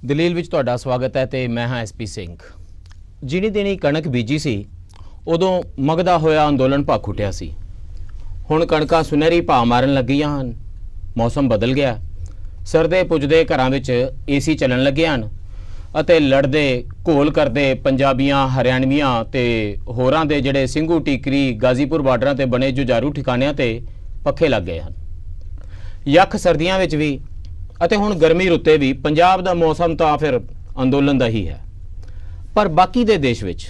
ਦਲੀਲ ਵਿੱਚ ਤੁਹਾਡਾ ਸਵਾਗਤ ਹੈ ਤੇ ਮੈਂ ਹਾਂ ਐਸਪੀ ਸਿੰਘ। ਜਿਹੜੀ ਦਿਨੀ ਕਣਕ ਬੀਜੀ ਸੀ ਉਦੋਂ ਮਗਦਾ ਹੋਇਆ ਅੰਦੋਲਨ ਭੱਖ ਉੱਠਿਆ ਸੀ। ਹੁਣ ਕਣਕਾਂ ਸੁਨਹਿਰੀ ਭਾਅ ਮਾਰਨ ਲੱਗੀਆਂ ਹਨ। ਮੌਸਮ ਬਦਲ ਗਿਆ। ਸਰਦੇ ਪੁੱਜਦੇ ਘਰਾਂ ਵਿੱਚ ਏਸੀ ਚੱਲਣ ਲੱਗੇ ਹਨ ਅਤੇ ਲੜਦੇ ਘੋਲ ਕਰਦੇ ਪੰਜਾਬੀਆਂ, ਹਰਿਆਣਵੀਆਂ ਤੇ ਹੋਰਾਂ ਦੇ ਜਿਹੜੇ ਸਿੰਘੂ ਟੀਕਰੀ ਗਾਜ਼ੀਪੁਰ ਬਾਰਡਰਾਂ ਤੇ ਬਣੇ ਜੁਝਾਰੂ ਠਿਕਾਣਿਆਂ ਤੇ ਪੱਖੇ ਲੱਗ ਗਏ ਹਨ। ਯੱਖ ਸਰਦੀਆਂ ਵਿੱਚ ਵੀ ਅਤੇ ਹੁਣ ਗਰਮੀ ਰੁੱਤੇ ਵੀ ਪੰਜਾਬ ਦਾ ਮੌਸਮ ਤਾਂ ਫਿਰ ਅੰਦੋਲਨ ਦਾ ਹੀ ਹੈ। ਪਰ ਬਾਕੀ ਦੇ ਦੇਸ਼ ਵਿੱਚ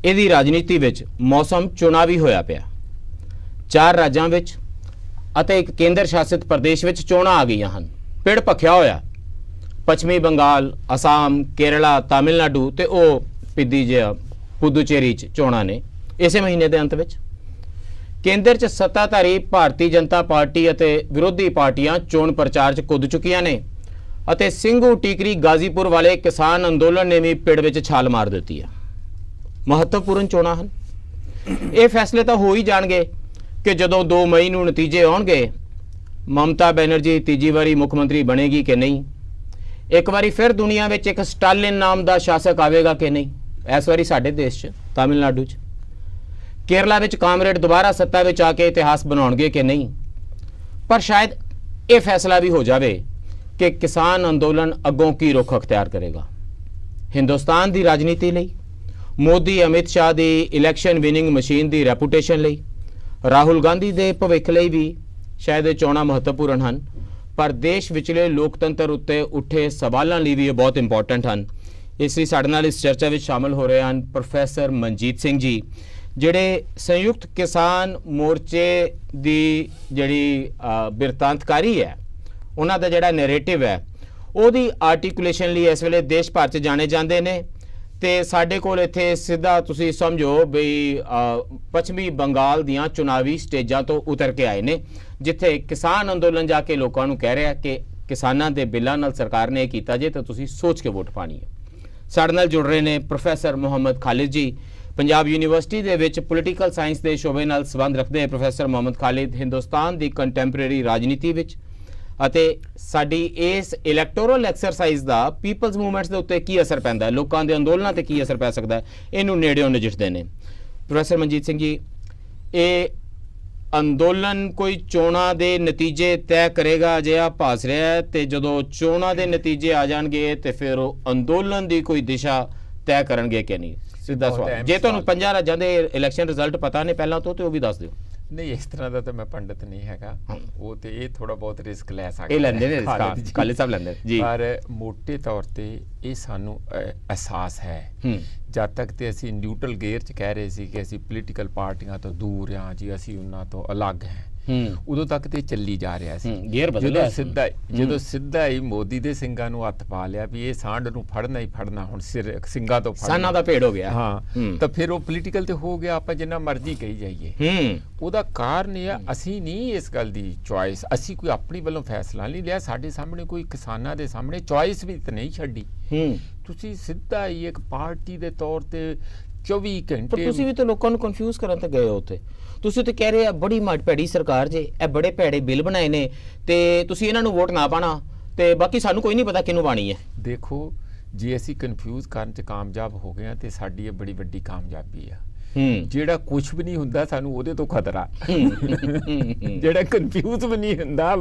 ਇਹਦੀ ਰਾਜਨੀਤੀ ਵਿੱਚ ਮੌਸਮ ਚੁਣਾਵੀ ਹੋਇਆ ਪਿਆ। 4 ਰਾਜਾਂ ਵਿੱਚ ਅਤੇ ਇੱਕ ਕੇਂਦਰ ਸ਼ਾਸਿਤ ਪ੍ਰਦੇਸ਼ ਵਿੱਚ ਚੋਣਾਂ ਆ ਗਈਆਂ ਹਨ। ਪਿੜ ਭਖਿਆ ਹੋਇਆ ਪੱਛਮੀ ਬੰਗਾਲ, ਅਸਾਮ, ਕੇਰਲਾ, ਤਾਮਿਲਨਾਡੂ ਤੇ ਉਹ ਪਿੱਦੀ ਜਿਹਾ ਪੁਦੂਚੇਰੀ 'ਚ ਚੋਣਾਂ ਨੇ ਇਸੇ ਮਹੀਨੇ ਦੇ ਅੰਤ ਵਿੱਚ। ਕੇਂਦਰ 'ਚ ਸੱਤਾਧਾਰੀ ਭਾਰਤੀ ਜਨਤਾ ਪਾਰਟੀ ਅਤੇ ਵਿਰੋਧੀ ਪਾਰਟੀਆਂ ਚੋਣ ਪ੍ਰਚਾਰ 'ਚ ਕੁੱਦ ਚੁੱਕੀਆਂ ਨੇ ਅਤੇ ਸਿੰਘੂ ਟੀਕਰੀ ਗਾਜ਼ੀਪੁਰ ਵਾਲੇ ਕਿਸਾਨ ਅੰਦੋਲਨ ਨੇ ਵੀ ਪਿੜ ਵਿੱਚ ਛਾਲ ਮਾਰ ਦਿੱਤੀ ਹੈ। ਮਹੱਤਵਪੂਰਨ ਚੋਣਾਂ ਹਨ। ਇਹ ਫੈਸਲੇ ਤਾਂ ਹੋ ਹੀ ਜਾਣਗੇ ਕਿ ਜਦੋਂ 2 ਮਈ ਨੂੰ ਨਤੀਜੇ ਆਉਣਗੇ ਮਮਤਾ ਬੈਨਰਜੀ ਤੀਜੀ ਵਾਰੀ ਮੁੱਖ ਮੰਤਰੀ ਬਣੇਗੀ ਕਿ ਨਹੀਂ, ਇੱਕ ਵਾਰੀ ਫਿਰ ਦੁਨੀਆ ਵਿੱਚ ਇੱਕ ਸਟਾਲਿਨ ਨਾਮ ਦਾ ਸ਼ਾਸਕ ਆਵੇਗਾ ਕਿ ਨਹੀਂ। ਇਸ ਵਾਰੀ ਸਾਡੇ ਦੇਸ਼ 'ਚ ਤਾਮਿਲਨਾਡੂ 'ਚ, ਕੇਰਲਾ ਵਿੱਚ ਕਾਮਰੇਡ ਦੁਬਾਰਾ ਸੱਤਾ ਵਿੱਚ ਆ ਕੇ ਇਤਿਹਾਸ ਬਣਾਉਣਗੇ ਕਿ ਨਹੀਂ। ਪਰ ਸ਼ਾਇਦ ਇਹ ਫੈਸਲਾ ਵੀ ਹੋ ਜਾਵੇ ਕਿ ਕਿਸਾਨ ਅੰਦੋਲਨ ਅੱਗੋਂ ਕੀ ਰੁਖ ਅਖਤਿਆਰ ਕਰੇਗਾ। ਹਿੰਦੁਸਤਾਨ ਦੀ ਰਾਜਨੀਤੀ ਲਈ, ਮੋਦੀ ਅਮਿਤ ਸ਼ਾਹ ਦੀ ਇਲੈਕਸ਼ਨ ਵਿਨਿੰਗ ਮਸ਼ੀਨ ਦੀ ਰੈਪੂਟੇਸ਼ਨ ਲਈ, ਰਾਹੁਲ ਗਾਂਧੀ ਦੇ ਭਵਿੱਖ ਲਈ ਵੀ ਸ਼ਾਇਦ ਇਹ ਚੋਣਾਂ ਮਹੱਤਵਪੂਰਨ ਹਨ। ਪਰ ਦੇਸ਼ ਵਿਚਲੇ ਲੋਕਤੰਤਰ ਉੱਤੇ ਉੱਠੇ ਸਵਾਲਾਂ ਲਈ ਵੀ ਇਹ ਬਹੁਤ ਇੰਪੋਰਟੈਂਟ ਹਨ। ਇਸ ਲਈ ਸਾਡੇ ਨਾਲ ਇਸ ਚਰਚਾ ਵਿੱਚ ਸ਼ਾਮਲ ਹੋ ਰਹੇ ਹਨ ਪ੍ਰੋਫੈਸਰ ਮਨਜੀਤ ਸਿੰਘ ਜੀ, ਜਿਹੜੇ ਸੰਯੁਕਤ ਕਿਸਾਨ ਮੋਰਚੇ ਦੀ ਜਿਹੜੀ ਬਿਰਤਾਂਤਕਾਰੀ ਹੈ, ਉਹਨਾਂ ਦਾ ਜਿਹੜਾ ਨੈਰੇਟਿਵ ਹੈ ਉਹਦੀ ਆਰਟੀਕੂਲੇਸ਼ਨ ਲਈ ਇਸ ਵੇਲੇ ਦੇਸ਼ ਭਰ 'ਚ ਜਾਣੇ ਜਾਂਦੇ ਨੇ। ਤੇ ਸਾਡੇ ਕੋਲ ਇੱਥੇ ਸਿੱਧਾ ਤੁਸੀਂ ਸਮਝੋ ਬਈ ਪੱਛਮੀ ਬੰਗਾਲ ਦੀਆਂ ਚੁਣਾਵੀ ਸਟੇਜਾਂ ਤੋਂ ਉਤਰ ਕੇ ਆਏ ਨੇ, ਜਿੱਥੇ ਕਿਸਾਨ ਅੰਦੋਲਨ ਜਾ ਕੇ ਲੋਕਾਂ ਨੂੰ ਕਹਿ ਰਿਹਾ ਕਿ ਕਿਸਾਨਾਂ ਦੇ ਬਿੱਲਾਂ ਨਾਲ ਸਰਕਾਰ ਨੇ ਇਹ ਕੀਤਾ ਜੇ ਤਾਂ ਤੁਸੀਂ ਸੋਚ ਕੇ ਵੋਟ ਪਾਣੀ ਹੈ। ਸਾਡੇ ਨਾਲ ਜੁੜ ਰਹੇ ਨੇ ਪ੍ਰੋਫੈਸਰ ਮੁਹੰਮਦ ਖਾਲਿਦ ਜੀ, ਪੰਜਾਬ ਯੂਨੀਵਰਸਿਟੀ ਦੇ ਵਿੱਚ ਪੋਲੀਟੀਕਲ ਸਾਇੰਸ ਦੇ ਸ਼ੋਬੇ ਨਾਲ ਸੰਬੰਧ ਰੱਖਦੇ ਪ੍ਰੋਫੈਸਰ ਮੁਹੰਮਦ ਖਾਲਿਦ ਹਿੰਦੁਸਤਾਨ ਦੀ ਕੰਟੈਂਪਰੇਰੀ ਰਾਜਨੀਤੀ ਵਿੱਚ ਅਤੇ ਸਾਡੀ ਇਸ ਇਲੈਕਟੋਰਲ ਐਕਸਰਸਾਈਜ਼ ਦਾ ਪੀਪਲਸ ਮੂਵਮੈਂਟਸ ਦੇ ਉੱਤੇ ਕੀ ਅਸਰ ਪੈਂਦਾ ਹੈ, ਲੋਕਾਂ ਦੇ ਅੰਦੋਲਨਾਂ ਤੇ ਕੀ ਅਸਰ ਪੈ ਸਕਦਾ ਹੈ, ਇਹਨੂੰ ਨੇੜਿਓਂ ਨਜਿੱਠਦੇ ਨੇ। ਪ੍ਰੋਫੈਸਰ ਮਨਜੀਤ ਸਿੰਘ ਜੀ, ਇਹ ਅੰਦੋਲਨ ਕੋਈ ਚੋਣਾਂ ਦੇ ਨਤੀਜੇ ਤੈਅ ਕਰੇਗਾ ਅਜਿਹਾ ਭਾਸ ਰਿਹਾ ਹੈ, ਤੇ ਜਦੋਂ ਚੋਣਾਂ ਦੇ ਨਤੀਜੇ ਆ ਜਾਣਗੇ ਤੇ ਫਿਰ ਉਹ ਅੰਦੋਲਨ ਦੀ ਕੋਈ ਦਿਸ਼ਾ ਤੈਅ ਕਰਨਗੇ ਕਿ ਨਹੀਂ? ਸਿੱਧਾ ਸਵਾਲ। ਜੇ ਤੁਹਾਨੂੰ 50 ਰਾਜਾਂ ਦੇ ਇਲੈਕਸ਼ਨ ਰਿਜ਼ਲਟ ਪਤਾ ਨੇ ਪਹਿਲਾਂ ਤੋਂ ਤੇ ਉਹ ਵੀ ਦੱਸ ਦਿਓ। ਨਹੀਂ, ਇਸ ਤਰ੍ਹਾਂ ਦਾ ਤਾਂ ਮੈਂ ਪੰਡਤ ਨਹੀਂ ਹੈਗਾ। ਉਹ ਤੇ ਇਹ ਥੋੜਾ ਬਹੁਤ ਰਿਸਕ ਲੈ ਸਕਦੇ ਇਹ ਲੈਂਦੇ ਨੇ ਖਾਲਿਦ ਸਾਹਿਬ ਲੈਂਦੇ ਜੀ। ਪਰ ਮੋਟੇ ਤੌਰ ਤੇ ਇਹ ਸਾਨੂੰ ਅਹਿਸਾਸ ਹੈ ਜਦ ਤੱਕ ਤੇ ਅਸੀਂ ਨਿਊਟਰਲ ਗੇਅਰ 'ਚ ਕਹਿ ਰਹੇ ਸੀ ਕਿ ਅਸੀਂ ਪੋਲੀਟੀਕਲ ਪਾਰਟੀਆਂ ਤੋਂ ਦੂਰ ਹਾਂ ਜੀ, ਅਸੀਂ ਉਹਨਾਂ ਤੋਂ ਅਲੱਗ ਹਾਂ, ਉਦੋਂ ਤੱਕ ਤੇ ਚੱਲੀ ਜਾ ਰਿਹਾ ਸੀ। ਜਦੋਂ ਸਿੱਧਾ ਹੀ ਮੋਦੀ ਦੇ ਸਿੰਘਾਂ ਨੂੰ ਹੱਥ ਪਾ ਲਿਆ ਵੀ ਇਹ ਸਾਂਢ ਨੂੰ ਫੜਨਾ ਹੀ ਫੜਨਾ, ਹੁਣ ਸਿੰਘਾਂ ਤੋਂ ਸਾਨਾਂ ਦਾ ਭੇੜ ਹੋ ਗਿਆ। ਹਾਂ, ਤਾਂ ਫਿਰ ਉਹ ਪੋਲੀਟੀਕਲ ਤੇ ਹੋ ਗਿਆ। ਆਪਾਂ ਜਿੰਨਾ ਮਰਜ਼ੀ ਕਹੀ ਜਾਈਏ, ਉਹਦਾ ਕਾਰਨ ਇਹ ਆ ਅਸੀਂ ਨਹੀਂ ਇਸ ਗੱਲ ਦੀ ਚੁਆਇਸ, ਅਸੀਂ ਕੋਈ ਆਪਣੀ ਵੱਲੋਂ ਫੈਸਲਾ ਨਹੀਂ ਲਿਆ। ਸਾਡੇ ਸਾਹਮਣੇ ਕੋਈ ਕਿਸਾਨਾਂ ਦੇ ਸਾਹਮਣੇ ਚੁਆਇਸ ਵੀ ਤਾਂ ਨਹੀਂ ਛੱਡੀ। ਤੁਸੀਂ ਸਿੱਧਾ ਹੀ ਇੱਕ ਪਾਰਟੀ ਦੇ ਤੌਰ ਤੇ 24 ਘੰਟੇ। ਪਰ ਤੁਸੀਂ ਵੀ ਤਾਂ ਲੋਕਾਂ ਨੂੰ ਕਨਫਿਊਜ਼ ਕਰਨ ਤੇ ਗਏ ਹੋ ਉੱਥੇ। ਤੁਸੀਂ ਤਾਂ ਕਹਿ ਰਹੇ ਆ ਬੜੀ ਭੈੜੀ ਸਰਕਾਰ ਜੇ, ਇਹ ਬੜੇ ਭੈੜੇ ਬਿੱਲ ਬਣਾਏ ਨੇ ਤੇ ਤੁਸੀਂ ਇਹਨਾਂ ਨੂੰ ਵੋਟ ਨਾ ਪਾਣਾ ਤੇ ਬਾਕੀ ਸਾਨੂੰ ਕੋਈ ਨਹੀਂ ਪਤਾ ਕਿਹਨੂੰ ਪਾਣੀ ਹੈ। ਦੇਖੋ, ਜੇ ਅਸੀਂ ਕਨਫਿਊਜ਼ ਕਰਨ 'ਚ ਕਾਮਯਾਬ ਹੋ ਗਏ ਤੇ ਸਾਡੀ ਇਹ ਬੜੀ ਵੱਡੀ ਕਾਮਯਾਬੀ ਆ। ਜਿਹੜਾ ਕੁਝ ਵੀ ਨਹੀਂ ਹੁੰਦਾ ਸਾਨੂੰ ਉਹਦੇ ਤੋਂ ਖਤਰਾ। ਜਿਹੜਾ ਕਨਫਿਊਜ਼ ਵੀ ਨਹੀਂ ਹੁੰਦਾ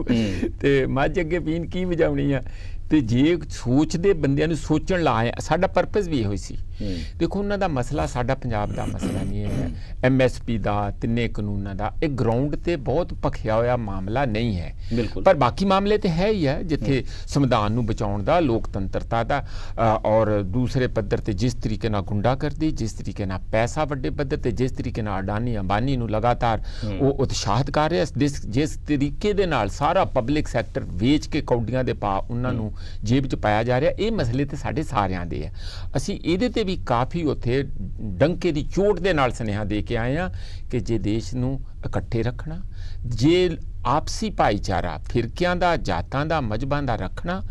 ਤੇ ਮੱਝ ਅੱਗੇ ਪੀਣ ਕੀ ਵਜਾਉਣੀ ਆ। ਤੇ ਜੇ ਸੋਚਦੇ ਬੰਦਿਆਂ ਨੂੰ ਸੋਚਣ ਲਾਇਆ, ਸਾਡਾ ਪਰਪਸ ਵੀ ਇਹੋ ਸੀ। ਦੇਖੋ, ਉਹਨਾਂ ਦਾ ਮਸਲਾ ਸਾਡਾ ਪੰਜਾਬ ਦਾ ਮਸਲਾ ਨਹੀਂ ਹੈ, MSP ਦਾ, ਤਿੰਨੇ ਕਾਨੂੰਨਾਂ ਦਾ। ਇਹ ਗਰਾਊਂਡ ਤੇ ਬਹੁਤ ਭਖਿਆ ਹੋਇਆ ਮਾਮਲਾ ਨਹੀਂ ਹੈ, ਪਰ ਬਾਕੀ ਮਾਮਲੇ ਤੇ ਹੈ ਹੀ ਹੈ, ਜਿੱਥੇ ਸੰਵਿਧਾਨ ਨੂੰ ਬਚਾਉਣ ਦਾ, ਲੋਕਤੰਤਰਤਾ ਦਾ, ਔਰ ਦੂਸਰੇ ਪੱਧਰ ਤੇ ਜਿਸ ਤਰੀਕੇ ਨਾਲ ਗੁੰਡਾਗਰਦੀ, ਜਿਸ ਤਰੀਕੇ ਨਾਲ ਪੈਸਾ ਵੱਡੇ ਪੱਧਰ ਤੇ, ਜਿਸ ਤਰੀਕੇ ਨਾਲ ਅਡਾਨੀ ਅੰਬਾਨੀ ਨੂੰ ਲਗਾਤਾਰ ਉਹ ਉਤਸ਼ਾਹਿਤ ਕਰ ਰਿਹਾ, ਜਿਸ ਤਰੀਕੇ ਦੇ ਨਾਲ ਸਾਰਾ ਪਬਲਿਕ ਸੈਕਟਰ ਵੇਚ ਕੇ ਕੌਡੀਆਂ ਦੇ ਪਾ ਉਹਨਾਂ ਨੂੰ ਜੇਬ 'ਚ ਪਾਇਆ ਜਾ ਰਿਹਾ, ਇਹ ਮਸਲੇ ਤੇ ਸਾਡੇ ਸਾਰਿਆਂ ਦੇ ਆ। ਅਸੀਂ ਇਹਦੇ ਤੇ ਵੀ ਕਾਫੀ ਉੱਥੇ ਡੰਕੇ ਦੀ ਚੋਟ ਦੇ ਨਾਲ ਸੁਨੇਹਾ ਦੇ ਕੇ ਆਏ ਹਾਂ ਕਿ ਜੇ ਦੇਸ਼ ਨੂੰ ਇਕੱਠੇ ਰੱਖਣਾ, ਜੇ ਆਪਸੀ ਭਾਈਚਾਰਾ ਫਿਰਕਿਆਂ ਦਾ, ਜਾਤਾਂ ਦਾ, ਮਜ਼ਹਬਾਂ ਦਾ ਰੱਖਣਾ,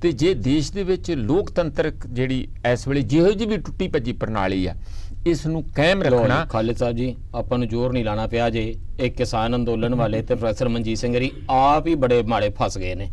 ਤੇ ਜੇ ਦੇਸ਼ ਦੇ ਵਿੱਚ ਲੋਕਤੰਤਰਕ ਜਿਹੜੀ ਇਸ ਵੇਲੇ ਜਿਹੋ ਜਿਹੀ ਵੀ ਟੁੱਟੀ ਭੱਜੀ ਪ੍ਰਣਾਲੀ ਆ ਇਸ ਨੂੰ ਕਾਇਮ ਰੱਖਣਾ। ਖਾਲਿਦ ਸਾਹਿਬ ਜੀ, ਆਪਾਂ ਨੂੰ ਜ਼ੋਰ ਨਹੀਂ ਲਾਣਾ ਪਿਆ ਜੇ। ਇਹ ਕਿਸਾਨ ਅੰਦੋਲਨ ਵਾਲੇ ਤੇ ਪ੍ਰੋਫੈਸਰ ਮਨਜੀਤ ਸਿੰਘ ਜੀ ਆਪ ਹੀ ਬੜੇ ਮਾੜੇ ਫਸ ਗਏ ਨੇ।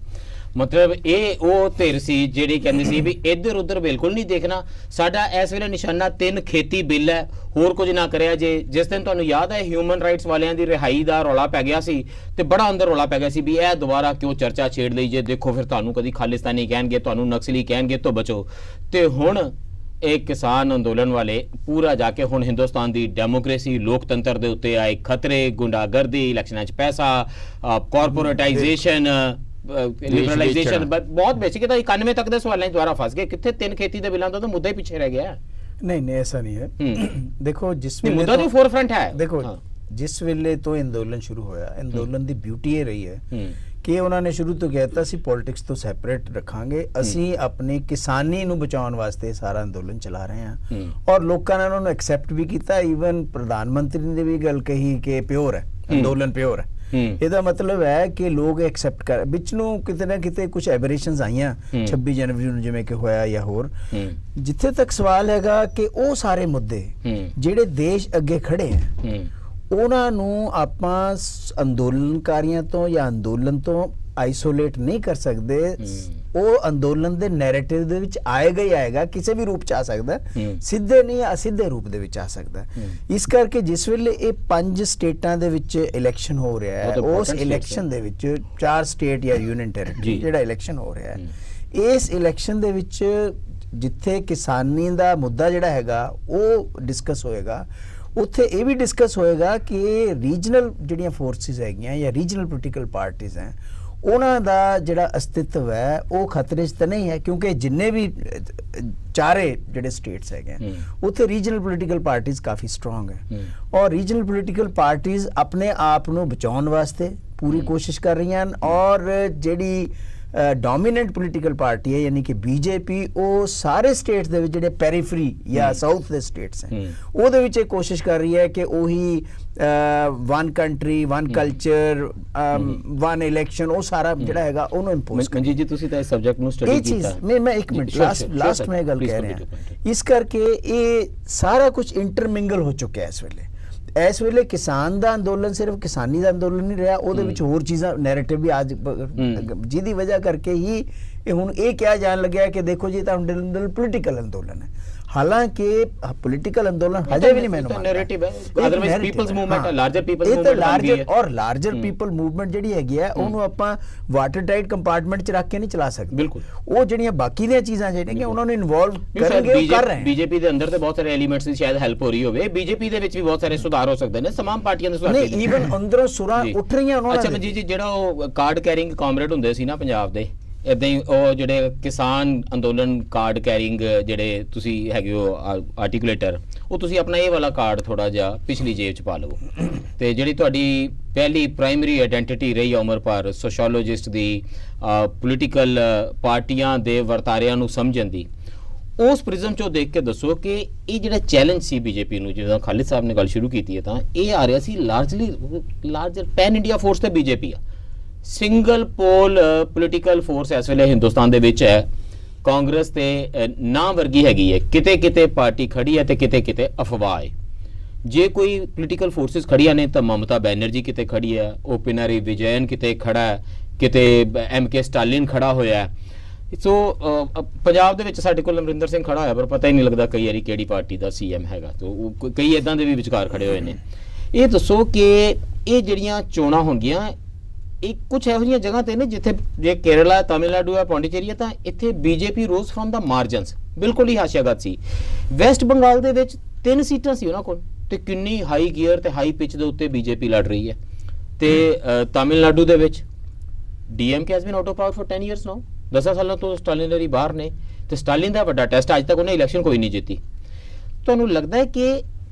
ਮਤਲਬ ਇਹ ਉਹ ਧਿਰ ਸੀ ਜਿਹੜੀ ਕਹਿੰਦੀ ਸੀ ਵੀ ਇੱਧਰ ਉੱਧਰ ਬਿਲਕੁਲ ਨਹੀਂ ਦੇਖਣਾ, ਸਾਡਾ ਇਸ ਵੇਲੇ ਨਿਸ਼ਾਨਾ 3 ਖੇਤੀ ਬਿੱਲ ਹੈ, ਹੋਰ ਕੁਝ ਨਾ ਕਰਿਆ ਜੇ। ਜਿਸ ਦਿਨ ਤੁਹਾਨੂੰ ਯਾਦ ਹੈ ਹਿਊਮਨ ਰਾਈਟਸ ਵਾਲਿਆਂ ਦੀ ਰਿਹਾਈ ਦਾ ਰੌਲਾ ਪੈ ਗਿਆ ਸੀ ਤੇ ਬੜਾ ਅੰਦਰ ਰੌਲਾ ਪੈ ਗਿਆ ਸੀ ਵੀ ਇਹ ਦੁਬਾਰਾ ਕਿਉਂ ਚਰਚਾ ਛੇੜ ਲਈ ਜੇ, ਦੇਖੋ ਫਿਰ ਤੁਹਾਨੂੰ ਕਦੀ ਖਾਲਿਸਤਾਨੀ ਕਹਿਣਗੇ, ਤੁਹਾਨੂੰ ਨਕਸਲੀ ਕਹਿਣਗੇ ਤੋਂ ਬਚੋ। ਤੇ ਹੁਣ ਇਹ ਕਿਸਾਨ ਅੰਦੋਲਨ ਵਾਲੇ ਪੂਰਾ ਜਾ ਕੇ ਹੁਣ ਹਿੰਦੁਸਤਾਨ ਦੀ ਡੈਮੋਕ੍ਰੇਸੀ ਲੋਕਤੰਤਰ ਦੇ ਉੱਤੇ ਆਏ ਖਤਰੇ, ਗੁੰਡਾਗਰਦੀ, ਇਲੈਕਸ਼ਨਾਂ 'ਚ ਪੈਸਾ, ਕਾਰਪੋਰੇਟਾਈਜੇਸ਼ਨ, ਲਿਬਰਲਾਈਜੇਸ਼ਨ, ਬਹੁਤ ਬੇਸਿਕ ਹੈ। ਤਾਂ 91 ਤੱਕ ਦੇ ਸਵਾਲਾਂ 'ਚ ਦੁਬਾਰਾ ਫਸ ਗਏ। ਕਿੱਥੇ 3 ਖੇਤੀ ਦੇ ਬਿੱਲਾਂ ਦਾ ਤਾਂ ਮੁੱਦਾ ਹੀ ਪਿੱਛੇ ਰਹਿ ਗਿਆ। नहीं नहीं ऐसा नहीं है। देखो जिस वेले मुद्दा तो फोरफ्रंट है। देखो हाँ। जिस वेले तो अंदोलन शुरू होया, अंदोलन ਦੀ ਬਿਊਟੀ ਇਹ ਰਹੀ ਹੈ ਕਿ ਉਹਨਾਂ ਨੇ ਸ਼ੁਰੂ ਤੋਂ ਕਹਿਤਾ ਸੀ ਪੋਲਿਟਿਕਸ ਤੋਂ ਸੈਪਰੇਟ ਰੱਖਾਂਗੇ, ਅਸੀਂ ਆਪਣੀ ਕਿਸਾਨੀ ਨੂੰ ਬਚਾਉਣ ਵਾਸਤੇ ਸਾਰਾ ਅੰਦੋਲਨ ਚਲਾ ਰਹੇ ਹਾਂ। ਔਰ ਲੋਕਾਂ ਨੇ ਉਹਨਾਂ ਨੂੰ ਐਕਸੈਪਟ ਵੀ ਕੀਤਾ। ਈਵਨ ਪ੍ਰਧਾਨ ਮੰਤਰੀ ਨੇ ਵੀ ਗੱਲ ਕਹੀ ਕਿ ਪਿਓਰ ਹੈ ਅੰਦੋਲਨ, ਪਿਓਰ ਹੈ। ਇਹਦਾ ਮਤਲਬ ਹੈ ਕਿ ਲੋਕ ਐਕਸੈਪਟ ਕਰ, ਵਿੱਚ ਨੂੰ ਕਿਤੇ ਨਾ ਕਿਤੇ ਕੁਝ ਐਬਰੇਸ਼ਨਸ ਆਈਆਂ 26 ਜਨਵਰੀ ਨੂੰ ਜਿਵੇਂ ਕਿ ਹੋਇਆ ਜਾਂ ਹੋਰ। ਜਿੱਥੇ ਤੱਕ ਸਵਾਲ ਹੈਗਾ ਕਿ ਉਹ ਸਾਰੇ ਮੁੱਦੇ ਜਿਹੜੇ ਦੇਸ਼ ਅੱਗੇ ਖੜੇ ਹੈ ਉਹਨਾਂ ਨੂੰ ਆਪਾਂ ਅੰਦੋਲਨਕਾਰੀਆਂ ਤੋਂ ਜਾਂ ਅੰਦੋਲਨ ਤੋਂ ਆਈਸੋਲੇਟ ਨਹੀਂ ਕਰ ਸਕਦੇ। ਉਹ ਅੰਦੋਲਨ ਦੇ ਨੈਰੇਟਿਵ ਦੇ ਵਿੱਚ ਆਏਗਾ ਹੀ ਆਏਗਾ, ਕਿਸੇ ਵੀ ਰੂਪ ਚ ਆ ਸਕਦਾ, ਸਿੱਧੇ ਨਹੀਂ ਅਸਿੱਧੇ ਰੂਪ ਦੇ ਵਿੱਚ ਆ ਸਕਦਾ। ਇਸ ਕਰਕੇ ਜਿਸ ਵੇਲੇ ਇਹ 5 ਸਟੇਟਾਂ ਦੇ ਵਿੱਚ ਇਲੈਕਸ਼ਨ ਹੋ ਰਿਹਾ ਹੈ, ਉਸ ਇਲੈਕਸ਼ਨ ਦੇ ਵਿੱਚ 4 ਸਟੇਟ ਜਾਂ ਯੂਨੀਅਨ ਟੈਰੀਟਰੀ ਜਿਹੜਾ ਇਲੈਕਸ਼ਨ ਹੋ ਰਿਹਾ ਹੈ, ਇਸ ਇਲੈਕਸ਼ਨ ਦੇ ਵਿੱਚ ਜਿੱਥੇ ਕਿਸਾਨੀ ਦਾ ਮੁੱਦਾ ਜਿਹੜਾ ਹੈਗਾ ਉਹ ਡਿਸਕਸ ਹੋਏਗਾ, ਉੱਥੇ ਇਹ ਵੀ ਡਿਸਕਸ ਹੋਏਗਾ ਕਿ ਰੀਜਨਲ ਜਿਹੜੀਆਂ ਫੋਰਸਿਸ ਹੈਗੀਆਂ ਜਾਂ ਰੀਜਨਲ ਪੋਲੀਟੀਕਲ ਪਾਰਟੀਆਂ ਹੈ ਉਹਨਾਂ ਦਾ ਜਿਹੜਾ ਅਸਤਿਤਵ ਹੈ ਉਹ ਖਤਰੇ 'ਚ ਤਾਂ ਨਹੀਂ ਹੈ, ਕਿਉਂਕਿ ਜਿੰਨੇ ਵੀ ਚਾਰੇ ਜਿਹੜੇ ਸਟੇਟਸ ਹੈਗੇ ਉੱਥੇ ਰੀਜਨਲ ਪੋਲੀਟੀਕਲ ਪਾਰਟੀਆਂ ਕਾਫੀ ਸਟਰੋਂਗ ਹੈ। ਔਰ ਰੀਜਨਲ ਪੋਲੀਟੀਕਲ ਪਾਰਟੀਆਂ ਆਪਣੇ ਆਪ ਨੂੰ ਬਚਾਉਣ ਵਾਸਤੇ ਪੂਰੀ ਕੋਸ਼ਿਸ਼ ਕਰ ਰਹੀਆਂ ਹਨ। ਔਰ ਜਿਹੜੀ ਡੋਮੀਨੈਂਟ ਪੋਲੀਟੀਕਲ ਪਾਰਟੀ ਹੈ ਯਾਨੀ ਕਿ ਬੀਜੇਪੀ, ਉਹ ਸਾਰੇ ਸਟੇਟਸ ਦੇ ਵਿੱਚ ਜਿਹੜੇ ਪੈਰੀਫਰੀ ਜਾਂ ਸਾਊਥ ਦੇ ਸਟੇਟਸ ਹੈ ਉਹਦੇ ਵਿੱਚ ਇਹ ਕੋਸ਼ਿਸ਼ ਕਰ ਰਹੀ ਹੈ ਕਿ ਉਹੀ one country, one culture, one election, ਉਹ ਸਾਰਾ ਜਿਹੜਾ ਹੈਗਾ ਉਹਨੂੰ ਇੰਪੋਜ਼ ਕਰ। ਜੀ ਤੁਸੀਂ ਤਾਂ ਇਸ ਸਬਜੈਕਟ ਨੂੰ ਸਟੱਡੀ ਕੀਤਾ। ਮੈਂ ਇੱਕ ਮਿੰਟ ਲਾਸਟ ਮੈਂ ਗੱਲ ਕਹਿ ਰਿਹਾ, ਇਸ ਕਰਕੇ ਇਹ ਸਾਰਾ ਕੁਝ ਇੰਟਰਮਿੰਗਲ ਹੋ ਚੁੱਕਿਆ ਇਸ ਵੇਲੇ ਕਿਸਾਨ ਦਾ ਅੰਦੋਲਨ ਸਿਰਫ ਕਿਸਾਨੀ ਦਾ ਅੰਦੋਲਨ ਨਹੀਂ ਰਿਹਾ, ਉਹਦੇ ਵਿੱਚ ਹੋਰ ਚੀਜ਼ਾਂ ਨੈਰੇਟਿਵ ਵੀ ਅੱਜ ਜਿਹਦੀ ਵਜ੍ਹਾ ਕਰਕੇ ਹੀ ਇਹ ਹੁਣ ਇਹ ਕਿਹਾ ਜਾਣ ਲੱਗਿਆ ਕਿ ਦੇਖੋ ਜੀ ਤਾਂ ਪੋਲੀਟੀਕਲ ਅੰਦੋਲਨ ਹੈ। ਹਾਲਾਂਕਿ ਪੋਲੀਟੀਕਲ ਅੰਦੋਲਨ ਹਜੇ ਵੀ ਨਹੀਂ ਮੈਨੂੰ ਨੈਰੇਟਿਵ ਹੈ, ਅਦਰਵਾਈਜ਼ ਪੀਪਲਸ ਮੂਵਮੈਂਟ ਹੈ, ਲਾਰਜਰ ਪੀਪਲਸ ਮੂਵਮੈਂਟ ਲਾਰਜਰ ਔਰ ਲਾਰਜਰ ਪੀਪਲ ਮੂਵਮੈਂਟ ਜਿਹੜੀ ਹੈਗੀ ਹੈ ਉਹਨੂੰ ਆਪਾਂ ਵਾਟਰ ਟਾਈਟ ਕੰਪਾਰਟਮੈਂਟ 'ਚ ਰੱਖ ਕੇ ਨਹੀਂ ਚਲਾ ਸਕਦੇ। ਬਿਲਕੁਲ ਉਹ ਜਿਹੜੀਆਂ ਬਾਕੀ ਦੀਆਂ ਚੀਜ਼ਾਂ ਜਿਹੜੀਆਂ ਉਹਨਾਂ ਨੂੰ ਇਨਵੋਲਵ ਕਰਨਗੇ, ਉਹ ਕਰ ਰਹੇ ਹਨ। ਬੀਜੇਪੀ ਦੇ ਅੰਦਰ ਤੇ ਬਹੁਤ ਸਾਰੇ ਐਲੀਮੈਂਟਸ ਦੀ ਸ਼ਾਇਦ ਹੈਲਪ ਹੋ ਰਹੀ ਹੋਵੇ, ਬੀਜੇਪੀ ਦੇ ਵਿੱਚ ਵੀ ਬਹੁਤ ਸਾਰੇ ਸੁਧਾਰ ਹੋ ਸਕਦੇ ਨੇ, तमाम ਪਾਰਟੀਆਂ ਦੇ ਸੁਧਾਰ ਨਹੀਂ, ਈਵਨ ਅੰਦਰੋਂ ਸੁਰਾਂ ਉੱਠ ਰਹੀਆਂ ਉਹਨਾਂ ਦੇ। ਅੱਛਾ ਜੀ, ਜਿਹੜਾ ਉਹ ਕਾਰਡ ਕੈਰਿੰਗ ਕਾਮਰੇਡ ਹੁੰਦੇ ਸੀ ਨਾ ਪੰਜਾਬ ਦੇ, ਇਦਾਂ ਹੀ ਉਹ ਜਿਹੜੇ ਕਿਸਾਨ ਅੰਦੋਲਨ ਕਾਰਡ ਕੈਰਿੰਗ ਜਿਹੜੇ ਤੁਸੀਂ ਹੈਗੇ ਹੋ ਆਰਟੀਕੂਲੇਟਰ, ਉਹ ਤੁਸੀਂ ਆਪਣਾ ਇਹ ਵਾਲਾ ਕਾਰਡ ਥੋੜਾ ਜਿਹਾ ਪਿਛਲੀ ਜੇਬ 'ਚ ਪਾ ਲਵੋ। ਤੇ ਜਿਹੜੀ ਤੁਹਾਡੀ ਪਹਿਲੀ ਪ੍ਰਾਇਮਰੀ ਆਇਡੈਂਟੀਟੀ ਰਹੀ ਉਮਰ ਭਰ ਸੋਸ਼ੀਓਲੋਜਿਸਟ ਦੀ, ਪੋਲੀਟੀਕਲ ਪਾਰਟੀਆਂ ਦੇ ਵਰਤਾਰਿਆਂ ਨੂੰ ਸਮਝਣ ਦੀ, ਉਸ ਪ੍ਰਿਜ਼ਮ 'ਚੋਂ ਦੇਖ ਕੇ ਦੱਸੋ ਕਿ ਇਹ ਜਿਹੜਾ ਚੈਲੰਜ ਸੀ ਬੀਜੇਪੀ ਨੂੰ, ਜਦੋਂ ਖਾਲਿਦ ਸਾਹਿਬ ਨੇ ਗੱਲ ਸ਼ੁਰੂ ਕੀਤੀ ਹੈ ਤਾਂ ਇਹ ਆ ਰਿਹਾ ਸੀ ਲਾਰਜਰ ਪੈਨ ਇੰਡੀਆ ਫੋਰਸ ਤੇ ਬੀਜੇਪੀ ਆ, ਸਿੰਗਲ ਪੋਲ ਪੋਲੀਟੀਕਲ ਫੋਰਸ ਇਸ ਵੇਲੇ ਹਿੰਦੁਸਤਾਨ ਦੇ ਵਿੱਚ ਹੈ। ਕਾਂਗਰਸ ਤੇ ਨਾ ਵਰਗੀ ਹੈਗੀ ਹੈ, ਕਿਤੇ ਕਿਤੇ ਪਾਰਟੀ ਖੜੀ ਹੈ ਤੇ ਕਿਤੇ ਕਿਤੇ ਅਫਵਾਹ ਹੈ। ਜੇ ਕੋਈ ਪੋਲੀਟੀਕਲ ਫੋਰਸਿਸ ਖੜੀਆਂ ਨੇ ਤਾਂ ਮਮਤਾ ਬੈਨਰਜੀ ਕਿਤੇ ਖੜੀ ਹੈ, ਉਹ ਪਿਨਾਰੀ ਵਿਜੈਨ ਕਿਤੇ ਖੜਾ ਹੈ, ਕਿਤੇ MK ਸਟਾਲਿਨ ਖੜਾ ਹੋਇਆ ਹੈ। ਸੋ ਪੰਜਾਬ ਦੇ ਵਿੱਚ ਸਾਡੇ ਕੋਲ ਅਮਰਿੰਦਰ ਸਿੰਘ ਖੜਾ ਹੋਇਆ, ਪਰ ਪਤਾ ਹੀ ਨਹੀਂ ਲੱਗਦਾ ਕਈ ਵਾਰੀ ਕਿਹੜੀ ਪਾਰਟੀ ਦਾ CM ਹੈਗਾ। ਤੋ ਕਈ ਇਦਾਂ ਦੇ ਵੀ ਵਿਚਕਾਰ ਖੜੇ ਹੋਏ ਨੇ। ਇਹ ਦੱਸੋ ਕਿ ਇਹ ਜਿਹੜੀਆਂ ਚੋਣਾਂ ਹੋਣਗੀਆਂ ਇਹ ਕੁਝ ਇਹੋ ਜਿਹੀਆਂ ਜਗ੍ਹਾ ਤੇ ਨੇ ਜਿੱਥੇ ਜੇ ਕੇਰਲਾ, ਤਾਮਿਲਨਾਡੂ ਹੈ, ਪੌਂਡੀਚੇਰੀ ਹੈ, ਤਾਂ ਇੱਥੇ ਬੀਜੇਪੀ ਰੋਜ਼ ਫਰਮ ਦਾ ਮਾਰਜਨਸ, ਬਿਲਕੁਲ ਹੀ ਹਾਸ਼ੀਆਗਤ ਸੀ। ਵੈਸਟ ਬੰਗਾਲ ਦੇ ਵਿੱਚ 3 ਸੀਟਾਂ ਸੀ ਉਹਨਾਂ ਕੋਲ ਤੇ ਕਿੰਨੀ ਹਾਈ ਗੀਅਰ ਤੇ ਹਾਈ ਪਿਚ ਦੇ ਉੱਤੇ ਬੀਜੇਪੀ ਲੜ ਰਹੀ ਹੈ। ਤੇ ਤਾਮਿਲਨਾਡੂ ਦੇ ਵਿੱਚ DMK has been out of power for 10 years now, 10 ਸਾਲਾਂ ਤੋਂ ਸਟਾਲਿਨਰੀ ਬਾਹਰ ਨੇ ਤੇ ਸਟਾਲਿਨ ਦਾ ਵੱਡਾ ਟੈਸਟ, ਅੱਜ ਤੱਕ ਉਹਨੇ ਇਲੈਕਸ਼ਨ ਕੋਈ ਨਹੀਂ ਜਿੱਤੀ। ਤੁਹਾਨੂੰ ਲੱਗਦਾ ਹੈ ਕਿ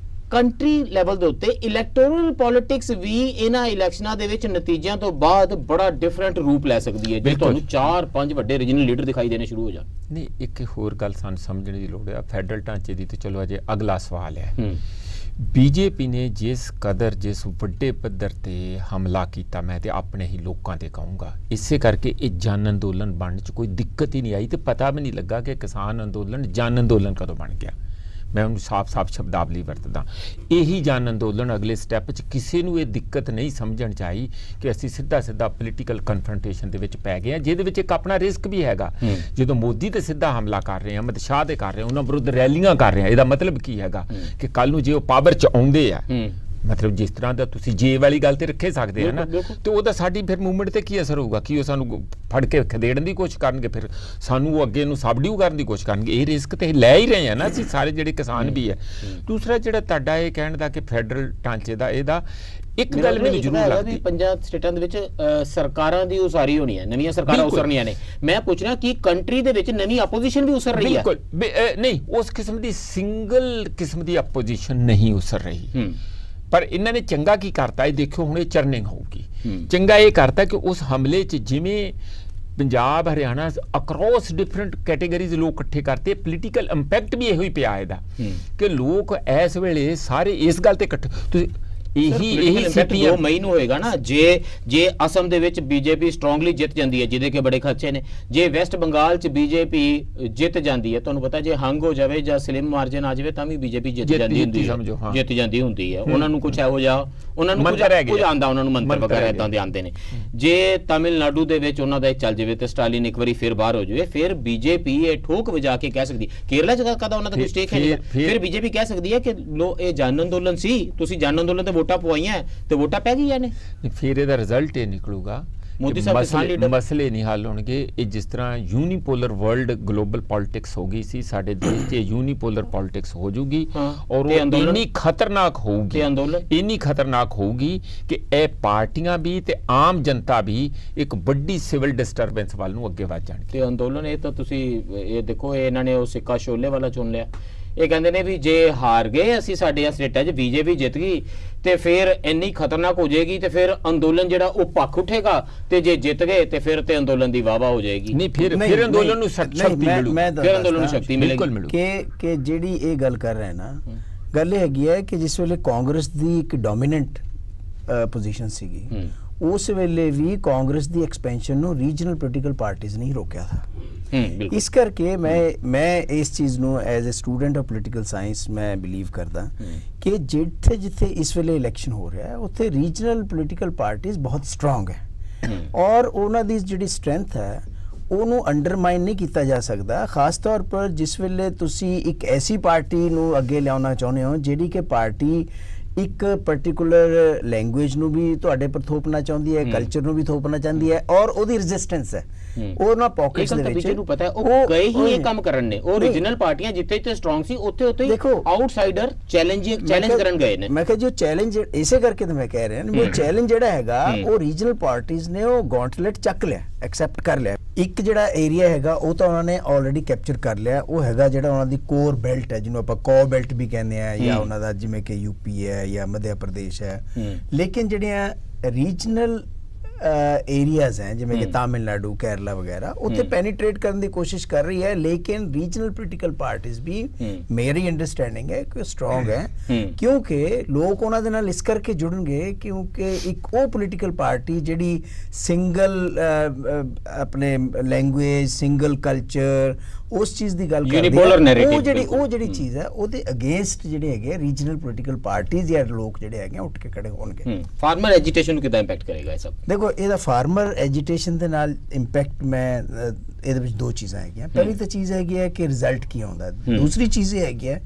ਕੰਟਰੀ ਲੈਵਲ ਦੇ ਉੱਤੇ ਇਲੈਕਟੋਰਲ ਪੋਲਿਟਿਕਸ ਵੀ ਇਹਨਾਂ ਇਲੈਕਸ਼ਨਾਂ ਦੇ ਵਿੱਚ ਨਤੀਜਿਆਂ ਤੋਂ ਬਾਅਦ ਬੜਾ ਡਿਫਰੈਂਟ ਰੂਪ ਲੈ ਸਕਦੀ ਹੈ, ਜੇ ਤੁਹਾਨੂੰ 4-5 ਵੱਡੇ ਰੀਜਨਲ ਲੀਡਰ ਦਿਖਾਈ ਦੇਣੇ ਸ਼ੁਰੂ ਹੋ ਜਾਣ? ਨਹੀਂ, ਇੱਕ ਹੋਰ ਗੱਲ ਸਾਨੂੰ ਸਮਝਣ ਦੀ ਲੋੜ ਹੈ ਫੈਡਰਲ ਢਾਂਚੇ ਦੀ, ਤੇ ਚਲੋ ਅਜੇ ਅਗਲਾ ਸਵਾਲ ਹੈ। ਬੀਜੇਪੀ ਨੇ ਜਿਸ ਕਦਰ, ਜਿਸ ਵੱਡੇ ਪੱਧਰ ਤੇ ਹਮਲਾ ਕੀਤਾ, ਮੈਂ ਤੇ ਆਪਣੇ ਹੀ ਲੋਕਾਂ ਤੇ ਕਹੂੰਗਾ, ਇਸੇ ਕਰਕੇ ਇਹ ਜਨ ਅੰਦੋਲਨ ਬਣਨ 'ਚ ਕੋਈ ਦਿੱਕਤ ਹੀ ਨਹੀਂ ਆਈ ਤੇ ਪਤਾ ਵੀ ਨਹੀਂ ਲੱਗਾ ਕਿ ਕਿਸਾਨ ਅੰਦੋਲਨ ਜਨ ਅੰਦੋਲਨ ਕਦੋਂ ਬਣ ਗਿਆ। ਮੈਂ ਉਹਨੂੰ ਸਾਫ਼-ਸਾਫ਼ ਸ਼ਬਦਾਵਲੀ ਵਰਤਦਾ। ਇਹੀ ਜਨ ਅੰਦੋਲਨ ਅਗਲੇ ਸਟੈਪ 'ਚ ਕਿਸੇ ਨੂੰ ਇਹ ਦਿੱਕਤ ਨਹੀਂ ਸਮਝਣ 'ਚ ਆਈ ਕਿ ਅਸੀਂ ਸਿੱਧਾ ਪੋਲੀਟੀਕਲ ਕਨਫਰੰਟੇਸ਼ਨ ਦੇ ਵਿੱਚ ਪੈ ਗਏ ਹਾਂ, ਜਿਹਦੇ ਵਿੱਚ ਇੱਕ ਆਪਣਾ ਰਿਸਕ ਵੀ ਹੈਗਾ। ਜਦੋਂ ਮੋਦੀ ਤੇ ਸਿੱਧਾ ਹਮਲਾ ਕਰ ਰਹੇ ਹਾਂ, ਅਮਿਤ ਸ਼ਾਹ ਦੇ ਕਰ ਰਹੇ ਹਾਂ, ਉਹਨਾਂ ਵਿਰੁੱਧ ਰੈਲੀਆਂ ਕਰ ਰਹੇ ਹਾਂ, ਇਹਦਾ ਮਤਲਬ ਕੀ ਹੈਗਾ ਕਿ ਕੱਲ ਨੂੰ ਜੇ ਉਹ ਪਾਵਰ 'ਚ ਆਉਂਦੇ ਆ, ਮਤਲਬ ਜਿਸ ਤਰ੍ਹਾਂ ਦਾ ਤੁਸੀਂ ਜੇ ਵਾਲੀ ਗੱਲ ਤੇ ਰੱਖੇ ਸਕਦੇ ਆ ਨਾ, ਤੇ ਉਹਦਾ ਸਾਡੀ ਫਿਰ ਮੂਵਮੈਂਟ ਤੇ ਕੀ ਅਸਰ ਹੋਊਗਾ? ਕਿ ਉਹ ਸਾਨੂੰ ਫੜ ਕੇ ਖਦੇੜਨ ਦੀ ਕੋਸ਼ਿਸ਼ ਕਰਨਗੇ, ਫਿਰ ਸਾਨੂੰ ਉਹ ਅੱਗੇ ਨੂੰ ਸਾਬਡਿਊ ਕਰਨ ਦੀ ਕੋਸ਼ਿਸ਼ ਕਰਨਗੇ। ਇਹ ਰਿਸਕ ਤੇ ਲੈ ਹੀ ਰਹੇ ਆ ਨਾ ਅਸੀਂ ਸਾਰੇ ਜਿਹੜੇ ਕਿਸਾਨ ਵੀ ਹੈ। ਦੂਸਰਾ ਜਿਹੜਾ ਤੁਹਾਡਾ ਇਹ ਕਹਿਣ ਦਾ ਕਿ ਫੈਡਰਲ ਢਾਂਚੇ ਦਾ, ਇਹਦਾ ਇੱਕ ਗੱਲ ਮੈਨੂੰ ਜ਼ਰੂਰ ਲੱਗਦੀ, ਪੰਜਾਬ ਸਟੇਟਾਂ ਦੇ ਵਿੱਚ ਸਰਕਾਰਾਂ ਦੀ ਉਸਾਰੀ ਹੋਣੀ ਹੈ, ਨਵੀਆਂ ਸਰਕਾਰਾਂ ਉਸਰਨੀਆਂ ਨੇ। ਮੈਂ ਪੁੱਛਣਾ ਕਿ ਕੰਟਰੀ ਦੇ ਵਿੱਚ ਨਵੀਂ ਆਪੋਜੀਸ਼ਨ ਵੀ ਉਸਰ ਰਹੀ ਹੈ? ਬਿਲਕੁਲ ਨਹੀਂ, ਉਸ ਕਿਸਮ ਦੀ ਸਿੰਗਲ ਕਿਸਮ ਦੀ ਆਪੋਜੀਸ਼ਨ ਨਹੀਂ ਉਸਰ ਰਹੀ। ਪਰ ਇਹਨਾਂ ਨੇ ਚੰਗਾ ਕੀ ਕਰਤਾ, ਇਹ ਦੇਖੋ ਹੁਣ ਇਹ ਚਰਨਿੰਗ ਹੋਊਗੀ। ਚੰਗਾ ਇਹ ਕਰਤਾ ਕਿ ਉਸ ਹਮਲੇ 'ਚ ਜਿਵੇਂ Punjab Haryana across different categories ਲੋਕ ਇਕੱਠੇ ਕਰਤੇ, ਪੋਲੀਟੀਕਲ ਇੰਪੈਕਟ ਵੀ ਇਹੋ ਹੀ ਪਿਆ ਇਹਦਾ ਕਿ ਲੋਕ ਇਸ ਵੇਲੇ ਸਾਰੇ ਇਸ ਗੱਲ ਤੇ ਇਕੱਠੇ। ਤੁਸੀਂ ਇਹੀ ਸਿੱਧੀਆਂ 2 ਮਈ ਨੂੰ ਹੋਏਗਾ ਨਾ, ਜੇ ਅਸਮ ਦੇ ਵਿੱਚ ਬੀਜੇਪੀ ਸਟਰੋਂਗਲੀ ਜਿੱਤ ਜਾਂਦੀ ਹੈ, ਜਿਹਦੇ ਕੇ ਬੜੇ ਖਦਸ਼ੇ ਨੇ, ਜੇ ਵੈਸਟ ਬੰਗਾਲ 'ਚ ਬੀਜੇਪੀ ਜਿੱਤ ਜਾਂਦੀ ਹੈ, ਤੁਹਾਨੂੰ ਪਤਾ ਜੇ ਹੰਗ ਹੋ ਜਾਵੇ ਜਾਂ ਸਲਿਮ ਮਾਰਜਨ ਆ ਜਾਵੇ ਤਾਂ ਵੀ ਬੀਜੇਪੀ ਜਿੱਤ ਜਾਂਦੀ ਹੁੰਦੀ ਹੈ। ਉਹਨਾਂ ਨੂੰ ਕੁਝ ਇਹੋ ਜਿਹਾ, ਉਹਨਾਂ ਨੂੰ ਕੁਝ ਆਂਦਾ, ਉਹਨਾਂ ਨੂੰ ਮੰਤਰ ਵਗੈਰਾ ਇਦਾਂ ਦੇ ਆਂਦੇ ਨੇ। ਜੇ ਤਾਮਿਲਨਾਡੂ ਦੇ ਵਿੱਚ ਉਹਨਾਂ ਦਾ ਇਹ ਚੱਲ ਜਾਵੇ ਤੇ ਸਟਾਲਿਨ ਇੱਕ ਵਾਰੀ ਫਿਰ ਬਾਹਰ ਹੋ ਜਾਵੇ, ਫਿਰ ਬੀਜੇਪੀ ਇਹ ਠੋਕ ਵਜਾ ਕੇ ਕਹਿ ਸਕਦੀ, ਕੇਰਲਾ 'ਚ ਕਦਾ ਉਹਨਾਂ ਦਾ ਕੋਈ ਸਟੇਕ ਹੈ, ਫਿਰ ਬੀਜੇਪੀ ਕਹਿ ਸਕਦੀ ਹੈ ਕਿ ਲੋ ਇਹ ਜਨ ਅੰਦੋਲਨ ਸੀ, ਤੁਸੀਂ ਜਨ ਅੰਦੋਲਨ ਤੇ ਵੋਟਾਂ ਪਵਾਈਆਂ ਤੇ ਵੋਟਾਂ ਪੈ ਗਈਆਂ ਨੇ। ਫਿਰ ਇਹਦਾ ਰਿਜ਼ਲਟ ਇਹ ਨਿਕਲੂਗਾ ਮੋਦੀ ਸਾਹਿਬ ਮਸਲੇ ਨਹੀਂ ਹੱਲ ਹੋਣਗੇ। ਇਹ ਜਿਸ ਤਰ੍ਹਾਂ ਯੂਨੀਪੋਲਰ ਵਰਲਡ ਗਲੋਬਲ ਪੋਲਿਟਿਕਸ ਹੋ ਗਈ ਸੀ, ਸਾਡੇ ਦੇਸ਼ 'ਚ ਯੂਨੀਪੋਲਰ ਪੋਲਿਟਿਕਸ ਹੋ ਜੂਗੀ ਔਰ ਉਹ ਇੰਨੀ ਖਤਰਨਾਕ ਹੋਊਗੀ ਕਿ ਇਹ ਪਾਰਟੀਆਂ ਵੀ ਤੇ ਆਮ ਜਨਤਾ ਵੀ ਇੱਕ ਵੱਡੀ ਸਿਵਲ ਡਿਸਟਰਬੈਂਸ ਵੱਲ ਨੂੰ ਅੱਗੇ ਵੱਧ ਜਾਣਗੇ। ਤੇ ਅੰਦੋਲਨ ਇਹ ਤਾਂ ਤੁਸੀਂ ਇਹ ਦੇਖੋ, ਇਹਨਾਂ ਨੇ ਉਹ ਸਿੱਕਾ ਛੋਲੇ ਵਾਲਾ ਚੁਣ ਲਿਆ। ਇਹ ਕਹਿੰਦੇ ਨੇ ਵੀ ਜੇ ਹਾਰ ਗਏ ਅਸੀਂ ਸਾਡੇ ਸਟੇਟਾਂ 'ਚ, ਬੀਜੇਪੀ ਜਿੱਤ ਗਈ ਤੇ ਫਿਰ ਇੰਨੀ ਖਤਰਨਾਕ ਹੋ ਜਾਏਗੀ ਤੇ ਫਿਰ ਅੰਦੋਲਨ ਜਿਹੜਾ ਉਹ ਭੱਖ ਉੱਠੇਗਾ, ਤੇ ਜੇ ਜਿੱਤ ਗਏ ਤੇ ਫਿਰ ਤੇ ਅੰਦੋਲਨ ਦੀ ਵਾਵਾ ਹੋ ਜਾਏਗੀ। ਨਹੀਂ, ਫਿਰ ਅੰਦੋਲਨ ਨੂੰ ਸ਼ਕਤੀ ਮਿਲੇਗੀ, ਫਿਰ ਅੰਦੋਲਨ ਨੂੰ ਸ਼ਕਤੀ ਮਿਲੇਗੀ। ਕਿ ਜਿਹੜੀ ਇਹ ਗੱਲ ਕਰ ਰਹੇ ਨਾ, ਗੱਲ ਇਹ ਹੈਗੀ ਹੈ ਕਿ ਜਿਸ ਵੇਲੇ ਕਾਂਗਰਸ ਦੀ ਇੱਕ ਡੋਮੀਨੈਂਟ ਪੋਜੀਸ਼ਨ ਸੀਗੀ, ਉਸ ਵੇਲੇ ਵੀ ਕਾਂਗਰਸ ਦੀ ਐਕਸਪੈਂਸ਼ਨ ਨੂੰ ਰੀਜਨਲ ਪੋਲੀਟੀਕਲ ਪਾਰਟੀਆਂ ਨੇ ਹੀ ਰੋਕਿਆ ਥਾ। ਇਸ ਕਰਕੇ ਮੈਂ ਇਸ ਚੀਜ਼ ਨੂੰ as a student of political science ਮੈਂ ਬਿਲੀਵ ਕਰਦਾ ਕਿ ਜਿੱਥੇ ਇਸ ਵੇਲੇ ਇਲੈਕਸ਼ਨ ਹੋ ਰਿਹਾ ਹੈ, ਉੱਥੇ ਰੀਜਨਲ ਪੋਲੀਟੀਕਲ ਪਾਰਟੀਆਂ ਬਹੁਤ ਸਟਰੋਂਗ ਹੈ ਔਰ ਉਹਨਾਂ ਦੀ ਜਿਹੜੀ ਸਟਰੈਂਥ ਹੈ ਉਹਨੂੰ ਅੰਡਰਮਾਈਨ ਨਹੀਂ ਕੀਤਾ ਜਾ ਸਕਦਾ। ਖਾਸ ਤੌਰ ਪਰ ਜਿਸ ਵੇਲੇ ਤੁਸੀਂ ਇੱਕ ਐਸੀ ਪਾਰਟੀ ਨੂੰ ਅੱਗੇ ਲਿਆਉਣਾ ਚਾਹੁੰਦੇ ਹੋ ਜਿਹੜੀ ਕਿ ਪਾਰਟੀ ਇੱਕ ਪਰਟੀਕੁਲਰ ਲੈਂਗੁਏਜ ਨੂੰ ਵੀ ਤੁਹਾਡੇ ਪਰ ਥੋਪਣਾ ਚਾਹੁੰਦੀ ਹੈ, ਕਲਚਰ ਨੂੰ ਵੀ ਥੋਪਣਾ ਚਾਹੁੰਦੀ ਹੈ ਔਰ ਉਹਦੀ ਰੈਜ਼ਿਸਟੈਂਸ ਹੈ, ਉਹ ਨਾ ਪਾਕਟਸ ਦੇ ਵਿੱਚ ਨੂੰ ਪਤਾ ਹੈ ਉਹ ਗਏ ਹੀ ਇਹ ਕੰਮ ਕਰਨ ਨੇ। ਉਹ ਰੀਜਨਲ ਪਾਰਟੀਆਂ ਜਿੱਥੇ ਸਟਰੋਂਗ ਸੀ ਉੱਥੇ ਦੇਖੋ ਆਊਟਸਾਈਡਰ ਚੈਲੰਜ ਕਰਨ ਗਏ ਨੇ। ਮੈਂ ਕਿਹਾ ਜੋ ਚੈਲੰਜ ਇਸੇ ਕਰਕੇ ਤਾਂ ਮੈਂ ਕਹਿ ਰਿਹਾ ਉਹ ਚੈਲੰਜ ਜਿਹੜਾ ਹੈਗਾ ਉਹ ਰੀਜਨਲ ਪਾਰਟੀਆਂ ਨੇ ਉਹ ਗੌਂਟਲੇਟ ਚੱਕ ਲਿਆ, ਐਕਸੈਪਟ ਕਰ ਲਿਆ। ਇੱਕ ਜਿਹੜਾ ਏਰੀਆ ਹੈਗਾ ਉਹ ਤਾਂ ਉਹਨਾਂ ਨੇ ਆਲਰੇਡੀ ਕੈਪਚਰ ਕਰ ਲਿਆ, ਉਹ ਹੈਗਾ ਜਿਹੜਾ ਉਹਨਾਂ ਦੀ ਕੋਰ ਬੈਲਟ ਹੈ, ਜਿਹਨੂੰ ਆਪਾਂ ਕੋ ਬੈਲਟ ਵੀ ਕਹਿੰਦੇ ਆ, ਜਾਂ ਉਹਨਾਂ ਦਾ ਜਿਵੇਂ ਕਿ ਯੂਪੀ ਹੈ ਜਾਂ ਮੱਧ ਪ੍ਰਦੇਸ਼ ਹੈ। ਲੇਕਿਨ ਜਿਹੜੀਆਂ ਰੀਜਨਲ ਏਰੀਆਜ਼ ਹੈ ਜਿਵੇਂ ਕਿ ਤਾਮਿਲਨਾਡੂ, ਕੇਰਲਾ ਵਗੈਰਾ, ਉੱਥੇ ਪੈਨੀਟ੍ਰੇਟ ਕਰਨ ਦੀ ਕੋਸ਼ਿਸ਼ ਕਰ ਰਹੀ ਹੈ। ਲੇਕਿਨ ਰੀਜਨਲ ਪੋਲੀਟੀਕਲ ਪਾਰਟੀਆਂ ਵੀ ਮੇਰੀ ਅੰਡਰਸਟੈਂਡਿੰਗ ਹੈ ਕਿ ਸਟਰੋਂਗ ਹੈ, ਕਿਉਂਕਿ ਲੋਕ ਉਹਨਾਂ ਦੇ ਨਾਲ ਇਸ ਕਰਕੇ ਜੁੜਨਗੇ ਕਿਉਂਕਿ ਇੱਕ ਉਹ ਪੋਲੀਟੀਕਲ ਪਾਰਟੀ ਜਿਹੜੀ ਸਿੰਗਲ ਆਪਣੇ ਲੈਂਗੁਏਜ, ਸਿੰਗਲ ਕਲਚਰ, ਉਸ ਚੀਜ਼ ਦੀ ਗੱਲ ਕਰਦੀ ਹੈ, ਉਹ ਜਿਹੜੀ ਚੀਜ਼ ਹੈ ਉਹਦੇ ਅਗੇਂਸਟ ਜਿਹੜੇ ਹੈਗੇ ਰੀਜਨਲ ਪੋਲੀਟੀਕਲ ਪਾਰਟੀਆਂ ਜਾਂ ਲੋਕ ਜਿਹੜੇ ਹੈਗੇ ਉੱਠ ਕੇ ਖੜੇ ਹੋਣਗੇ। ਫਾਰਮਰ ਐਜੀਟੇਸ਼ਨ ਨੂੰ ਕਿੱਦਾਂ ਇੰਪੈਕਟ ਕਰੇਗਾ ਇਹ ਸਭ? ਦੇਖੋ, ਇਹਦਾ ਫਾਰਮਰ ਐਜੀਟੇਸ਼ਨ ਦੇ ਨਾਲ ਇੰਪੈਕਟ ਮੈਂ ਇਹਦੇ ਵਿੱਚ ਦੋ ਚੀਜ਼ਾਂ ਹੈਗੀਆਂ। ਪਹਿਲੀ ਤਾਂ ਚੀਜ਼ ਹੈਗੀ ਹੈ ਕਿ ਰਿਜ਼ਲਟ ਕੀ ਆਉਂਦਾ, ਦੂਸਰੀ ਚੀਜ਼ ਇਹ ਹੈਗੀ ਹੈ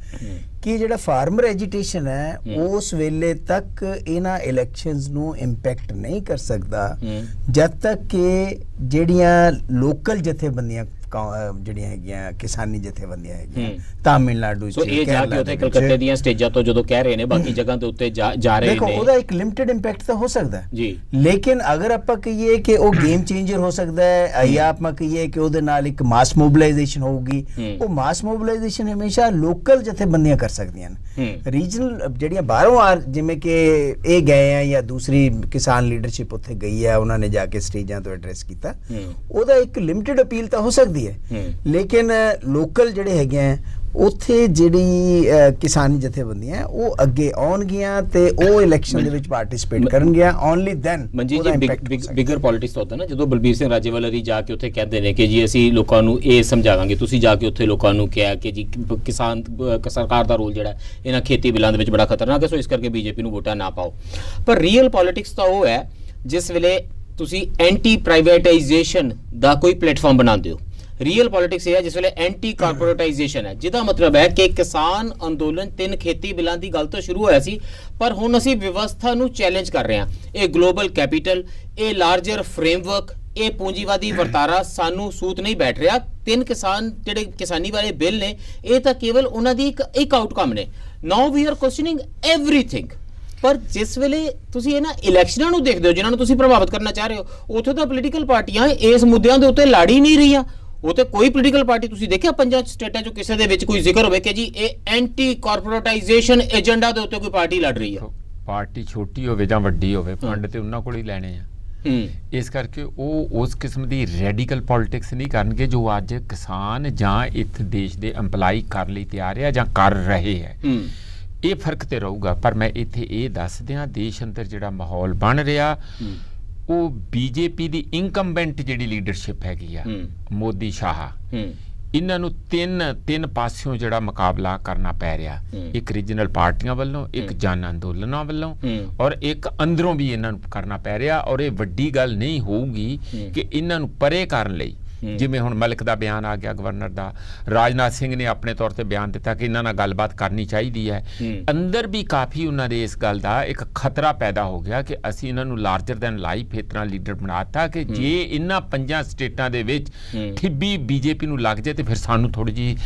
ਕਿ ਜਿਹੜਾ ਫਾਰਮਰ ਐਜੀਟੇਸ਼ਨ ਹੈ ਉਸ ਵੇਲੇ ਤੱਕ ਇਹਨਾਂ ਇਲੈਕਸ਼ਨਸ ਨੂੰ ਇੰਪੈਕਟ ਨਹੀਂ ਕਰ ਸਕਦਾ ਜਦ ਤੱਕ ਕਿ ਜਿਹੜੀਆਂ ਲੋਕਲ ਜਥੇਬੰਦੀਆਂ ਜਿਹੜੀਆਂ ਹੈਗੀਆਂ ਕਿਸਾਨੀ ਜਥੇਬੰਦੀਆਂ ਹੈਗੀਆਂ ਤਾਮਿਲਨਾਡੂ ਚ, ਇਹ ਜਾ ਕੇ ਉੱਥੇ ਕਲਕੱਤੇ ਦੀਆਂ ਸਟੇਜਾਂ ਤੋਂ ਜਦੋਂ ਕਹਿ ਰਹੇ ਨੇ ਬਾਕੀ ਜਗ੍ਹਾ ਦੇ ਉੱਤੇ ਜਾ ਰਹੇ ਨੇ, ਦੇਖੋ ਉਹਦਾ ਇੱਕ ਲਿਮਿਟਡ ਇੰਪੈਕਟ ਤਾਂ ਹੋ ਸਕਦਾ ਜੀ। ਲੇਕਿਨ ਅਗਰ ਆਪਾਂ ਕਹੀਏ ਕਿ ਉਹ ਗੇਮ ਚੇਂਜਰ ਹੋ ਸਕਦਾ ਹੈ ਜਾਂ ਆਪਾਂ ਕਹੀਏ ਕਿ ਉਹਦੇ ਨਾਲ ਇੱਕ ਮਾਸ ਮੋਬਿਲਾਈਜੇਸ਼ਨ ਹੋਊਗੀ, ਉਹ ਮਾਸ ਮੋਬਿਲਾਈਜੇਸ਼ਨ ਹਮੇਸ਼ਾ ਲੋਕਲ ਜਥੇਬੰਦੀਆਂ ਕਰ ਸਕਦੀਆਂ ਨੇ। ਰੀਜਨਲ ਜਿਹੜੀਆਂ ਬਾਹਰੋਂ ਜਿਵੇਂ ਕਿ ਇਹ ਗਏ ਆ ਜਾਂ ਦੂਸਰੀ ਕਿਸਾਨ ਲੀਡਰਸ਼ਿਪ ਉੱਥੇ ਗਈ ਹੈ, ਉਹਨਾਂ ਨੇ ਜਾ ਕੇ ਸਟੇਜਾਂ ਤੋਂ ਐਡਰੈਸ ਕੀਤਾ, ਉਹਦਾ ਇੱਕ ਲਿਮਿਟਡ ਅਪੀਲ ਤਾਂ ਹੋ ਸਕਦੀ ਹੈ। ਲੇਕਿਨ ਲੋਕਲ ਜਿਹੜੇ ਹੈਗੇ ਆ ਉੱਥੇ ਜਿਹੜੀ ਕਿਸਾਨੀ ਜਥੇਬੰਦੀਆਂ ਉਹ ਅੱਗੇ ਆਉਣਗੀਆਂ ਤੇ ਉਹ ਇਲੈਕਸ਼ਨ ਦੇ ਵਿੱਚ ਪਾਰਟਿਸਿਪੇਟ ਕਰਨਗੀਆਂ, ਓਨਲੀ ਦੈਨ। ਮਨਜੀਤ ਜੀ, ਬਿਗਰ ਪੋਲਿਟਿਕਸ ਹੁੰਦਾ ਨਾ, ਜਦੋਂ ਬਲਬੀਰ ਸਿੰਘ ਰਾਜੇਵਾਲਾ ਜਾ ਕੇ ਉੱਥੇ ਕਹਿੰਦੇ ਨੇ ਕਿ ਜੀ ਅਸੀਂ ਲੋਕਾਂ ਨੂੰ ਇਹ ਸਮਝਾਵਾਂਗੇ, ਤੁਸੀਂ ਜਾ ਕੇ ਉੱਥੇ ਲੋਕਾਂ ਨੂੰ ਕਿਹਾ ਕਿ ਜੀ ਕਿਸਾਨ ਸਰਕਾਰ ਦਾ ਰੋਲ ਜਿਹੜਾ ਇਹਨਾਂ ਖੇਤੀ ਬਿੱਲਾਂ ਦੇ ਵਿੱਚ ਬੜਾ ਖਤਰਨਾਕ ਹੈ, ਸੋ ਇਸ ਕਰਕੇ ਬੀਜੇਪੀ ਨੂੰ ਵੋਟਾਂ ਨਾ ਪਾਓ। ਪਰ ਰੀਅਲ ਪੋਲਿਟਿਕਸ ਤਾਂ ਉਹ ਹੈ ਜਿਸ ਵੇਲੇ ਤੁਸੀਂ ਐਂਟੀ ਪ੍ਰਾਈਵੇਟਾਈਜੇਸ਼ਨ ਦਾ ਕੋਈ ਪਲੇਟਫਾਰਮ ਬਣਾਉਂਦੇ ਹੋ। ਰੀਅਲ ਪੋਲਿਟਿਕਸ ਇਹ ਹੈ ਜਿਸ ਵੇਲੇ ਐਂਟੀ ਕਾਰਪੋਰੇਟਾਈਜੇਸ਼ਨ ਹੈ, ਜਿਹਦਾ ਮਤਲਬ ਹੈ ਕਿ ਕਿਸਾਨ ਅੰਦੋਲਨ 3 ਖੇਤੀ ਬਿੱਲਾਂ ਦੀ ਗੱਲ ਤੋਂ ਸ਼ੁਰੂ ਹੋਇਆ ਸੀ, ਪਰ ਹੁਣ ਅਸੀਂ ਵਿਵਸਥਾ ਨੂੰ ਚੈਲੰਜ ਕਰ ਰਹੇ ਹਾਂ। ਇਹ ਗਲੋਬਲ ਕੈਪੀਟਲ, ਇਹ ਲਾਰਜਰ ਫਰੇਮਵਰਕ, ਇਹ ਪੂੰਜੀਵਾਦੀ ਵਰਤਾਰਾ ਸਾਨੂੰ ਸੂਤ ਨਹੀਂ ਬੈਠ ਰਿਹਾ। 3 ਕਿਸਾਨ ਜਿਹੜੇ ਕਿਸਾਨੀ ਵਾਲੇ ਬਿੱਲ ਨੇ, ਇਹ ਤਾਂ ਕੇਵਲ ਉਹਨਾਂ ਦੀ ਇੱਕ ਆਊਟਕਮ ਨੇ। ਨਾਓ ਵੀ ਆਰ ਕੁਐਸਚਨਿੰਗ ਐਵਰੀਥਿੰਗ। ਪਰ ਜਿਸ ਵੇਲੇ ਤੁਸੀਂ ਇਹਨਾਂ ਇਲੈਕਸ਼ਨਾਂ ਨੂੰ ਦੇਖਦੇ ਹੋ ਜਿਨ੍ਹਾਂ ਨੂੰ ਤੁਸੀਂ ਪ੍ਰਭਾਵਿਤ ਕਰਨਾ ਚਾਹ ਰਹੇ ਹੋ, ਉੱਥੇ ਤਾਂ ਪੋਲੀਟੀਕਲ ਪਾਰਟੀਆਂ ਇਸ ਮੁੱਦਿਆਂ ਦੇ ਉੱਤੇ ਲੜ ਹੀ ਨਹੀਂ ਰਹੀਆਂ। ਉਹ ਤੇ ਕੋਈ ਪੋਲੀਟੀਕਲ ਪਾਰਟੀ ਤੁਸੀਂ ਦੇਖਿਆ 5 ਸਟੇਟਾਂ 'ਚੋਂ ਕਿਸੇ ਦੇ ਵਿੱਚ ਕੋਈ ਜ਼ਿਕਰ ਹੋਵੇ ਕਿ ਜੀ ਇਹ ਐਂਟੀ ਕਾਰਪੋਰੇਟਾਈਜੇਸ਼ਨ ਏਜੰਡਾ ਦੇ ਉੱਤੇ ਕੋਈ ਪਾਰਟੀ ਲੜ ਰਹੀ ਹੈ? ਪਾਰਟੀ ਛੋਟੀ ਹੋਵੇ ਜਾਂ ਵੱਡੀ ਹੋਵੇ, ਫੰਡ ਤੇ ਉਹਨਾਂ ਕੋਲ ਹੀ ਲੈਣੇ ਆ। ਇਸ ਕਰਕੇ ਉਹ ਉਸ ਕਿਸਮ ਦੀ ਰੈਡੀਕਲ ਪੋਲਿਟਿਕਸ ਨਹੀਂ ਕਰਨਗੇ ਜੋ ਅੱਜ ਕਿਸਾਨ ਜਾਂ ਇੱਥੇ ਦੇਸ਼ ਦੇ EMPLOYE ਕਰਨ ਲਈ ਤਿਆਰ ਆ ਜਾਂ ਕਰ ਰਹੇ ਹੈ। ਇਹ ਫਰਕ ਤੇ ਰਹੂਗਾ। ਪਰ ਮੈਂ ਇੱਥੇ ਇਹ ਦੱਸ ਦਿਆਂ, ਦੇਸ਼ ਅੰਦਰ ਜਿਹੜਾ ਮਾਹੌਲ ਬਣ ਰਿਹਾ ਉਹ ਬੀਜੇਪੀ ਦੀ ਇਨਕੰਬੈਂਟ ਜਿਹੜੀ ਲੀਡਰਸ਼ਿਪ ਹੈਗੀ ਆ, ਮੋਦੀ ਸ਼ਾਹ, ਇਹਨਾਂ ਨੂੰ ਤਿੰਨ ਪਾਸਿਓਂ ਜਿਹੜਾ ਮੁਕਾਬਲਾ ਕਰਨਾ ਪੈ ਰਿਹਾ। ਇੱਕ ਰੀਜਨਲ ਪਾਰਟੀਆਂ ਵੱਲੋਂ, ਇੱਕ ਜਨ ਅੰਦੋਲਨਾਂ ਵੱਲੋਂ, ਔਰ ਇੱਕ ਅੰਦਰੋਂ ਵੀ ਇਹਨਾਂ ਨੂੰ ਕਰਨਾ ਪੈ ਰਿਹਾ। ਔਰ ਇਹ ਵੱਡੀ ਗੱਲ ਨਹੀਂ ਹੋਊਗੀ ਕਿ ਇਹਨਾਂ ਨੂੰ ਪਰੇ ਕਰਨ ਲਈ, ਜਿਵੇਂ ਹੁਣ ਮਲਿਕ ਦਾ ਬਿਆਨ ਆ ਗਿਆ, ਗਵਰਨਰ ਦਾ, ਰਾਜਨਾਥ ਸਿੰਘ ਨੇ ਆਪਣੇ ਤੌਰ ਤੇ ਬਿਆਨ ਦਿੱਤਾ ਕਿ ਇਹਨਾਂ ਨਾਲ ਗੱਲਬਾਤ ਕਰਨੀ ਚਾਹੀਦੀ ਹੈ। ਅੰਦਰ ਵੀ ਕਾਫੀ ਉਹਨਾਂ ਦੇ ਇਸ ਗੱਲ ਦਾ ਇੱਕ ਖਤਰਾ ਪੈਦਾ ਹੋ ਗਿਆ ਕਿ ਅਸੀਂ ਇਹਨਾਂ ਨੂੰ ਲਾਰਜਰ ਦੈਨ ਲਾਈਫ ਇਸ ਤਰ੍ਹਾਂ ਲੀਡਰ ਬਣਾਤਾ ਕਿ ਜੇ ਇਹਨਾਂ 5 ਸਟੇਟਾਂ ਦੇ ਵਿੱਚ ਠਿੱਬੀ ਬੀਜੇਪੀ ਨੂੰ ਲੱਗ ਜਾਏ ਤੇ ਫਿਰ ਸਾਨੂੰ ਥੋੜੀ ਜਿਹੀ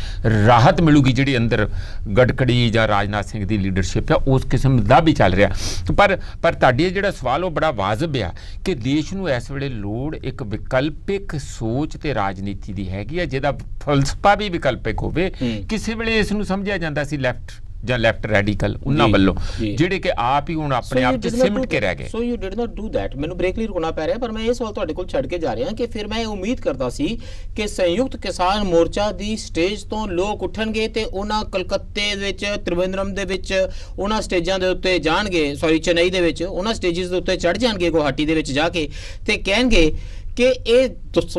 ਰਾਹਤ ਮਿਲੂਗੀ, ਜਿਹੜੀ ਅੰਦਰ ਗਡਕੜੀ ਜਾਂ ਰਾਜਨਾਥ ਸਿੰਘ ਦੀ ਲੀਡਰਸ਼ਿਪ ਹੈ ਉਸ ਕਿਸਮ ਦਾ ਵੀ ਚੱਲ ਰਿਹਾ। ਪਰ ਤੁਹਾਡੀ ਜਿਹੜਾ ਸਵਾਲ ਉਹ ਬੜਾ ਵਾਜਬ ਆ ਕਿ ਦੇਸ਼ ਨੂੰ ਇਸ ਵੇਲੇ ਲੋੜ ਇੱਕ ਵਿਕਲਪਿਕ ਸੋਚ ਤੇ ਰਾਜਨੀਤੀ ਦੀ ਹੈਗੀ ਆ, ਜਿਹਦਾ ਫਲਸਫਾ ਵੀ ਵਿਕਲਪਿਕ ਹੋਵੇ। ਕਿਸੇ ਵੇਲੇ ਇਸ ਨੂੰ ਸਮਝਿਆ ਜਾਂਦਾ ਸੀ ਲੈਫਟ ਰੈਡੀਕਲ ਉਹਨਾਂ ਵੱਲੋਂ, ਜਿਹੜੇ ਕਿ ਆਪ ਹੀ ਹੁਣ ਆਪਣੇ ਆਪ 'ਚ ਸਿਮਟ ਕੇ ਰਹਿ ਗਏ। So you did not do that. ਮੈਨੂੰ ਬ੍ਰੇਕ ਲਈ ਰੁਕਣਾ ਪੈ ਰਿਹਾ, ਪਰ ਮੈਂ ਇਹ ਸਵਾਲ ਤੁਹਾਡੇ ਕੋਲ ਛੱਡ ਕੇ ਜਾ ਰਿਹਾ ਕਿ ਫਿਰ ਮੈਂ ਇਹ ਉਮੀਦ ਕਰਦਾ ਸੀ ਕਿ ਸੰਯੁਕਤ ਕਿਸਾਨ ਮੋਰਚਾ ਦੀ ਸਟੇਜ ਤੋਂ ਲੋਕ ਉੱਠਣਗੇ ਤੇ ਉਹਨਾਂ ਕਲਕੱਤੇ ਦੇ ਵਿੱਚ, ਤ੍ਰਿਵੇਂਦਰਮ ਦੇ ਵਿੱਚ, ਉਹਨਾਂ ਸਟੇਜਾਂ ਦੇ ਉੱਤੇ ਜਾਣਗੇ, ਚੇਨਈ ਦੇ ਵਿੱਚ ਉਹਨਾਂ ਸਟੇਜਸ ਦੇ ਉੱਤੇ ਚੜ੍ਹ ਜਾਣਗੇ, ਗੁਹਾਟੀ ਦੇ ਵਿੱਚ ਜਾ ਕੇ, ਤੇ ਕਹਿਣਗੇ ਕਿ ਇਹ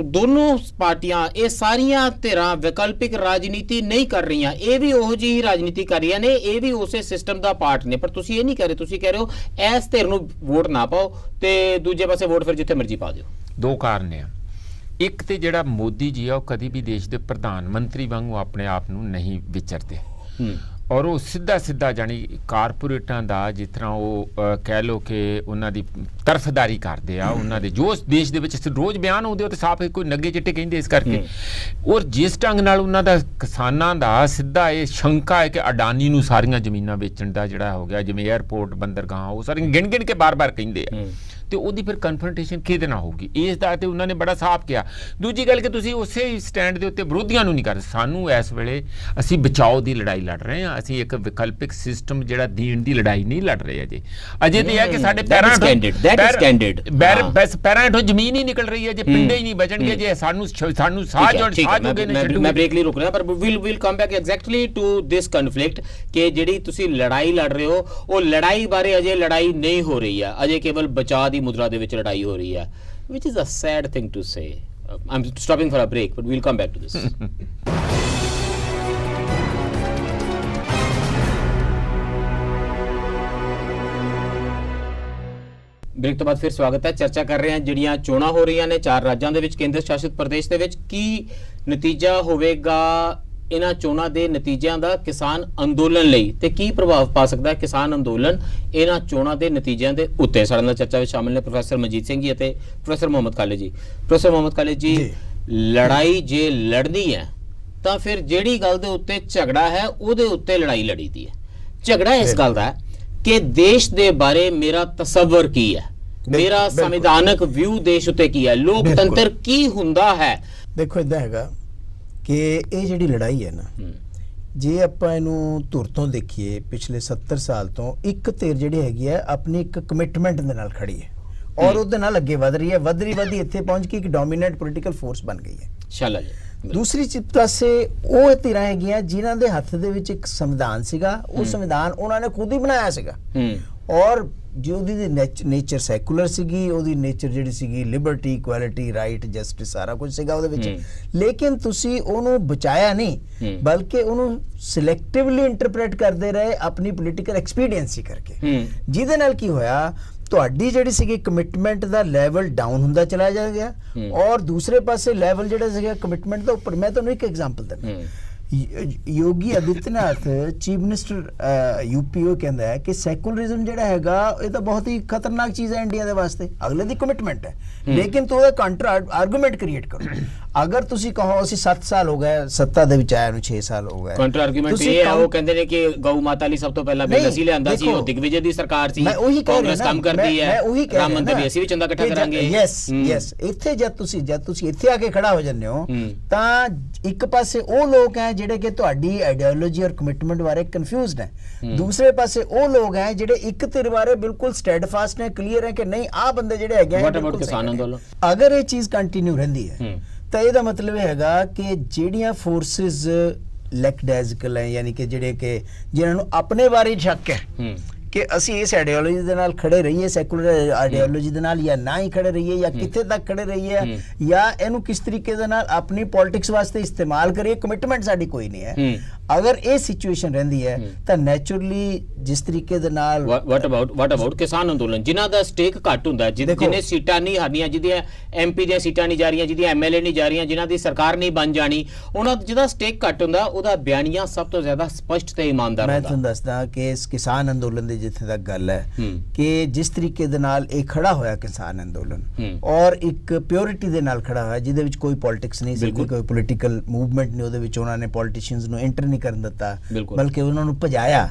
ਦੋਨੋਂ ਪਾਰਟੀਆਂ, ਇਹ ਸਾਰੀਆਂ ਧਿਰਾਂ ਵਿਕਲਪਿਕ ਰਾਜਨੀਤੀ ਨਹੀਂ ਕਰ ਰਹੀਆਂ, ਇਹ ਵੀ ਉਹੋ ਜਿਹੀ ਰਾਜਨੀਤੀ ਕਰ ਰਹੀਆਂ ਨੇ, ਇਹ ਵੀ ਉਸੇ ਸਿਸਟਮ ਦਾ ਪਾਰਟ ਨੇ। ਪਰ ਤੁਸੀਂ ਇਹ ਨਹੀਂ ਕਰ ਰਹੇ, ਤੁਸੀਂ ਕਹਿ ਰਹੇ ਹੋ ਇਸ ਧਿਰ ਨੂੰ ਵੋਟ ਨਾ ਪਾਓ ਤੇ ਦੂਜੇ ਪਾਸੇ ਵੋਟ ਫਿਰ ਜਿੱਥੇ ਮਰਜ਼ੀ ਪਾ ਦਿਓ। 2 ਕਾਰਨ ਆ। ਇੱਕ ਤੇ ਜਿਹੜਾ ਮੋਦੀ ਜੀ ਆ ਉਹ ਕਦੀ ਵੀ ਦੇਸ਼ ਦੇ ਪ੍ਰਧਾਨ ਮੰਤਰੀ ਵਾਂਗੂ ਆਪਣੇ ਆਪ ਨੂੰ ਨਹੀਂ ਵਿਚਰਦੇ, ਔਰ ਉਹ ਸਿੱਧਾ ਜਾਣੀ ਕਾਰਪੋਰੇਟਾਂ ਦਾ ਜਿਸ ਤਰ੍ਹਾਂ ਉਹ ਕਹਿ ਲਓ ਕਿ ਉਹਨਾਂ ਦੀ ਤਰਫਦਾਰੀ ਕਰਦੇ ਆ, ਉਹਨਾਂ ਦੇ ਜੋ ਦੇਸ਼ ਦੇ ਵਿੱਚ ਰੋਜ਼ ਬਿਆਨ ਹੁੰਦੇ ਉਹ ਤੇ ਸਾਫ਼ ਕੋਈ ਨੱਗੇ ਚਿੱਟੇ ਕਹਿੰਦੇ ਇਸ ਕਰਕੇ। ਔਰ ਜਿਸ ਢੰਗ ਨਾਲ ਉਹਨਾਂ ਦਾ ਕਿਸਾਨਾਂ ਦਾ ਸਿੱਧਾ ਇਹ ਸ਼ੰਕਾ ਹੈ ਕਿ ਅਡਾਨੀ ਨੂੰ ਸਾਰੀਆਂ ਜ਼ਮੀਨਾਂ ਵੇਚਣ ਦਾ ਜਿਹੜਾ ਹੋ ਗਿਆ, ਜਿਵੇਂ 에ਅਰਪੋਰਟ, ਬੰਦਰਗਾਹਾਂ, ਉਹ ਸਾਰੀਆਂ ਗਿਣ ਕੇ ਬਾਰ-ਬਾਰ ਕਹਿੰਦੇ ਆ, ਤੇ ਉਹਦੀ ਫਿਰ ਕਨਫਰੰਟੇਸ਼ਨ ਕਿਹਦੇ ਨਾਲ ਹੋਊਗੀ, ਇਸ ਦਾ ਤੇ ਉਹਨਾਂ ਨੇ ਬੜਾ ਸਾਫ਼ ਕਿਹਾ। ਦੂਜੀ ਗੱਲ ਕਿ ਤੁਸੀਂ ਉਸੇ ਸਟੈਂਡ ਦੇ ਉੱਤੇ ਵਿਰੋਧੀਆਂ ਨੂੰ ਨਹੀਂ ਕਰ, ਸਾਨੂੰ ਇਸ ਵੇਲੇ ਅਸੀਂ ਬਚਾਓ ਦੀ ਲੜਾਈ ਲੜ ਰਹੇ ਹਾਂ, ਅਸੀਂ ਇੱਕ ਵਿਕਲਪਿਕ ਸਿਸਟਮ ਜਿਹੜਾ ਦੇਣ ਦੀ ਲੜਾਈ ਨਹੀਂ ਲੜ ਰਹੇ ਅਜੇ ਤੇ ਇਹ ਕਿ ਸਾਡੇ ਪੈਰਾਂ ਹੇਠੋਂ ਜ਼ਮੀਨ ਹੀ ਨਿਕਲ ਰਹੀ ਹੈ, ਜੇ ਪਿੰਡੇ ਹੀ ਨਹੀਂ ਬਚਣਗੇ, ਜੇ ਸਾਨੂੰ ਸਾਹ ਜੋਗੇ ਨੇ। ਮੈਂ ਬ੍ਰੇਕ ਲਈ ਰੁਕ ਰਿਹਾ, ਪਰ will come back exactly to this conflict ਕਿ ਜਿਹੜੀ ਤੁਸੀਂ ਲੜਾਈ ਲੜ ਰਹੇ ਹੋ ਉਹ ਲੜਾਈ ਬਾਰੇ ਅਜੇ ਲੜਾਈ ਨਹੀਂ ਹੋ ਰਹੀ ਹੈ, ਅਜੇ ਕੇਵਲ ਬਚਾਅ ਦੀ ਮੁਦਰਾ ਦੇ ਵਿੱਚ ਲੜਾਈ ਹੋ ਰਹੀ ਹੈ, which is a sad thing to say. I'm stopping for a break, but we'll come back to this. Break ਤੋਂ ਬਾਅਦ ਫਿਰ ਸਵਾਗਤ ਹੈ। ਚਰਚਾ ਕਰ ਰਹੇ ਹਾਂ ਜਿਹੜੀਆਂ ਚੋਣਾਂ ਹੋ ਰਹੀਆਂ ਨੇ 4 ਰਾਜਾਂ ਦੇ ਵਿੱਚ, ਕੇਂਦਰ ਸ਼ਾਸਿਤ ਪ੍ਰਦੇਸ਼ ਦੇ ਵਿੱਚ, ਕੀ ਨਤੀਜਾ ਹੋਵੇਗਾ ਇਹਨਾਂ ਚੋਣਾਂ ਦੇ ਨਤੀਜਿਆਂ ਦਾ ਕਿਸਾਨ ਅੰਦੋਲਨ ਲਈ, ਤੇ ਕੀ ਪ੍ਰਭਾਵ ਪਾ ਸਕਦਾ ਹੈ ਕਿਸਾਨ ਅੰਦੋਲਨ ਇਹਨਾਂ ਚੋਣਾਂ ਦੇ ਨਤੀਜਿਆਂ ਦੇ ਉੱਤੇ। ਸਾਡੇ ਨਾਲ ਚਰਚਾ ਵਿੱਚ ਸ਼ਾਮਿਲ ਨੇ ਪ੍ਰੋਫੈਸਰ ਮਨਜੀਤ ਸਿੰਘ ਜੀ ਅਤੇ ਪ੍ਰੋਫੈਸਰ ਮੁਹੰਮਦ ਖਾਲਿਦ ਜੀ। ਪ੍ਰੋਫੈਸਰ ਮੁਹੰਮਦ ਖਾਲਿਦ ਜੀ, ਲੜਾਈ ਜੇ ਲੜਨੀ ਹੈ ਤਾਂ ਫਿਰ ਜਿਹੜੀ ਗੱਲ ਦੇ ਉੱਤੇ ਝਗੜਾ ਹੈ ਉਹਦੇ ਉੱਤੇ ਲੜਾਈ ਲੜੀਦੀ ਹੈ। ਝਗੜਾ ਇਸ ਗੱਲ ਦਾ ਕਿ ਦੇਸ਼ ਦੇ ਬਾਰੇ ਮੇਰਾ ਤਸੱਵਰ ਕੀ ਹੈ, ਮੇਰਾ ਸੰਵਿਧਾਨਕ ਵਿਊ ਦੇਸ਼ ਉੱਤੇ ਕੀ ਹੈ, ਲੋਕਤੰਤਰ ਕੀ ਹੁੰਦਾ ਹੈ। ਦੇਖੋ ਇਦਾਂ ਹੈਗਾ ਕਿ ਇਹ ਜਿਹੜੀ ਲੜਾਈ ਹੈ ਨਾ, ਜੇ ਆਪਾਂ ਇਹਨੂੰ ਧੁਰ ਤੋਂ ਦੇਖੀਏ ਪਿਛਲੇ 70 ਸਾਲ ਤੋਂ, ਇੱਕ ਧਿਰ ਜਿਹੜੀ ਹੈਗੀ ਹੈ ਆਪਣੀ ਇੱਕ ਕਮਿਟਮੈਂਟ ਦੇ ਨਾਲ ਖੜੀ ਹੈ ਔਰ ਉਹਦੇ ਨਾਲ ਅੱਗੇ ਵਧ ਰਹੀ ਹੈ, ਵਧਦੀ ਇੱਥੇ ਪਹੁੰਚ ਕੇ ਇੱਕ ਡੋਮੀਨੈਂਟ ਪੋਲੀਟੀਕਲ ਫੋਰਸ ਬਣ ਗਈ ਹੈ। ਸ਼ਾਲਾ ਜੀ। ਦੂਸਰੀ ਪਾਸੇ ਉਹ ਧਿਰਾਂ ਹੈਗੀਆਂ ਜਿਨ੍ਹਾਂ ਦੇ ਹੱਥ ਦੇ ਵਿੱਚ ਇੱਕ ਸੰਵਿਧਾਨ ਸੀਗਾ, ਉਹ ਸੰਵਿਧਾਨ ਉਹਨਾਂ ਨੇ ਖੁਦ ਹੀ ਬਣਾਇਆ ਸੀਗਾ, ਔਰ ਜੋ ਉਹਦੀ ਨੇਚਰ ਸੈਕੂਲਰ ਸੀਗੀ, ਉਹਦੀ ਨੇਚਰ ਜਿਹੜੀ ਸੀਗੀ ਲਿਬਰਟੀ, ਇਕੁਐਲਿਟੀ, ਰਾਈਟ, ਜਸਟਿਸ ਸਾਰਾ ਕੁਝ ਸੀਗਾ ਉਹਦੇ ਵਿੱਚ, ਲੇਕਿਨ ਤੁਸੀਂ ਉਹਨੂੰ ਬਚਾਇਆ ਨਹੀਂ ਬਲਕਿ ਉਹਨੂੰ ਸਿਲੈਕਟਿਵਲੀ ਇੰਟਰਪ੍ਰੇਟ ਕਰਦੇ ਰਹੇ ਆਪਣੀ ਪੋਲੀਟੀਕਲ ਐਕਸਪੀਡੀਐਂਸੀ ਕਰਕੇ, ਜਿਹਦੇ ਨਾਲ ਕੀ ਹੋਇਆ ਤੁਹਾਡੀ ਜਿਹੜੀ ਸੀਗੀ ਕਮਿਟਮੈਂਟ ਦਾ ਲੈਵਲ ਡਾਊਨ ਹੁੰਦਾ ਚਲਾ ਜਾ ਗਿਆ, ਔਰ ਦੂਸਰੇ ਪਾਸੇ ਲੈਵਲ ਜਿਹੜਾ ਸੀਗਾ ਕਮਿਟਮੈਂਟ ਦਾ ਉੱਪਰ। ਮੈਂ ਤੁਹਾਨੂੰ ਇੱਕ ਐਗਜ਼ਾਮਪਲ ਦਿੰਦਾ, Yogi Adityanath chief minister UPO कहता है कि सैकुलरिज्म ਜਿਹੜਾ ਹੈਗਾ ਇਹ ਤਾਂ ਬਹੁਤ ਹੀ ਖਤਰਨਾਕ ਚੀਜ਼ ਹੈ ਇੰਡੀਆ ਦੇ ਵਾਸਤੇ, ਅਗਲੇ ਦੀ ਕਮਿਟਮੈਂਟ ਹੈ, ਲੇਕਿਨ ਤੋ ਉਹਦਾ ਕਾਊਂਟਰ ਆਰਗੂਮੈਂਟ ਕ੍ਰੀਏਟ ਕਰੋ। ਅਗਰ ਤੁਸੀਂ ਕਹੋ ਅਸੀਂ 7 ਸਾਲ ਹੋ ਗਏ ਸੱਤਾ ਦੇ ਵਿੱਚ ਆਇਆ ਨੂੰ 6 ਸਾਲ ਹੋ ਗਏ, ਕਾਊਂਟਰ ਆਰਗੂਮੈਂਟ ਇਹ ਹੈ ਉਹ ਕਹਿੰਦੇ ਨੇ ਕਿ ਗਊ ਮਾਤਾ ਲਈ ਸਭ ਤੋਂ ਪਹਿਲਾਂ ਬਿੱਲ ਅਸੀਂ ਲਿਆਂਦਾ ਸੀ, ਉਹ ਦਿਗਵਿਜੇ ਦੀ ਸਰਕਾਰ ਸੀ, ਕਾਂਗਰਸ ਕੰਮ ਕਰਦੀ ਹੈ, ਰਾਮ ਮੰਦਿਰ ਵੀ ਅਸੀਂ ਵੀ ਚੰਦਾ ਇਕੱਠਾ ਕਰਾਂਗੇ। ਯੈਸ ਇੱਥੇ ਜਦ ਤੁਸੀਂ ਇੱਥੇ ਆ ਕੇ ਖੜਾ ਹੋ ਜਾਂਦੇ ਹੋ ਤਾਂ ਇੱਕ ਪਾਸੇ ਉਹ ਲੋਕ ਹੈ ਜਿਹੜੇ ਕਿ ਤੁਹਾਡੀ ਆਈਡੀਓਲੋਜੀ ਔਰ ਕਮਿਟਮੈਂਟ ਬਾਰੇ ਕਨਫਿਊਜ਼ਡ ਹੈ, ਦੂਸਰੇ ਪਾਸੇ ਉਹ ਲੋਕ ਹੈ ਜਿਹੜੇ ਇੱਕ ਧਿਰ ਬਾਰੇ ਬਿਲਕੁਲ ਸਟੈਡਫਾਸਟ ਨੇ, ਕਲੀਅਰ ਹੈ ਕਿ ਨਹੀਂ ਆਹ ਬੰਦੇ ਜਿਹੜੇ ਹੈਗੇ ਕਿਸਾਨ ਅੰਦੋਲਨ। ਅਗਰ ਇਹ ਚੀਜ਼ ਕੰਟੀਨਿਊ ਰਹਿੰਦੀ ਹੈ ਤਾਂ ਇਹਦਾ ਮਤਲਬ ਹੈਗਾ ਕਿ ਜਿਹੜੀਆਂ ਫੋਰਸਿਸ ਲੈਕਡੈਜ਼ੀਕਲ ਹੈ, ਯਾਨੀ ਕਿ ਜਿਹੜੇ ਕਿ ਜਿਹਨਾਂ ਨੂੰ ਆਪਣੇ ਬਾਰੇ ਸ਼ੱਕ ਹੈ ਕਿ ਅਸੀਂ ਇਸ ਆਈਡੀਓਲੋਜੀ ਦੇ ਨਾਲ ਖੜੇ ਰਹੀਏ, ਸੈਕੂਲਰ ਆਈਡੀਓਲੋਜੀ ਦੇ ਨਾਲ, ਜਾਂ ਨਾ ਹੀ ਖੜੇ ਰਹੀਏ, ਜਾਂ ਕਿੱਥੇ ਤੱਕ ਖੜੇ ਰਹੀਏ, ਜਾਂ ਇਹਨੂੰ ਕਿਸ ਤਰੀਕੇ ਦੇ ਨਾਲ ਆਪਣੀ ਪੋਲਿਟਿਕਸ ਵਾਸਤੇ ਇਸਤੇਮਾਲ ਕਰੀਏ, ਕਮਿਟਮੈਂਟ ਸਾਡੀ ਕੋਈ ਨਹੀਂ ਹੈ। ਅਗਰ ਇਹ ਸਿਚੁਏਸ਼ਨ ਰਹਿੰਦੀ ਹੈ ਤਾਂ ਨੈਚੁਰਲੀ ਜਿਸ ਤਰੀਕੇ ਦੇ ਨਾਲ ਵਾਟ ਅਬਾਊਟ ਕਿਸਾਨ ਅੰਦੋਲਨ ਜਿਨ੍ਹਾਂ ਦਾ ਸਟੇਕ ਘੱਟ ਹੁੰਦਾ, ਜਿਹਨੇ ਸੀਟਾਂ ਨਹੀਂ ਹਾਰਨੀਆਂ, ਜਿਹਦੀਆਂ ਐਮਪੀ ਦੀਆਂ ਸੀਟਾਂ ਨਹੀਂ ਜਾ ਰਹੀਆਂ, ਜਿਹਦੀਆਂ ਐਮਐਲਏ ਨਹੀਂ ਜਾ ਰਹੀਆਂ, ਜਿਨ੍ਹਾਂ ਦੀ ਸਰਕਾਰ ਨਹੀਂ ਬਣ ਜਾਣੀ, ਉਹਨਾਂ ਜਿਹਦਾ ਸਟੇਕ ਘੱਟ ਹੁੰਦਾ ਉਹਦਾ ਬਿਆਨੀਆਂ ਸਭ ਤੋਂ ਜ਼ਿਆਦਾ ਸਪਸ਼ਟ ਤੇ ਇਮਾਨਦਾਰ ਹੁੰਦਾ। ਮੈਂ ਤੁਹਾਨੂੰ ਦੱਸਦਾ ਕਿ ਇਸ ਕਿਸਾਨ ਅੰਦੋਲਨ ਦੀ ਜਿੱਥੇ ਤੱਕ ਗੱਲ ਹੈ ਕਿ ਜਿਸ ਤਰੀਕੇ ਦੇ ਨਾਲ ਇਹ ਖੜਾ ਹੋਇਆ ਕਿਸਾਨ ਅੰਦੋਲਨ, ਔਰ ਇੱਕ ਪਿਓਰਿਟੀ ਦੇ ਨਾਲ ਖੜਾ ਹੋਇਆ ਜਿਹਦੇ ਵਿੱਚ ਕੋਈ ਪੋਲਿਟਿਕਸ ਨਹੀਂ ਸੀ, ਕੋਈ ਪੋਲੀਟੀਕਲ ਮੂਵਮੈਂਟ ਨਹੀਂ, ਉਹਦੇ ਵਿੱਚ ਉਹਨਾਂ ਨੇ ਪੋਲੀਟੀਸ਼ੀਅਨਸ ਨੂੰ ਐਂਟਰ ਨਹੀਂ ਕਰਨ ਦਿੱਤਾ ਬਲਕਿ ਉਹਨਾਂ ਨੂੰ ਭਜਾਇਆ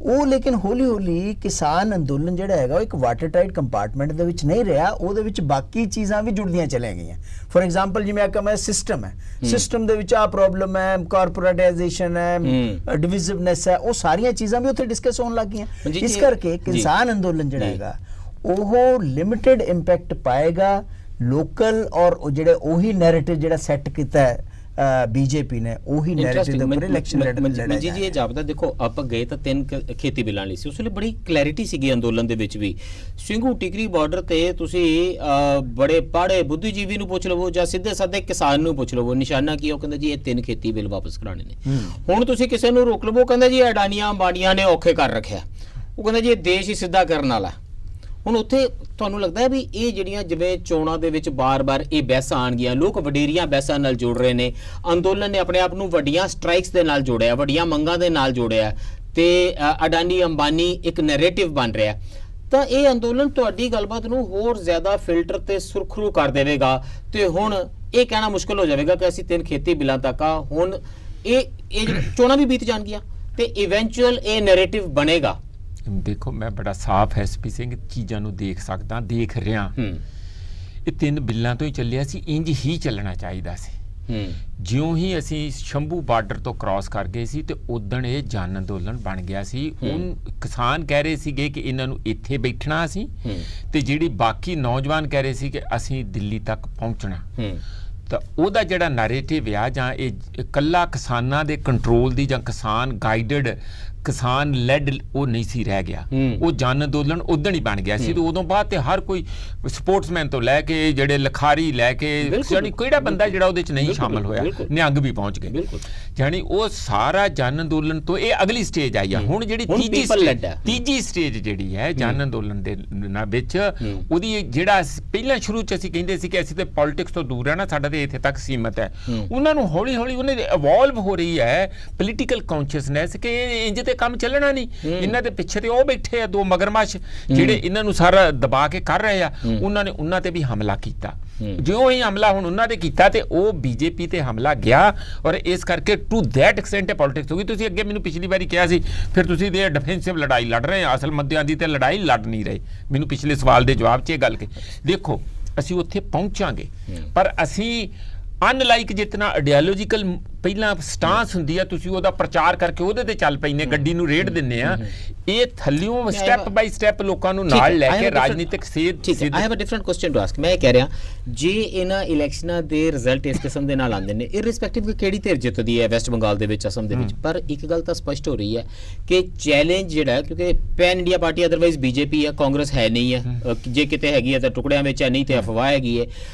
ਉਹ। ਲੇਕਿਨ ਹੌਲੀ ਹੌਲੀ ਕਿਸਾਨ ਅੰਦੋਲਨ ਜਿਹੜਾ ਹੈਗਾ ਉਹ ਇੱਕ ਵਾਟਰ ਟਾਈਟ ਕੰਪਾਰਟਮੈਂਟ ਦੇ ਵਿੱਚ ਨਹੀਂ ਰਿਹਾ, ਉਹਦੇ ਵਿੱਚ ਬਾਕੀ ਚੀਜ਼ਾਂ ਵੀ ਜੁੜਦੀਆਂ ਚਲੀਆਂ ਗਈਆਂ। ਫੋਰ ਐਗਜ਼ਾਮਪਲ ਜਿਵੇਂ ਆਖਾਂ ਮੈਂ ਸਿਸਟਮ ਹੈ, ਸਿਸਟਮ ਦੇ ਵਿੱਚ ਆ ਪ੍ਰੋਬਲਮ ਹੈ, ਕਾਰਪੋਰੇਟਾਈਜੇਸ਼ਨ ਹੈ, ਡਿਵਿਜ਼ਿਵਨੈਸ ਹੈ, ਉਹ ਸਾਰੀਆਂ ਚੀਜ਼ਾਂ ਵੀ ਉੱਥੇ ਡਿਸਕਸ ਹੋਣ ਲੱਗ ਗਈਆਂ। ਇਸ ਕਰਕੇ ਕਿਸਾਨ ਅੰਦੋਲਨ ਜਿਹੜਾ ਹੈਗਾ ਉਹ ਲਿਮਿਟਿਡ ਇੰਪੈਕਟ ਪਾਏਗਾ ਲੋਕਲ, ਔਰ ਜਿਹੜੇ ਉਹੀ ਨੈਰੇਟਿਵ ਜਿਹੜਾ ਸੈੱਟ ਕੀਤਾ ਹੈ ਬੀਜੇਪੀ ਨੇ, ਉਹੀ ਨੈਰੇਟਿਵ ਦੇ ਉੱਪਰ ਇਲੈਕਸ਼ਨ ਲੜਨਾ ਜੀ। ਇਹ ਜਾਪਦਾ ਦੇਖੋ ਆਪਾਂ ਗਏ ਤਾਂ 3 ਖੇਤੀ ਬਿੱਲਾਂ ਲਈ ਸੀ, ਉਸ ਵੇਲੇ ਬੜੀ ਕਲੈਰਿਟੀ ਸੀਗੀ ਅੰਦੋਲਨ ਦੇ ਵਿੱਚ ਵੀ। ਸਿੰਘੂ ਟਿਕਰੀ ਬਾਰਡਰ ਤੇ ਤੁਸੀਂ ਬੜੇ ਪਾੜੇ ਬੁੱਧੀਜੀਵੀ ਨੂੰ ਪੁੱਛ ਲਵੋ ਜਾਂ ਸਿੱਧੇ ਸਾਦੇ ਕਿਸਾਨ ਨੂੰ ਪੁੱਛ ਲਵੋ, ਨਿਸ਼ਾਨਾ ਕੀ ਉਹ ਕਹਿੰਦਾ ਜੀ ਇਹ 3 ਖੇਤੀ ਬਿੱਲ ਵਾਪਸ ਕਰਾਣੇ ਨੇ। ਹੁਣ ਤੁਸੀਂ ਕਿਸੇ ਨੂੰ ਰੋਕ ਲਵੋ ਕਹਿੰਦਾ ਜੀ ਅਡਾਨੀਆਂ ਬਾਣੀਆਂ ਨੇ ਔਖੇ ਕਰ ਰੱਖਿਆ, ਉਹ ਕਹਿੰਦਾ ਜੀ ਇਹ ਦੇਸ਼ ਹੀ ਸਿੱਧਾ ਕਰਨ ਵਾਲਾ। ਹੁਣ ਉੱਥੇ ਤੁਹਾਨੂੰ ਲੱਗਦਾ ਹੈ ਵੀ ਇਹ ਜਿਹੜੀਆਂ ਜਿਵੇਂ ਚੋਣਾਂ ਦੇ ਵਿੱਚ ਬਾਰ-ਬਾਰ ਇਹ ਬਹਿਸਾਂ ਆਣਗੀਆਂ, ਲੋਕ ਵਡੇਰੀਆਂ ਬਹਿਸਾਂ ਨਾਲ ਜੁੜ ਰਹੇ ਨੇ, ਅੰਦੋਲਨ ਨੇ ਆਪਣੇ ਆਪ ਨੂੰ ਵੱਡੀਆਂ ਸਟ੍ਰਾਈਕਸ ਦੇ ਨਾਲ ਜੋੜਿਆ, ਵੱਡੀਆਂ ਮੰਗਾਂ ਦੇ ਨਾਲ ਜੋੜਿਆ, ਤੇ ਅਡਾਨੀ ਅੰਬਾਨੀ ਇੱਕ ਨੈਰੇਟਿਵ ਬਣ ਰਿਹਾ, ਤਾਂ ਇਹ ਅੰਦੋਲਨ ਤੁਹਾਡੀ ਗੱਲਬਾਤ ਨੂੰ ਹੋਰ ਜ਼ਿਆਦਾ ਫਿਲਟਰ ਤੇ ਸੁਰਖਰੂ ਕਰ ਦੇਵੇਗਾ, ਤੇ ਹੁਣ ਇਹ ਕਹਿਣਾ ਮੁਸ਼ਕਲ ਹੋ ਜਾਵੇਗਾ ਕਿ ਅਸੀਂ 3 ਖੇਤੀ ਬਿੱਲਾਂ ਤੱਕ ਆ, ਹੁਣ ਇਹ ਚੋਣਾਂ ਵੀ ਬੀਤ ਜਾਣਗੀਆਂ ਤੇ ਇਵੈਂਚੁਅਲ ਇਹ ਨੈਰੇਟਿਵ ਬਣੇਗਾ। ਦੇਖੋ ਮੈਂ ਬੜਾ ਸਾਫ਼ ਐਸਪੀ ਸਿੰਘ ਚੀਜ਼ਾਂ ਨੂੰ ਦੇਖ ਸਕਦਾ, ਦੇਖ ਰਿਹਾ। ਇਹ 3 ਬਿੱਲਾਂ ਤੋਂ ਹੀ ਚੱਲਿਆ ਸੀ, ਇੰਜ ਹੀ ਚੱਲਣਾ ਚਾਹੀਦਾ ਸੀ। ਜਿਉਂ ਹੀ ਅਸੀਂ ਸ਼ੰਭੂ ਬਾਰਡਰ ਤੋਂ ਕ੍ਰਾਸ ਕਰ ਗਏ ਸੀ ਤੇ ਉਦਣ ਇਹ ਜਨ ਅੰਦੋਲਨ ਬਣ ਗਿਆ ਸੀ। ਹੁਣ ਕਿਸਾਨ ਕਹਿ ਰਹੇ ਸੀਗੇ ਕਿ ਇਹਨਾਂ ਨੂੰ ਇੱਥੇ ਬੈਠਣਾ ਸੀ, ਤੇ ਜਿਹੜੀ ਬਾਕੀ ਨੌਜਵਾਨ ਕਹਿ ਰਹੇ ਸੀ ਕਿ ਅਸੀਂ ਦਿੱਲੀ ਤੱਕ ਪਹੁੰਚਣਾ। ਤਾਂ ਉਹਦਾ ਜਿਹੜਾ ਨੈਰੇਟਿਵ ਆ, ਜਾਂ ਇਹ ਇਕੱਲਾ ਕਿਸਾਨਾਂ ਦੇ ਕੰਟਰੋਲ ਦੀ ਜਾਂ ਕਿਸਾਨ ਗਾਈਡਡ ਕਿਸਾਨ ਲੈਡ, ਉਹ ਨਹੀਂ ਸੀ ਰਹਿ ਗਿਆ। ਉਹ ਜਨ ਅੰਦੋਲਨ ਉਦੋਂ ਹੀ ਬਣ ਗਿਆ ਸੀ, ਤੇ ਉਦੋਂ ਬਾਅਦ ਤੇ ਹਰ ਕੋਈ ਸਪੋਰਟਸਮੈਨ ਤੋਂ ਲੈ ਕੇ ਜਿਹੜੇ ਲਿਖਾਰੀ ਲੈ ਕੇ ਜਾਨੀ ਕਿਹੜਾ ਬੰਦਾ ਜਿਹੜਾ ਉਹਦੇ ਚ ਨਹੀਂ ਸ਼ਾਮਲ ਹੋਇਆ, ਨਿਹੰਗ ਵੀ ਪਹੁੰਚ ਗਏ। ਜਾਨੀ ਉਹ ਸਾਰਾ ਜਨ ਅੰਦੋਲਨ ਤੋਂ ਇਹ ਅਗਲੀ ਸਟੇਜ ਆਈ ਆ। ਹੁਣ ਜਿਹੜੀ ਤੀਜੀ ਸਟੇਜ ਜਿਹੜੀ ਹੈ ਜਨ ਅੰਦੋਲਨ ਦੇ ਵਿੱਚ, ਉਹਦੀ ਜਿਹੜਾ ਪਹਿਲਾਂ ਸ਼ੁਰੂ ਚ ਅਸੀਂ ਕਹਿੰਦੇ ਸੀ ਕਿ ਅਸੀਂ ਤੇ ਪੋਲਿਟਿਕਸ ਤੋਂ ਦੂਰ ਰਹਿਣਾ, ਸਾਡਾ ਤੇ ਇੱਥੇ ਤੱਕ ਸੀਮਤ ਹੈ, ਉਹਨਾਂ ਨੂੰ ਹੌਲੀ ਹੌਲੀ ਉਹਨੇ ਇਵੋਲਵ ਹੋ ਰਹੀ ਹੈ ਪੋਲੀਟੀਕਲ ਕੌਨਸ਼ੀਅਸਨੈਸ ਕਿ ਇੰਜ ਤੇ ਕੰਮ ਚੱਲਣਾ ਨਹੀਂ। ਇਹਨਾਂ ਦੇ ਪਿੱਛੇ ਤੇ ਉਹ ਬੈਠੇ ਆ 2 ਮਗਰਮੱਛ ਜਿਹੜੇ ਇਹਨਾਂ ਨੂੰ ਸਾਰਾ ਦਬਾ ਕੇ ਕਰ ਰਹੇ ਆ, ਉਹਨਾਂ ਨੇ ਉਹਨਾਂ ਤੇ ਵੀ ਹਮਲਾ ਕੀਤਾ। ਜਿਉਂ ਹੀ ਹਮਲਾ ਹੁਣ ਉਹਨਾਂ ਤੇ ਕੀਤਾ ਤੇ ਉਹ ਬੀਜੇਪੀ ਤੇ ਹਮਲਾ ਗਿਆ, ਔਰ ਇਸ ਕਰਕੇ ਟੂ ਦੈਟ ਐਕਸਟੈਂਟ ਪੋਲਿਟਿਕਸ ਹੋ ਗਈ। ਤੁਸੀਂ ਅੱਗੇ ਮੈਨੂੰ ਪਿਛਲੀ ਵਾਰੀ ਕਿਹਾ ਸੀ ਫਿਰ ਤੁਸੀਂ ਦੇ ਡਿਫੈਂਸਿਵ ਲੜਾਈ ਲੜ ਰਹੇ ਆ, ਅਸਲ ਮੁੱਦਿਆਂ ਦੀ ਤੇ ਲੜਾਈ ਲੜ ਨਹੀਂ ਰਹੇ। ਮੈਨੂੰ ਪਿਛਲੇ ਸਵਾਲ ਦੇ ਜਵਾਬ 'ਚ ਇਹ ਗੱਲ ਕਹੀ। ਦੇਖੋ ਅਸੀਂ ਉੱਥੇ ਪਹੁੰਚਾਂਗੇ, ਪਰ ਅਸੀਂ ਅਨਲਾਈਕ ਜਿਤਨਾ ਆਈਡੀਓਲੋਜੀਕਲ ਪਹਿਲਾਂ ਸਟਾਂਸ ਹੁੰਦੀ ਆ, ਤੁਸੀਂ ਉਹਦਾ ਪ੍ਰਚਾਰ ਕਰਕੇ ਉਹਦੇ ਤੇ ਚੱਲ ਪੈਂਦੇ, ਗੱਡੀ ਨੂੰ ਰੇਡ ਦਿੰਨੇ ਆ। ਇਹ ਥੱਲਿਓਂ ਸਟੈਪ ਬਾਈ ਸਟੈਪ ਲੋਕਾਂ ਨੂੰ ਨਾਲ ਲੈ ਕੇ ਰਾਜਨੀਤਿਕ ਸੇਧ। I have a different question to ask. ਮੈਂ ਇਹ ਕਹਿ ਰਿਹਾ, ਜੇ ਇਹਨਾਂ ਇਲੈਕਸ਼ਨਾਂ ਦੇ ਰਿਜ਼ਲਟ ਇਸ ਕਿਸਮ ਦੇ ਨਾਲ ਆਉਂਦੇ ਨੇ, ਇਰਰਿਸਪੈਕਟਿਵ ਕਿ ਕਿਹੜੀ ਧਿਰ ਜਿੱਤਦੀ ਹੈ ਵੈਸਟ ਬੰਗਾਲ ਦੇ ਵਿੱਚ, ਅਸਮ ਦੇ ਵਿੱਚ, ਪਰ ਇੱਕ ਗੱਲ ਤਾਂ ਸਪਸ਼ਟ ਹੋ ਰਹੀ ਹੈ ਕਿ ਚੈਲੰਜ ਜਿਹੜਾ, ਕਿਉਂਕਿ pan India party otherwise BJP ਹੈ, ਕਾਂਗਰਸ ਹੈ ਨਹੀਂ ਹੈ, ਜੇ ਕਿਤੇ ਹੈਗੀ ਹੈ ਤਾਂ ਟੁਕੜਿਆਂ ਵਿੱਚ ਹੈ, ਨਹੀਂ ਤੇ ਅਫਵਾਹ ਹੈਗੀ ਹੈ।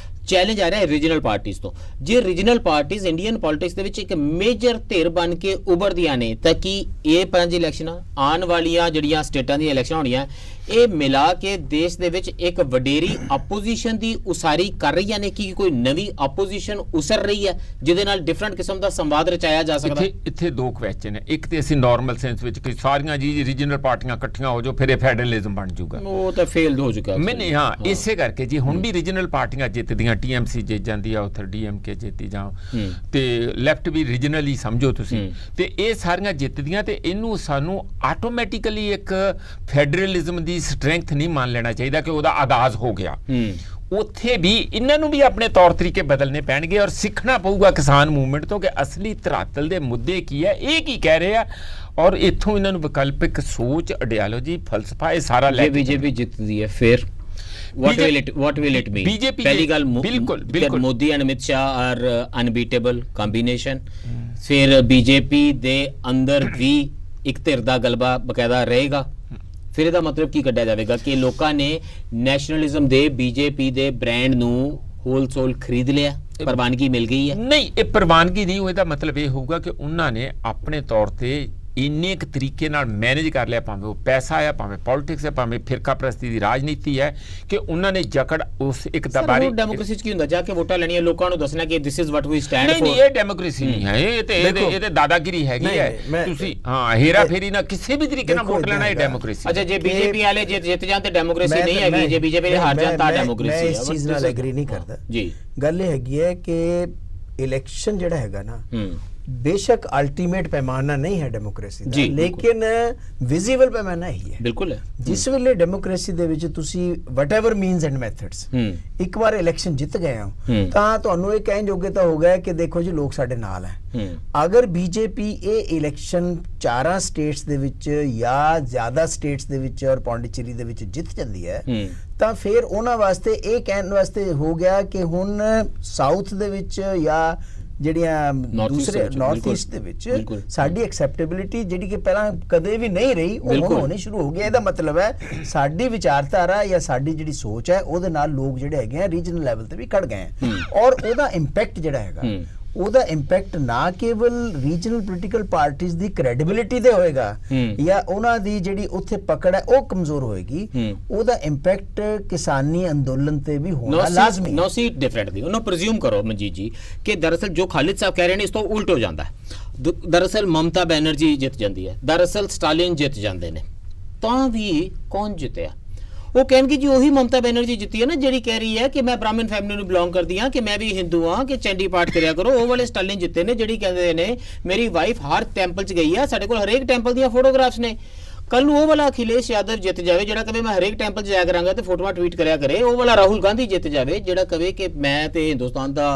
ਚੈਲੰਜ ਆ ਰਿਹਾ ਹੈ ਰੀਜਨਲ ਪਾਰਟੀਆਂ ਤੋਂ। ਜੇ ਰੀਜਨਲ ਪਾਰਟੀਆਂ ਇੰਡੀਅਨ ਪੋਲਿਟਿਕਸ ਦੇ ਵਿੱਚ ਇੱਕ ਮੇਜਰ ਧਿਰ ਬਣ ਕੇ ਉਭਰਦੀਆਂ ਨੇ, ਤਾਂ ਕੀ ਇਹ 5 ਇਲੈਕਸ਼ਨਾਂ ਆਉਣ ਵਾਲੀਆਂ ਜਿਹੜੀਆਂ ਸਟੇਟਾਂ ਦੀਆਂ ਇਲੈਕਸ਼ਨਾਂ ਹੋਣੀਆਂ, ਇਹ ਮਿਲਾ ਕੇ ਦੇਸ਼ ਦੇ ਵਿੱਚ ਇੱਕ ਵਡੇਰੀ ਆਪੋਜੀਸ਼ਨ ਦੀ ਉਸਾਰੀ ਕਰ ਰਹੀਆਂ ਨੇ, ਕਿ ਕੋਈ ਨਵੀਂ ਆਪੋਜੀਸ਼ਨ ਉਸਰ ਰਹੀ ਹੈ ਜਿਹਦੇ ਨਾਲ ਡਿਫਰੈਂਟ ਕਿਸਮ ਦਾ ਸੰਵਾਦ ਰਚਾਇਆ ਜਾ ਸਕਦਾ? ਇੱਥੇ ਦੋ ਕੁਐਸਚਨ ਹੈ। ਇੱਕ ਤੇ ਅਸੀਂ ਨਾਰਮਲ ਸੈਂਸ ਵਿੱਚ ਕਿ ਸਾਰੀਆਂ ਜੀ ਰੀਜਨਲ ਪਾਰਟੀਆਂ ਇਕੱਠੀਆਂ ਹੋ ਜਾਓ ਫਿਰ ਇਹ ਫੈਡਰਲਿਜ਼ਮ ਬਣ ਜਾਊਗਾ, ਉਹ ਤਾਂ ਫੇਲਡ ਹੋ ਚੁੱਕਾ। ਮੈਨੇ ਹਾਂ ਇਸੇ ਕਰਕੇ ਜੀ ਹੁਣ ਵੀ ਰੀਜਨਲ ਪਾਰਟੀਆਂ ਜਿੱਤਦੀਆਂ, TMC ਜਿੱਤ ਜਾਂਦੀ ਆ, ਉੱਥੇ DMK ਜਿੱਤੀ ਜਾਂ ਤੇ ਲੈਫਟ ਵੀ ਰੀਜਨਲੀ ਸਮਝੋ ਤੁਸੀਂ, ਤੇ ਇਹ ਸਾਰੀਆਂ ਜਿੱਤਦੀਆਂ, ਤੇ ਇਹਨੂੰ ਸਾਨੂੰ ਆਟੋਮੈਟਿਕਲੀ ਇੱਕ ਫੈਡਰਲਿਜ਼ਮ ਦੀ ਸਟਰੈਂਥ ਨਹੀਂ ਮੰਨ ਲੈਣਾ ਚਾਹੀਦਾ ਕਿ ਉਹਦਾ ਆਗਾਜ਼ ਹੋ ਗਿਆ। ਉੱਥੇ ਵੀ ਇਹਨਾਂ ਨੂੰ ਵੀ ਆਪਣੇ ਤੌਰ ਤਰੀਕੇ ਬਦਲਨੇ ਪੈਣਗੇ ਔਰ ਸਿੱਖਣਾ ਪਊਗਾ ਕਿਸਾਨ ਮੂਵਮੈਂਟ ਤੋਂ ਕਿ ਅਸਲੀ ਧਰਾਤਲ ਦੇ ਮੁੱਦੇ ਕੀ ਹੈ, ਇਹ ਕੀ ਕਹਿ ਰਹੇ ਆ, ਔਰ ਇੱਥੋਂ ਇਹਨਾਂ ਨੂੰ ਵਿਕਲਪਿਕ ਸੋਚ, ਆਈਡੀਓਲੋਜੀ, ਫਲਸਫਾ ਇਹ ਸਾਰਾ ਲੈ ਕੇ BJP ਜਿੱਤਦੀ ਹੈ ਫਿਰ what will it mean? BJP ਪਹਿਲੀ ਗੱਲ ਬਿਲਕੁਲ Modi and Amit Shah are unbeatable combination. ਫਿਰ BJP ਦੇ ਅੰਦਰ ਵੀ ਇੱਕ ਧਿਰ ਦਾ ਗਲਬਾ ਬਕਾਇਦਾ ਰਹੇਗਾ। ਫਿਰ ਇਹਦਾ ਮਤਲਬ ਕੀ ਕੱਢਿਆ ਜਾਵੇਗਾ ਕਿ ਲੋਕਾਂ ਨੇ ਨੈਸ਼ਨਲਿਜ਼ਮ ਦੇ BJP ਦੇ ਬ੍ਰਾਂਡ ਨੂੰ ਹੋਲਸੇਲ ਖਰੀਦ ਲਿਆ, ਪ੍ਰਵਾਨਗੀ ਮਿਲ ਗਈ ਹੈ? ਨਹੀਂ, ਇਹ ਪ੍ਰਵਾਨਗੀ ਨਹੀਂ, ਇਹਦਾ ਮਤਲਬ ਇਹ ਹੋਊਗਾ ਕਿ ਉਹਨਾਂ ਨੇ ਆਪਣੇ ਤੌਰ ਤੇ ਇੰਨੇ ਕੁ ਤਰੀਕੇ ਨਾਲ ਮੈਨੇਜ ਕਰ ਲਿਆ, ਭਾਵੇਂ ਉਹ ਪੈਸਾ ਆ, ਭਾਵੇਂ ਪੋਲਿਟਿਕਸ ਹੈ, ਭਾਵੇਂ ਫਿਰਕਾ ਪ੍ਰਸਤੀ ਦੀ ਰਾਜਨੀਤੀ ਹੈ, ਕਿ ਉਹਨਾਂ ਨੇ ਜਕੜ ਉਸ ਇੱਕ ਦਬਾਰੀ। ਡੈਮੋਕ੍ਰੇਸੀ ਚ ਕੀ ਹੁੰਦਾ, ਜਾ ਕੇ ਵੋਟਾਂ ਲੈਣੀਆਂ, ਲੋਕਾਂ ਨੂੰ ਦੱਸਣਾ ਕਿ this is what we stand for. ਨਹੀਂ, ਇਹ ਡੈਮੋਕ੍ਰੇਸੀ ਨਹੀਂ ਹੈ, ਇਹ ਤੇ ਦਾਦਾਗਿਰੀ ਹੈਗੀ ਹੈ। ਤੁਸੀਂ ਹਾਂ ਹੇਰਾ ਫੇਰੀ ਨਾਲ ਕਿਸੇ ਵੀ ਤਰੀਕੇ ਨਾਲ ਵੋਟ ਲੈਣਾ, ਇਹ ਡੈਮੋਕ੍ਰੇਸੀ। ਅੱਛਾ, ਜੇ BJP ਵਾਲੇ ਜਿੱਤ ਜਾਣ ਤੇ ਡੈਮੋਕ੍ਰੇਸੀ ਨਹੀਂ ਹੈਗੀ, ਜੇ BJP ਹਾਰ ਜਾਣ ਤਾਂ ਡੈਮੋਕ੍ਰੇਸੀ ਹੈ। ਮੈਂ ਇਸ ਚੀਜ਼ ਨਾਲ ਐਗਰੀ ਨਹੀਂ ਕਰਦਾ ਜੀ। ਗੱਲ ਇਹ ਹੈਗੀ ਹੈ ਕਿ ਇਲੈਕਸ਼ਨ ਜਿਹੜਾ ਹੈਗਾ ਨਾ, बेशक अल्टीमेट पैमाना नहीं है डेमोक्रेसी दा, लेकिन विजिबल पैमाना ही है। बिल्कुल है। जिस वेले डेमोक्रेसी दे विच तुसी वटएवर मीनस एंड मैथड्स एक बार इलेक्शन जित गए हो तां तुहानू इह कहण योग्यता हो गया कि देखो जी लोग साडे नाल है। अगर बीजेपी ਇਹ ਇਲੈਕਸ਼ਨ 4 ਸਟੇਟਸ ਦੇ ਵਿੱਚ ਜਾਂ ਜ਼ਿਆਦਾ ਸਟੇਟਸ ਦੇ ਵਿੱਚ ਔਰ ਪੌਂਡੀਚੇਰੀ ਦੇ ਵਿੱਚ ਜਿੱਤ ਜਾਂਦੀ ਹੈ ਤਾਂ ਫਿਰ ਉਹਨਾਂ ਵਾਸਤੇ ਇਹ ਕਹਿਣ ਵਾਸਤੇ ਹੋ ਗਿਆ ਕਿ ਹੁਣ ਸਾਊਥ ਦੇ ਵਿੱਚ ਜਾਂ ਜਿਹੜੀਆਂ ਦੂਸਰੇ ਨਾਰਥ ਈਸਟ ਦੇ ਵਿੱਚ ਸਾਡੀ ਐਕਸੈਪਟੇਬਿਲਿਟੀ ਜਿਹੜੀ ਕਿ ਪਹਿਲਾਂ ਕਦੇ ਵੀ ਨਹੀਂ ਰਹੀ ਉਹ ਹੁਣ ਹੋਣੀ ਸ਼ੁਰੂ ਹੋ ਗਈ। ਇਹਦਾ ਮਤਲਬ ਹੈ ਸਾਡੀ ਵਿਚਾਰਧਾਰਾ ਜਾਂ ਸਾਡੀ ਜਿਹੜੀ ਸੋਚ ਹੈ ਉਹਦੇ ਨਾਲ ਲੋਕ ਜਿਹੜੇ ਹੈਗੇ ਆ ਰੀਜਨਲ ਲੈਵਲ ਤੇ ਵੀ ਖੜ ਗਏ ਆ ਔਰ ਉਹਦਾ ਇੰਪੈਕਟ ਜਿਹੜਾ ਹੈਗਾ ਉਹਦਾ ਇੰਪੈਕਟ ਨਾ ਕੇਵਲ ਰੀਜਨਲ ਪੋਲੀਟੀਕਲ ਪਾਰਟੀਆਂ ਦੀ ਕ੍ਰੈਡੀਬਿਲਿਟੀ ਤੇ ਹੋਏਗਾ ਜਾਂ ਉਹਨਾਂ ਦੀ ਜਿਹੜੀ ਉੱਥੇ ਪਕੜ ਹੈ ਉਹ ਕਮਜ਼ੋਰ ਹੋਏਗੀ, ਉਹਦਾ ਇੰਪੈਕਟ ਕਿਸਾਨੀ ਅੰਦੋਲਨ ਤੇ ਵੀ ਹੋਣਾ ਲਾਜ਼ਮੀ। ਨੋ ਸੀ ਡਿਫਰੈਂਟਲੀ ਉਹਨੂੰ ਪ੍ਰਜ਼ਿਊਮ ਕਰੋ ਮਨਜੀਤ ਜੀ ਕਿ ਦਰਅਸਲ ਜੋ ਖਾਲਿਦ ਸਾਹਿਬ ਕਹਿ ਰਹੇ ਨੇ ਇਸ ਤੋਂ ਉਲਟ ਹੋ ਜਾਂਦਾ ਹੈ। ਦਰਅਸਲ ਮਮਤਾ ਬੈਨਰਜੀ ਜਿੱਤ ਜਾਂਦੀ ਹੈ, ਦਰਅਸਲ ਸਟਾਲਿਨ ਜਿੱਤ ਜਾਂਦੇ ਨੇ, ਤਾਂ ਵੀ ਕੌਣ ਜਿੱਤਿਆ? ਉਹ ਕਹਿਣਗੇ ਜੀ ਉਹੀ ਮਮਤਾ ਬੈਨਰਜੀ ਜਿੱਤੀ ਹੈ ਨਾ ਜਿਹੜੀ ਕਹਿ ਰਹੀ ਹੈ ਕਿ ਮੈਂ ਬ੍ਰਾਹਮਣ ਫੈਮਿਲੀ ਨੂੰ ਬਿਲੋਂਗ ਕਰਦੀ ਹਾਂ, ਕਿ ਮੈਂ ਵੀ ਹਿੰਦੂ ਹਾਂ, ਕਿ ਚੰਡੀ ਪਾਠ ਕਰਿਆ ਕਰੋ। ਉਹ ਵਾਲੇ ਸਟਾਲਿਨ ਜਿੱਤੇ ਨੇ ਜਿਹੜੀ ਕਹਿੰਦੇ ਨੇ ਮੇਰੀ ਵਾਈਫ ਹਰ ਟੈਂਪਲ 'ਚ ਗਈ ਆ, ਸਾਡੇ ਕੋਲ ਹਰੇਕ ਟੈਂਪਲ ਦੀਆਂ ਫੋਟੋਗ੍ਰਾਫਸ ਨੇ। ਕੱਲ ਨੂੰ ਉਹ ਵਾਲਾ ਅਖਿਲੇਸ਼ ਯਾਦਵ ਜਿੱਤ ਜਾਵੇ ਜਿਹੜਾ ਕਵੇ ਮੈਂ ਹਰੇਕ ਟੈਂਪਲ 'ਚ ਜਾਇਆ ਕਰਾਂਗਾ ਤੇ ਫੋਟੋਆਂ ਟਵੀਟ ਕਰਿਆ ਕਰੇ। ਉਹ ਵਾਲਾ ਰਾਹੁਲ ਗਾਂਧੀ ਜਿੱਤ ਜਾਵੇ ਜਿਹੜਾ ਕਵੇ ਕਿ ਮੈਂ ਤੇ ਹਿੰਦੁਸਤਾਨ ਦਾ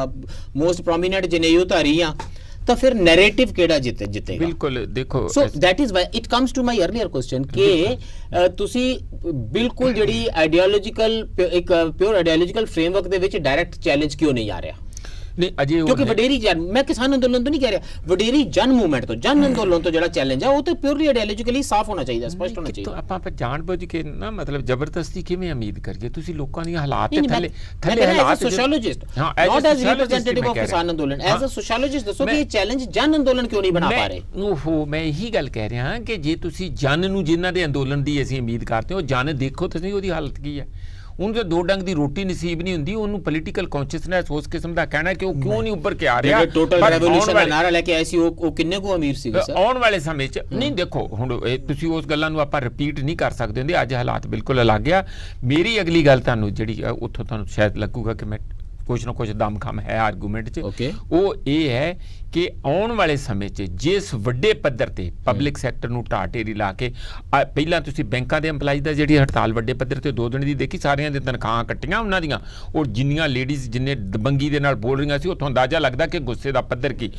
ਮੋਸਟ ਪ੍ਰੋਮੀਨੈਂਟ ਜਨੇਊ ਧਾਰੀ ਹਾਂ, ਤਾਂ ਫਿਰ ਨੈਰੇਟਿਵ ਕਿਹੜਾ ਜਿੱਤੇਗਾ? ਬਿਲਕੁਲ ਦੇਖੋ, so that is why it comes to my earlier question ਕਿ ਤੁਸੀਂ ਬਿਲਕੁਲ ਜਿਹੜੀ ਆਈਡੀਓਲੋਜੀਕਲ ਇੱਕ ਪਿਓਰ ਆਈਡੀਓਲੋਜੀਕਲ ਫਰੇਮਵਰਕ ਦੇ ਵਿੱਚ ਡਾਇਰੈਕਟ ਚੈਲੰਜ ਕਿਉਂ ਨਹੀਂ ਆ ਰਿਹਾ? ਨਹੀਂ ਅਜੇ ਕਿਉਂਕਿ ਵਡੇਰੀ ਜਨ, ਮੈਂ ਕਿਸਾਨ ਅੰਦੋਲਨ ਤੋਂ ਨਹੀਂ ਕਹਿ ਰਿਹਾ, ਵਡੇਰੀ ਜਨ ਮੂਵਮੈਂਟ ਤੋਂ, ਜਨ ਅੰਦੋਲਨ ਤੋਂ ਜਿਹੜਾ ਚੈਲੰਜ ਹੈ ਉਹ ਤਾਂ ਪਿਓਰਲੀ ਆਈਡੀਓਲੋਜੀਕਲੀ ਸਾਫ਼ ਹੋਣਾ ਚਾਹੀਦਾ, ਸਪਸ਼ਟ ਹੋਣਾ ਚਾਹੀਦਾ। ਆਪਾਂ ਜਾਣਬੁੱਝ ਕੇ ਨਾ ਮਤਲਬ ਜ਼ਬਰਦਸਤੀ ਕਿਵੇਂ ਉਮੀਦ ਕਰੀਏ? ਤੁਸੀਂ ਲੋਕਾਂ ਦੀਆਂ ਹਾਲਾਤ ਤੇ ਥੱਲੇ ਹਾਲਾਤ ਸੋਸ਼ੀਓਲੋਜਿਸਟ ਨਾਟ ਐਜ਼ ਰਿਪਰੈਜ਼ੈਂਟੇਟਿਵ ਆਫ ਕਿਸਾਨ ਅੰਦੋਲਨ, ਐਜ਼ ਅ ਸੋਸ਼ੀਓਲੋਜਿਸਟ ਦੱਸੋ ਕਿ ਇਹ ਚੈਲੰਜ ਜਨ ਅੰਦੋਲਨ ਕਿਉਂ ਨਹੀਂ ਬਣਾ ਪਾ ਰਹੇ? ਉਹ ਮੈਂ ਇਹੀ ਗੱਲ ਕਹਿ ਰਿਹਾ ਹਾਂ ਕਿ ਜੇ ਤੁਸੀਂ ਜਨ ਨੂੰ ਜਿਨ੍ਹਾਂ ਦੇ ਅੰਦੋਲਨ ਦੀ ਅਸੀਂ ਉਮੀਦ ਕਰਦੇ ਹੋ ਜਨ ਦੇਖੋ ਤੁਸੀਂ ਉਹਦੀ ਹਾਲਤ ਕੀ ਹੈ। ਉਹਨੂੰ ਤੇ 2 ਡੰਗ ਦੀ ਰੋਟੀ ਨਸੀਬ ਨਹੀਂ ਹੁੰਦੀ, ਉਹਨੂੰ ਪੋਲੀਟੀਕਲ ਕੌਨਸ਼ੀਅਸਨੈਸ ਉਸ ਕਿਸਮ ਦਾ ਕਹਿਣਾ ਕਿ ਉਹ ਕਿਉਂ ਨਹੀਂ ਉੱਪਰ ਕੇ ਆ ਰਿਹਾ। ਟੋਟਲ ਰੈਵੋਲੂਸ਼ਨ ਦਾ ਨਾਰਾ ਲੈ ਕੇ ਆਏ ਸੀ ਉਹ ਕਿੰਨੇ ਕੁ ਅਮੀਰ ਸੀਗੇ ਸਰ? ਆਉਣ ਵਾਲੇ ਸਮੇਂ 'ਚ ਨਹੀਂ ਦੇਖੋ ਹੁਣ ਤੁਸੀਂ ਉਸ ਗੱਲਾਂ ਨੂੰ ਆਪਾਂ ਰਿਪੀਟ ਨਹੀਂ ਕਰ ਸਕਦੇ ਹੁੰਦੇ, ਅੱਜ ਹਾਲਾਤ ਬਿਲਕੁਲ ਅਲੱਗ ਆ। ਮੇਰੀ ਅਗਲੀ ਗੱਲ ਤੁਹਾਨੂੰ ਜਿਹੜੀ ਉੱਥੋਂ ਤੁਹਾਨੂੰ ਸ਼ਾਇਦ ਲੱਗੂਗਾ ਕਿ ਮੈਂ ਕੁਛ ਨਾ ਕੁਛ ਦਮਖਮ ਹੈ ਆਰਗੂਮੈਂਟ 'ਚ Okay. ਉਹ ਇਹ ਹੈ ਕਿ ਆਉਣ ਵਾਲੇ ਸਮੇਂ 'ਚ ਜਿਸ ਵੱਡੇ ਪੱਧਰ ਤੇ ਪਬਲਿਕ ਸੈਕਟਰ ਨੂੰ ਢਾਹ ਢੇਰੀ ਲਾ ਕੇ ਪਹਿਲਾਂ ਤੁਸੀਂ ਬੈਂਕਾਂ ਦੇ EMPLOYEES ਦਾ ਜਿਹੜੀ ਹੜਤਾਲ ਵੱਡੇ ਪੱਧਰ ਤੇ 2 ਦਿਨ ਦੀ ਦੇਖੀ, ਸਾਰਿਆਂ ਦੇ ਤਨਖਾਹਾਂ ਕੱਟੀਆਂ ਉਹਨਾਂ ਦੀਆਂ, ਔਰ ਜਿੰਨੀਆਂ ਲੇਡੀਜ਼ ਜਿੰਨੇ ਦਬੰਗੀ ਦੇ ਨਾਲ ਬੋਲ ਰਹੀਆਂ ਸੀ, ਉੱਥੋਂ ਅੰਦਾਜ਼ਾ ਲੱਗਦਾ ਕਿ ਗੁੱਸੇ ਦਾ ਪੱਧਰ ਕੀ।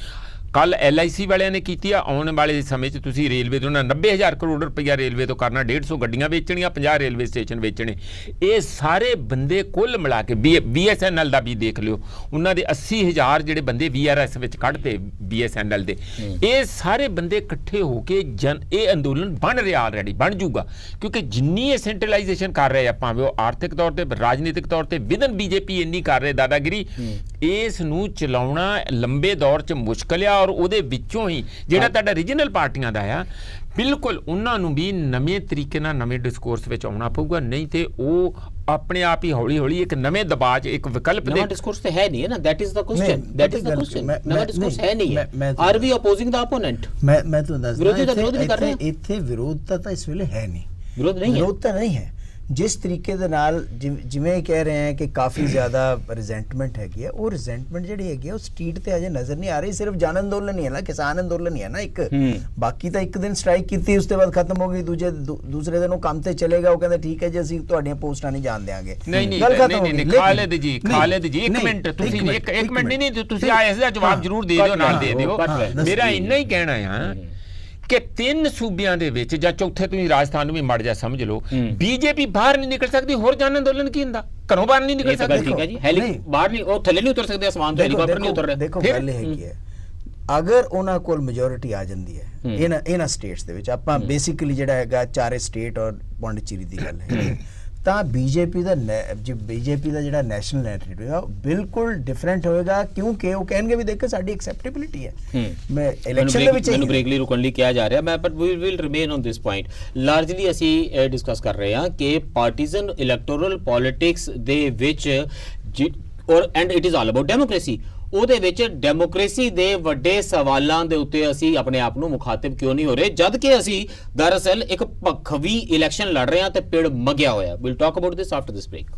ਕੱਲ LIC ਵਾਲਿਆਂ ਨੇ ਕੀਤੀ ਆ, ਆਉਣ ਵਾਲੇ ਸਮੇਂ 'ਚ ਤੁਸੀਂ ਰੇਲਵੇ ਤੋਂ 90,000 ਕਰੋੜ ਰੁਪਈਆ ਰੇਲਵੇ ਤੋਂ ਕਰਨਾ, 150 ਗੱਡੀਆਂ ਵੇਚਣੀਆਂ, 50 ਰੇਲਵੇ ਸਟੇਸ਼ਨ ਵੇਚਣੇ। ਇਹ ਸਾਰੇ ਬੰਦੇ ਕੁੱਲ ਮਿਲਾ ਕੇ BSNL ਦਾ ਵੀ ਦੇਖ ਲਿਓ, ਉਹਨਾਂ ਦੇ 80,000 ਜਿਹੜੇ ਬੰਦੇ VRS ਵਿੱਚ ਕੱਢਤੇ BSNL ਦੇ, ਇਹ ਸਾਰੇ ਬੰਦੇ ਇਕੱਠੇ ਹੋ ਕੇ ਇਹ ਅੰਦੋਲਨ ਬਣ ਰਿਹਾ, ਆਲਰੇਡੀ ਬਣ ਜੂਗਾ, ਕਿਉਂਕਿ ਜਿੰਨੀ ਇਹ ਸੈਂਟਰਲਾਈਜੇਸ਼ਨ ਕਰ ਰਹੇ ਆ, ਭਾਵੇਂ ਉਹ ਆਰਥਿਕ ਤੌਰ ਤੇ, ਰਾਜਨੀਤਿਕ ਤੌਰ ਤੇ, ਵਿਦਨ BJP ਇੰਨੀ ਕਰ ਰਹੇ ਦਾਦਾਗਿਰੀ, ਇਸ ਨੂੰ ਚਲਾਉਣਾ ਲੰਬੇ ਦੌਰ 'ਚ ਮੁਸ਼ਕਲ ਆ। ਔਰ ਉਹਦੇ ਵਿੱਚੋਂ ਹੀ ਜਿਹੜਾ ਤੁਹਾਡਾ ਰੀਜਨਲ ਪਾਰਟੀਆਂ ਦਾ ਆ, ਬਿਲਕੁਲ ਉਹਨਾਂ ਨੂੰ ਵੀ ਨਵੇਂ ਤਰੀਕੇ ਨਾਲ ਨਵੇਂ ਡਿਸਕੋਰਸ ਵਿੱਚ ਆਉਣਾ ਪਊਗਾ, ਨਹੀਂ ਤੇ ਉਹ ਆਪਣੇ ਆਪ ਹੀ ਹੌਲੀ ਹੌਲੀ ਇੱਕ ਨਵੇਂ ਦਬਾਅ 'ਚ ਇੱਕ ਵਿਕਲਪ ਦੇ ਨਵਾਂ ਡਿਸਕੋਰਸ ਤੇ ਹੈ ਨਹੀਂ ਹੈ ਨਾ, ਦੈਟ ਇਜ਼ ਦਾ ਕੁਐਸਚਨ, ਨਵਾਂ ਡਿਸਕੋਰਸ ਹੈ ਨਹੀਂ ਹੈ। ਆਰ ਵੀ ਅਪੋਜ਼ਿੰਗ ਦਾ ਆਪੋਨੈਂਟ? ਮੈਂ ਤੁਹਾਨੂੰ ਦੱਸਦਾ, ਵਿਰੋਧੀ ਦਾ ਵਿਰੋਧ ਵੀ ਕਰ ਰਹੇ ਆ। ਇੱਥੇ ਵਿਰੋਧਤਾ ਤਾਂ ਇਸ ਵੇਲੇ ਹੈ ਨਹੀਂ, ਵਿਰੋਧਤਾ ਨਹੀਂ ਹੈ। ਜਿਸ ਤਰੀਕੇ ਦੇ ਨਾਲ ਜਿਵੇਂ ਕਹਿ ਰਹੇ ਹੈ ਕਿ ਕਾਫੀ ਜ਼ਿਆਦਾ ਰਿਜ਼ੈਂਟਮੈਂਟ ਹੈਗੀ ਹੈ, ਉਹ ਰਿਜ਼ੈਂਟਮੈਂਟ ਜਿਹੜੀ ਹੈਗੀ ਹੈ ਉਹ ਸਟਰੀਟ ਤੇ ਅਜੇ ਨਜ਼ਰ ਨਹੀਂ ਆ ਰਹੀ। ਸਿਰਫ ਜਨ ਅੰਦੋਲਨ ਹੀ ਹੈ ਨਾ, ਕਿਸਾਨ ਅੰਦੋਲਨ ਹੀ ਹੈ ਨਾ ਇੱਕ, ਬਾਕੀ ਤਾਂ ਇੱਕ ਦਿਨ ਸਟ੍ਰਾਈਕ ਕੀਤੀ, ਉਸ ਤੋਂ ਬਾਅਦ ਖਤਮ ਹੋ ਗਈ, ਦੂਸਰੇ ਦਿਨ ਉਹ ਕੰਮ ਤੇ ਚਲੇਗਾ, ਉਹ ਕਹਿੰਦਾ ਠੀਕ ਹੈ ਜੀ ਅਸੀਂ ਤੁਹਾਡੀਆਂ ਪੋਸਟਾਂ ਨਹੀਂ ਜਾਣ ਦਿਆਂਗੇ। ਨਹੀਂ ਖਾਲਿਦ ਜੀ ਇੱਕ ਮਿੰਟ, ਤੁਸੀਂ ਇੱਕ ਮਿੰਟ ਨਹੀਂ, ਤੁਸੀਂ ਇਸ ਦਾ ਜਵਾਬ ਜ਼ਰੂਰ ਦੇ ਦਿਓ, ਨਾਲ ਦੇ ਦਿਓ। ਮੇਰਾ ਇੰਨਾ ਹੀ ਕਹਿਣਾ ਆ ਕਿ 3 ਸੂਬਿਆਂ ਦੇ ਵਿੱਚ ਜਾਂ ਚੌਥੇ ਤੁਸੀਂ ਰਾਜਸਥਾਨ ਨੂੰ ਵੀ ਮੜ ਜਾ ਸਮਝ ਲਓ, BJP ਬਾਹਰ ਨਹੀਂ ਨਿਕਲ ਸਕਦੀ। ਹੋਰ ਜਨ ਅੰਦੋਲਨ ਕੀ ਹੁੰਦਾ? ਘਰੋਂ ਬਾਹਰ ਨਹੀਂ ਨਿਕਲ ਸਕਦੀ। ਠੀਕ ਹੈ ਜੀ, ਬਾਹਰ ਨਹੀਂ, ਉਹ ਥੱਲੇ ਨਹੀਂ ਉਤਰ ਸਕਦੇ, ਅਸਮਾਨ ਤੋਂ ਹੈਲੀਕਾਪਟਰ ਨਹੀਂ ਉਤਰ ਰਹੇ। ਦੇਖੋ ਗੱਲ ਇਹ ਹੈਗੀ ਹੈ, ਅਗਰ ਉਹਨਾਂ ਕੋਲ ਮੈਜੋਰਿਟੀ ਆ ਜਾਂਦੀ ਹੈ ਇਹਨਾਂ ਸਟੇਟਸ ਦੇ ਵਿੱਚ, ਆਪਾਂ ਬੇਸਿਕਲੀ ਜਿਹੜਾ ਹੈਗਾ ਚਾਰੇ ਸਟੇਟ ਔਰ ਪੌਂਡੀਚੇਰੀ ਦੀ ਗੱਲ ਹੈ, ਤਾਂ BJP ਦਾ ਜਿਹੜਾ ਨੈਸ਼ਨਲ ਨੈਰੇਟਿਵ ਹੋਏਗਾ ਬਿਲਕੁਲ ਡਿਫਰੈਂਟ ਹੋਏਗਾ, ਕਿਉਂਕਿ ਉਹ ਕਹਿਣਗੇ ਵੀ ਦੇਖੋ ਸਾਡੀ ਐਕਸੈਪਟੇਬਿਲਿਟੀ ਹੈ। ਮੈਂ ਇਲੈਕਸ਼ਨ ਦੇ ਵਿੱਚ ਮੈਨੂੰ ਬ੍ਰੇਕਲੀ ਰੁਕਣ ਲਈ ਕਿਹਾ ਜਾ ਰਿਹਾ, ਮੈਂ but we will remain on this point. Largely ਅਸੀਂ ਡਿਸਕਸ ਕਰ ਰਹੇ ਹਾਂ ਕਿ ਪਾਰਟੀਜ਼ਨ ਇਲੈਕਟੋਰਲ ਪੋਲਿਟਿਕਸ ਦੇ ਵਿੱਚ ਔਰ and it is all about democracy, ਉਹਦੇ ਵਿੱਚ ਡੈਮੋਕ੍ਰੇਸੀ ਦੇ ਵੱਡੇ ਸਵਾਲਾਂ ਦੇ ਉੱਤੇ ਅਸੀਂ ਆਪਣੇ ਆਪ ਨੂੰ ਮੁਖਾਤਿਬ ਕਿਉਂ ਨਹੀਂ ਹੋ ਰਹੇ, ਜਦ ਕਿ ਅਸੀਂ ਦਰਅਸਲ ਇੱਕ ਭਖਵੀ ਇਲੈਕਸ਼ਨ ਲੜ ਰਹੇ ਹਾਂ ਤੇ ਪਿੜ ਮਗਿਆ ਹੋਇਆ। Will talk about this after this break.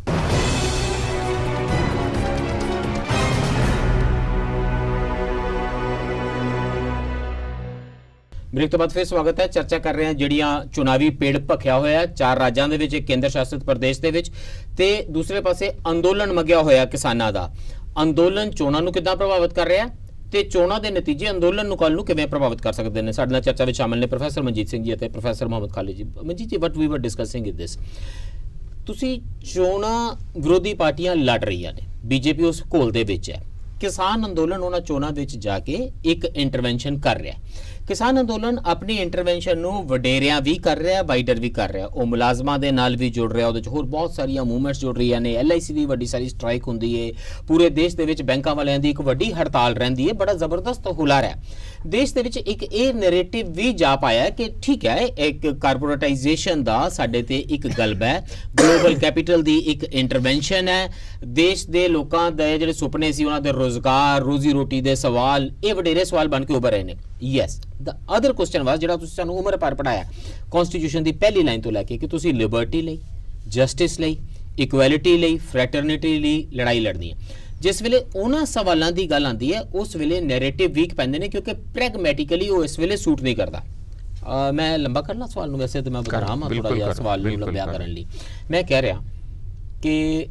Break ਤੋਂ ਬਾਅਦ ਫਿਰ ਸਵਾਗਤ ਹੈ। ਚਰਚਾ ਕਰ ਰਹੇ ਹਾਂ ਜਿਹੜੀਆਂ ਚੁਣਾਵੀ ਪੇੜ ਭਖਿਆ ਹੋਇਆ 4 ਰਾਜਾਂ ਦੇ ਵਿੱਚ, ਇੱਕ ਕੇਂਦਰ ਸ਼ਾਸਿਤ ਪ੍ਰਦੇਸ਼ ਦੇ ਵਿੱਚ, ਤੇ ਦੂਸਰੇ ਪਾਸੇ ਅੰਦੋਲਨ ਮਗਿਆ ਹੋਇਆ ਕਿਸਾਨਾਂ ਦਾ। ਅੰਦੋਲਨ ਚੋਣਾਂ ਨੂੰ ਕਿੱਦਾਂ ਪ੍ਰਭਾਵਿਤ ਕਰ ਰਿਹਾ ਤੇ ਚੋਣਾਂ ਦੇ ਨਤੀਜੇ ਅੰਦੋਲਨ ਨੂੰ ਕੱਲ ਨੂੰ ਕਿਵੇਂ ਪ੍ਰਭਾਵਿਤ ਕਰ ਸਕਦੇ ਨੇ? ਸਾਡੇ ਨਾਲ ਚਰਚਾ ਵਿੱਚ ਸ਼ਾਮਲ ਨੇ ਪ੍ਰੋਫੈਸਰ ਮਨਜੀਤ ਸਿੰਘ ਜੀ ਅਤੇ ਪ੍ਰੋਫੈਸਰ ਮੁਹੰਮਦ ਖਾਲਿਦ ਜੀ। ਮਨਜੀਤ ਜੀ, ਵਟ ਵੀ ਵਰ ਡਿਸਕਸਿੰਗ ਇਜ਼ ਦਿਸ, ਤੁਸੀਂ ਚੋਣਾਂ ਵਿਰੋਧੀ ਪਾਰਟੀਆਂ ਲੜ ਰਹੀਆਂ ਨੇ, BJP ਉਸ ਘੋਲ ਦੇ ਵਿੱਚ ਹੈ, ਕਿਸਾਨ ਅੰਦੋਲਨ ਉਹਨਾਂ ਚੋਣਾਂ ਵਿੱਚ ਜਾ ਕੇ ਇੱਕ ਇੰਟਰਵੈਂਸ਼ਨ ਕਰ ਰਿਹਾ। ਕਿਸਾਨ ਅੰਦੋਲਨ ਆਪਣੀ ਇੰਟਰਵੈਂਸ਼ਨ ਨੂੰ ਵਡੇਰਿਆਂ ਵੀ ਕਰ ਰਿਹਾ, ਵਾਈਡਰ ਵੀ ਕਰ ਰਿਹਾ, ਉਹ ਮੁਲਾਜ਼ਮਾਂ ਦੇ ਨਾਲ ਵੀ ਜੁੜ ਰਿਹਾ, ਉਹਦੇ 'ਚ ਹੋਰ ਬਹੁਤ ਸਾਰੀਆਂ ਮੂਵਮੈਂਟਸ ਜੁੜ ਰਹੀਆਂ ਨੇ। LIC ਦੀ ਵੱਡੀ ਸਾਰੀ ਸਟ੍ਰਾਈਕ ਹੁੰਦੀ ਹੈ, ਪੂਰੇ ਦੇਸ਼ ਦੇ ਵਿੱਚ ਬੈਂਕਾਂ ਵਾਲਿਆਂ ਦੀ ਇੱਕ ਵੱਡੀ ਹੜਤਾਲ ਰਹਿੰਦੀ ਹੈ, ਬੜਾ ਜ਼ਬਰਦਸਤ ਹੁਲਾਰਾ ਹੈ। ਦੇਸ਼ ਦੇ ਵਿੱਚ ਇੱਕ ਇਹ ਨੈਰੇਟਿਵ ਵੀ ਜਾ ਪਾਇਆ ਕਿ ਠੀਕ ਹੈ, ਇੱਕ ਕਾਰਪੋਰੇਟਾਈਜੇਸ਼ਨ ਦਾ ਸਾਡੇ ਤੇ ਇੱਕ ਗਲਬਾ ਹੈ, ਗਲੋਬਲ ਕੈਪੀਟਲ ਦੀ ਇੱਕ ਇੰਟਰਵੈਂਸ਼ਨ ਹੈ, ਦੇਸ਼ ਦੇ ਲੋਕਾਂ ਦੇ ਜਿਹੜੇ ਸੁਪਨੇ ਸੀ, ਉਹਨਾਂ ਦੇ ਰੋਜ਼ਗਾਰ, ਰੋਜ਼ੀ ਰੋਟੀ ਦੇ ਸਵਾਲ, ਇਹ ਵਡੇਰੇ ਸਵਾਲ ਬਣ ਕੇ ਉੱਭਰ ਰਹੇ ਨੇ। ਯੈਸ, ਦ ਅਦਰ ਕੁਐਸਚਨ ਵਾਸ, ਜਿਹੜਾ ਤੁਸੀਂ ਸਾਨੂੰ ਉਮਰ ਭਰ ਪੜਾਇਆ ਕਨਸਟੀਟਿਊਸ਼ਨ ਦੀ ਪਹਿਲੀ ਲਾਈਨ ਤੋਂ ਲੈ ਕੇ, ਕਿ ਤੁਸੀਂ ਲਿਬਰਟੀ ਲਈ, ਜਸਟਿਸ ਲਈ, ਇਕੁਐਲਿਟੀ ਲਈ, ਫਰੈਟਰਨਿਟੀ ਲਈ ਲੜਾਈ ਲੜਨੀ ਹੈ। ਜਿਸ ਵੇਲੇ ਉਹਨਾਂ ਸਵਾਲਾਂ ਦੀ ਗੱਲ ਆਉਂਦੀ ਹੈ, ਉਸ ਵੇਲੇ ਨੈਰੇਟਿਵ ਵੀਕ ਪੈਂਦੇ ਨੇ, ਕਿਉਂਕਿ ਪ੍ਰੈਗਮੈਟਿਕਲੀ ਉਹ ਇਸ ਵੇਲੇ ਸੂਟ ਨਹੀਂ ਕਰਦਾ। ਮੈਂ ਲੰਬਾ ਕਰਨਾ ਸਵਾਲ ਨੂੰ, ਵੈਸੇ ਤਾਂ ਮੈਂ ਬਤਾ ਰਹਾ ਹਾਂ ਥੋੜਾ ਜਿਹਾ ਸਵਾਲ ਨੂੰ ਲੰਬਿਆ ਕਰਨ ਲਈ। ਮੈਂ ਕਹਿ ਰਿਹਾ ਕਿ